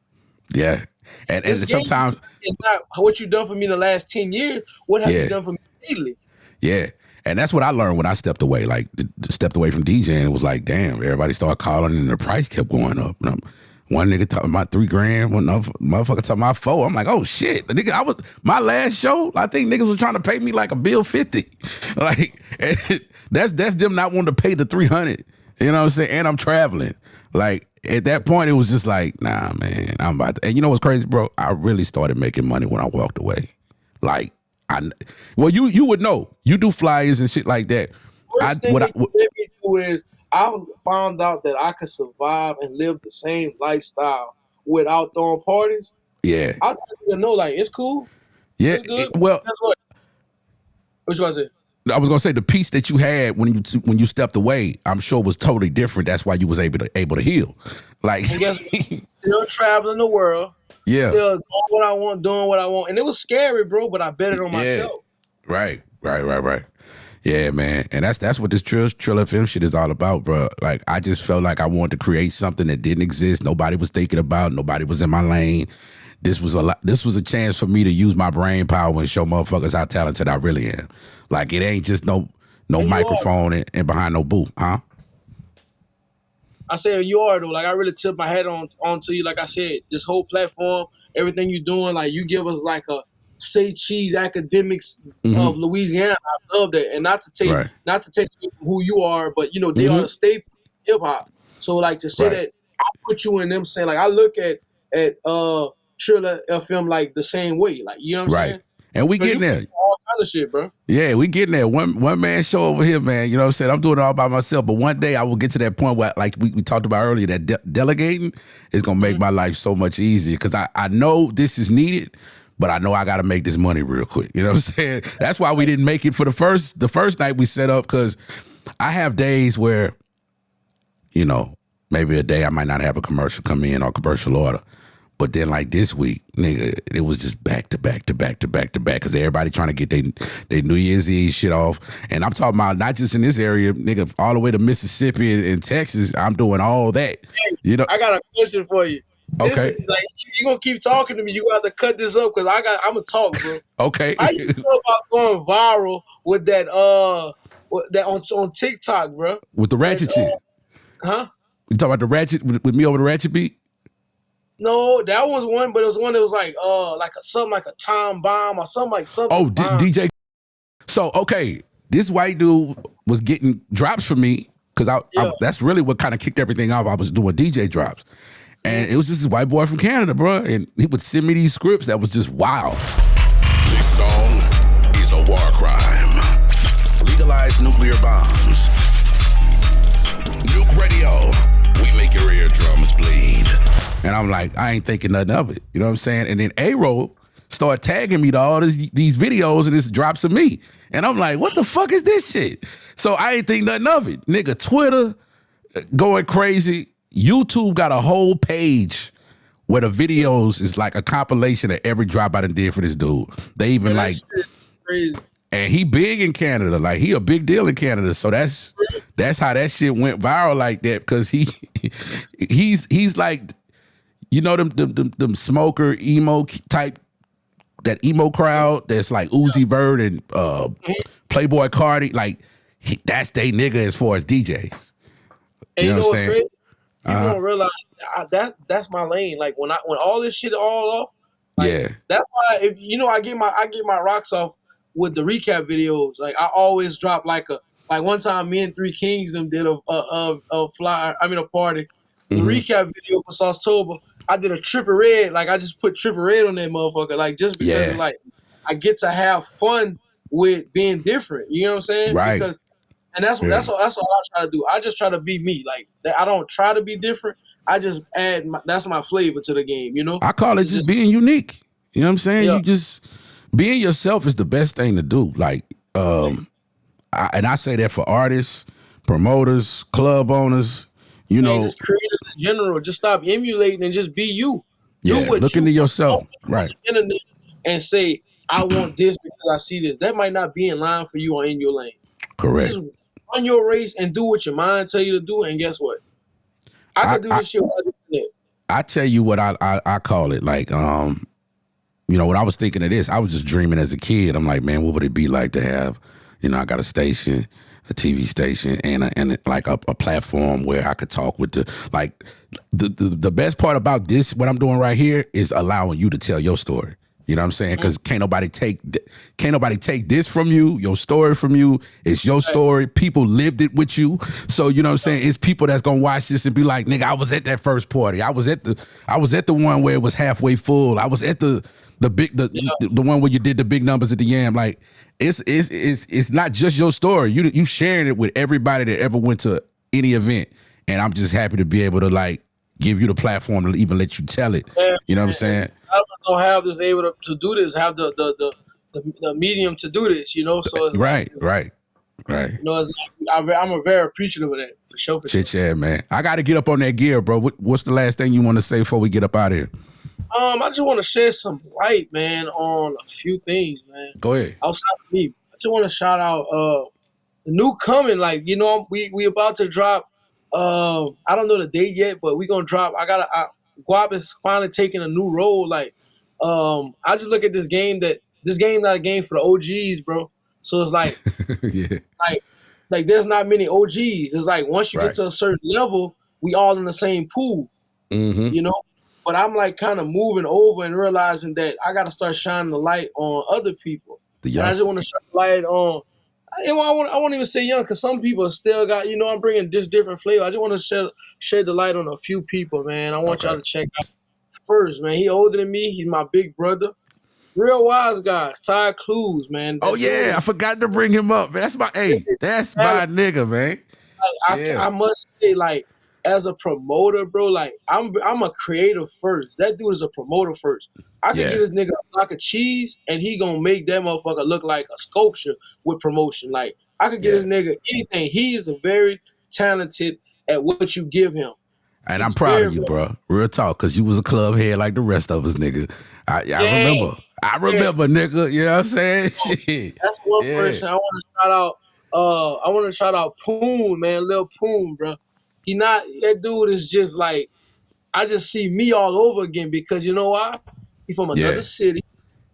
Yeah. And sometimes it's not what you done for me in the last 10 years. What have you done for me lately? Yeah. And that's what I learned when I stepped away. Like, stepped away from DJing. It was like, damn, everybody started calling and the price kept going up. And one nigga talking about $3,000, one motherfucker talking about $4,000. I'm like, oh shit. The nigga, my last show, I think niggas was trying to pay me like $150. Like, that's them not wanting to pay the $300. You know what I'm saying? And I'm traveling. Like, at that point, it was just like, nah, man, I'm about to. And you know what's crazy, bro? I really started making money when I walked away. Like, you would know. You do flyers and shit like that. First thing they let me do is I found out that I could survive and live the same lifestyle without throwing parties. Yeah. I'll tell you to know, like, it's cool. Yeah. It's good. Well, guess what? What you want to say? I was gonna say the peace that you had when you stepped away, I'm sure was totally different. That's why you was able to heal. Like, and guess what? Still traveling the world. Yeah. Still doing what I want, doing what I want. And it was scary, bro, but I bet it on myself. Right. Yeah, man. And that's what this Trill FM shit is all about, bro. Like, I just felt like I wanted to create something that didn't exist. Nobody was thinking about. Nobody was in my lane. This was a chance for me to use my brain power and show motherfuckers how talented I really am. Like, it ain't just no microphone and behind no booth, huh? I say you are, though. Like, I really tip my head onto you. Like I said, this whole platform, everything you're doing, like, you give us like a say cheese academics of Louisiana. I love that. And not to take who you are, but you know, they are a staple of hip hop. So like to say that I put you in them, saying like I look at Triller FM like the same way. Like, you know what I'm saying? And we getting there. All kind of shit, bro. Yeah, we getting there. One man show over here, man. You know what I'm saying? I'm doing it all by myself. But one day I will get to that point where, like we talked about earlier, that delegating is going to make my life so much easier. Because I know this is needed, but I know I got to make this money real quick. You know what I'm saying? That's why we didn't make it for the first night we set up, because I have days where, you know, maybe a day I might not have a commercial come in or commercial order. But then, like this week, nigga, it was just back to back to back to back to back, because everybody trying to get their New Year's Eve shit off. And I'm talking about not just in this area, nigga, all the way to Mississippi and Texas. I'm doing all that. Hey, you know, I got a question for you. Okay. Like, you gonna keep talking to me? You got to cut this up, because I'm gonna talk, bro. Okay. How you feel about going viral with that on TikTok, bro? With the ratchet shit? Huh? You talking about the ratchet with me over the ratchet beat? No, that was one, but it was one that was like something like a time bomb or something like something. Oh, DJ. So okay, this white dude was getting drops for me, because that's really what kind of kicked everything off. I was doing DJ drops, and it was just this white boy from Canada, bro, and he would send me these scripts that was just wild. This song is a war crime. Legalize nuclear bombs. Nuke radio. We make your eardrums bleed. And I'm like, I ain't thinking nothing of it. You know what I'm saying? And then A-Roll started tagging me to all these videos and this drops of me. And I'm like, what the fuck is this shit? So I ain't think nothing of it. Nigga, Twitter going crazy. YouTube got a whole page where the videos is like a compilation of every drop I done did for this dude. They even like, crazy. And he big in Canada. Like, he a big deal in Canada. So that's how that shit went viral like that, because he he's like, you know, them smoker emo type, that emo crowd that's like Uzi Vert and Playboy Cardi, like that's they nigga as far as DJs. And you know what's crazy? You don't realize that's my lane. Like when all this shit all off, like, that's why I get my rocks off with the recap videos. Like I always drop like one time me and Three Kings them did a party. The recap video for Saucetober, I did a Trippie Redd. Like I just put Trippie Redd on that motherfucker. Like just because of, like I get to have fun with being different. You know what I'm saying? Right. And that's all I try to do. I just try to be me. Like I don't try to be different. I just add that's my flavor to the game. You know. I call it just being unique. You know what I'm saying? You just being yourself is the best thing to do. Like, and I say that for artists, promoters, club owners. You know, just creators in general. Just stop emulating and just be you. Look into yourself. Right. On the internet and say, I want this because I see this. That might not be in line for you or in your lane. Correct. Just run your race and do what your mind tell you to do. And guess what? I can do this shit without doing it. I tell you what I call it. Like, you know, when I was thinking of this, I was just dreaming as a kid. I'm like, man, what would it be like to have, you know, I got a station, a TV station, and like a platform where I could talk with the best part about this, what I'm doing right here, is allowing you to tell your story. You know what I'm saying? Because can't nobody take this from you, your story from you. It's your story. People lived it with you. So, you know what I'm saying? It's people that's gonna watch this and be like, nigga, I was at that first party. I was at the one where it was halfway full. I was at the one where you did the big numbers at the Yam. Like, it's not just your story. You sharing it with everybody that ever went to any event. And I'm just happy to be able to like give you the platform to even let you tell it. You know what I'm saying? I don't have this able to do this, have the medium to do this, you know? So it's right. You know, it's like, I'm very appreciative of that, for sure. Yeah, man. I got to get up on that gear, bro. What's the last thing you want to say before we get up out of here? I just want to shed some light, man, on a few things, man. Go ahead. Outside of me, I just want to shout out the new coming. Like, you know, we about to drop. I don't know the date yet, but we gonna drop. Guap is finally taking a new role. Like, I just look at this game not a game for the OGs, bro. So it's like, like there's not many OGs. It's like once you get to a certain level, we all in the same pool, you know. But I'm like kind of moving over and realizing that I got to start shining the light on other people. And I just want to shine the light on. I won't even say young, because some people still got, you know, I'm bringing this different flavor. I just want to shed the light on a few people, man. I want y'all to check out first, man. He older than me. He's my big brother. Real wise guys. Ty Clues, man. Oh, yeah. I forgot to bring him up. That's my nigga, man. I must say, like, as a promoter, bro, like, I'm a creator first. That dude is a promoter first. I can get this nigga a block of cheese, and he gonna make that motherfucker look like a sculpture with promotion. Like, I could get this nigga anything. He is a very talented at what you give him. And I'm proud of you, bro. Real talk, because you was a club head like the rest of us, nigga. I remember. I remember, nigga. You know what I'm saying? Shit. That's one person I want to shout out. I want to shout out Poon, man. Lil Poon, bro. That dude is just like, I just see me all over again, because you know why? He from another city.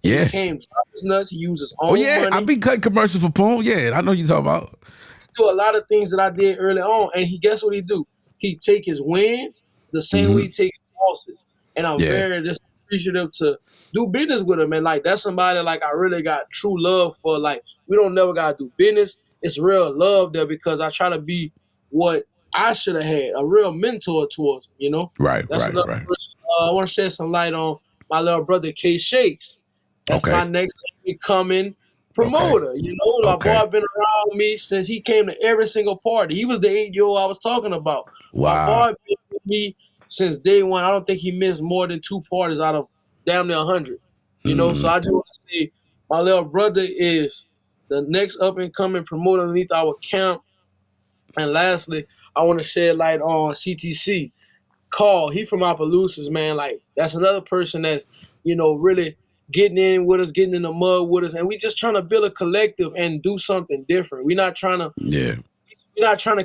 He came drop his nuts. He uses his own money. I be cutting commercials for Poon. Yeah, I know you talking about. He do a lot of things that I did early on, and guess what he do? He take his wins the same way he take his losses. And I'm very just appreciative to do business with him. And like, that's somebody like I really got true love for. Like, we don't never gotta do business. It's real love there, because I try to be what I should have had, a real mentor towards him, you know? That's another person. I want to shed some light on my little brother, K Shakes. That's my next coming promoter. You know, my boy been around me since he came to every single party. He was the 8-year-old I was talking about. Wow. My boy been with me since day one. I don't think he missed more than 2 parties out of damn near 100. You know, so I just want to say my little brother is the next up-and-coming promoter underneath our camp. And lastly, I want to shed light on CTC. Carl, he from Opelousas, man. Like, that's another person that's, you know, really getting in with us, getting in the mud with us, and we just trying to build a collective and do something different. We're not trying to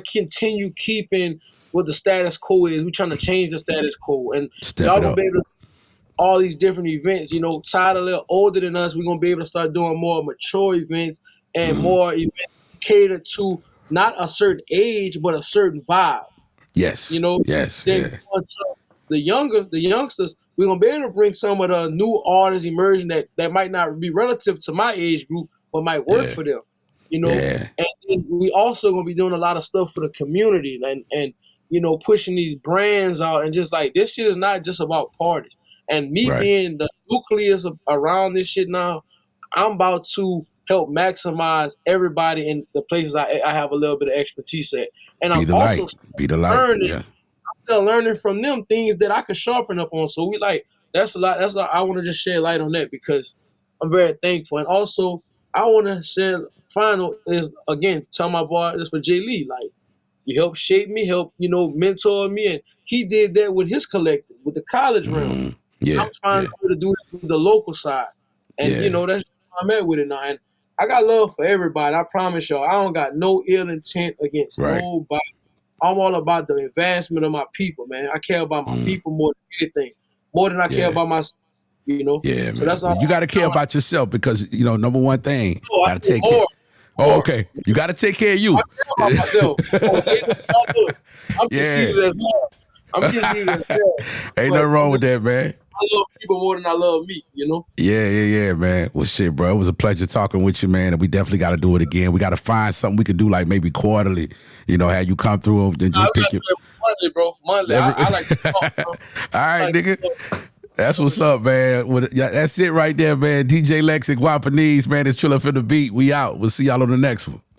continue keeping what the status quo is. We're trying to change the status quo, and Step y'all it gonna up. be able to all these different events. You know, Todd a little older than us, we're gonna be able to start doing more mature events and more events catered to not a certain age but a certain vibe. Yes. You know, Yes. then Yeah. going to the youngsters, we're gonna be able to bring some of the new artists emerging that might not be relative to my age group, but might work for them. You know, Yeah. and then we also gonna be doing a lot of stuff for the community and you know, pushing these brands out and just like this shit is not just about parties. And me Right. being the nucleus around this shit now, I'm about to help maximize everybody in the places I have a little bit of expertise at. And Be I'm the also light. Be the light. learning, Yeah. still learning from them things that I can sharpen up on. So we like that's a lot. I want to just shed light on that because I'm very thankful. And also I want to share final is again tell my boy this for Jay Lee. Like you helped shape me, help you know mentor me, and he did that with his collective, with the college realm. Yeah. I'm trying to do this with the local side, and you Yeah. know that's where I'm at with it now. And I got love for everybody. I promise y'all. I don't got no ill intent against Right. nobody. I'm all about the advancement of my people, man. I care about my people more than anything, more than I care about myself. You know. Yeah, So man. that's all. Well, you got to care about yourself because you know number one thing. I Got to said take care. more. Oh, okay. You got to take care of you. I care about myself. I'm Yeah. conceited as hell. I'm conceited as hell. Ain't nothing wrong with that, man. I love people more than I love me, you know? Yeah, man. Well, shit, bro. It was a pleasure talking with you, man. And we definitely got to do it again. We got to find something we could do, like maybe quarterly. You know, have you come through and just pick it. Monthly, bro. Monthly. I like to talk, bro. All right, nigga. That's what's up, man. That's it right there, man. DJ Lex and Guap, man. It's Trilla for the beat. We out. We'll see y'all on the next one.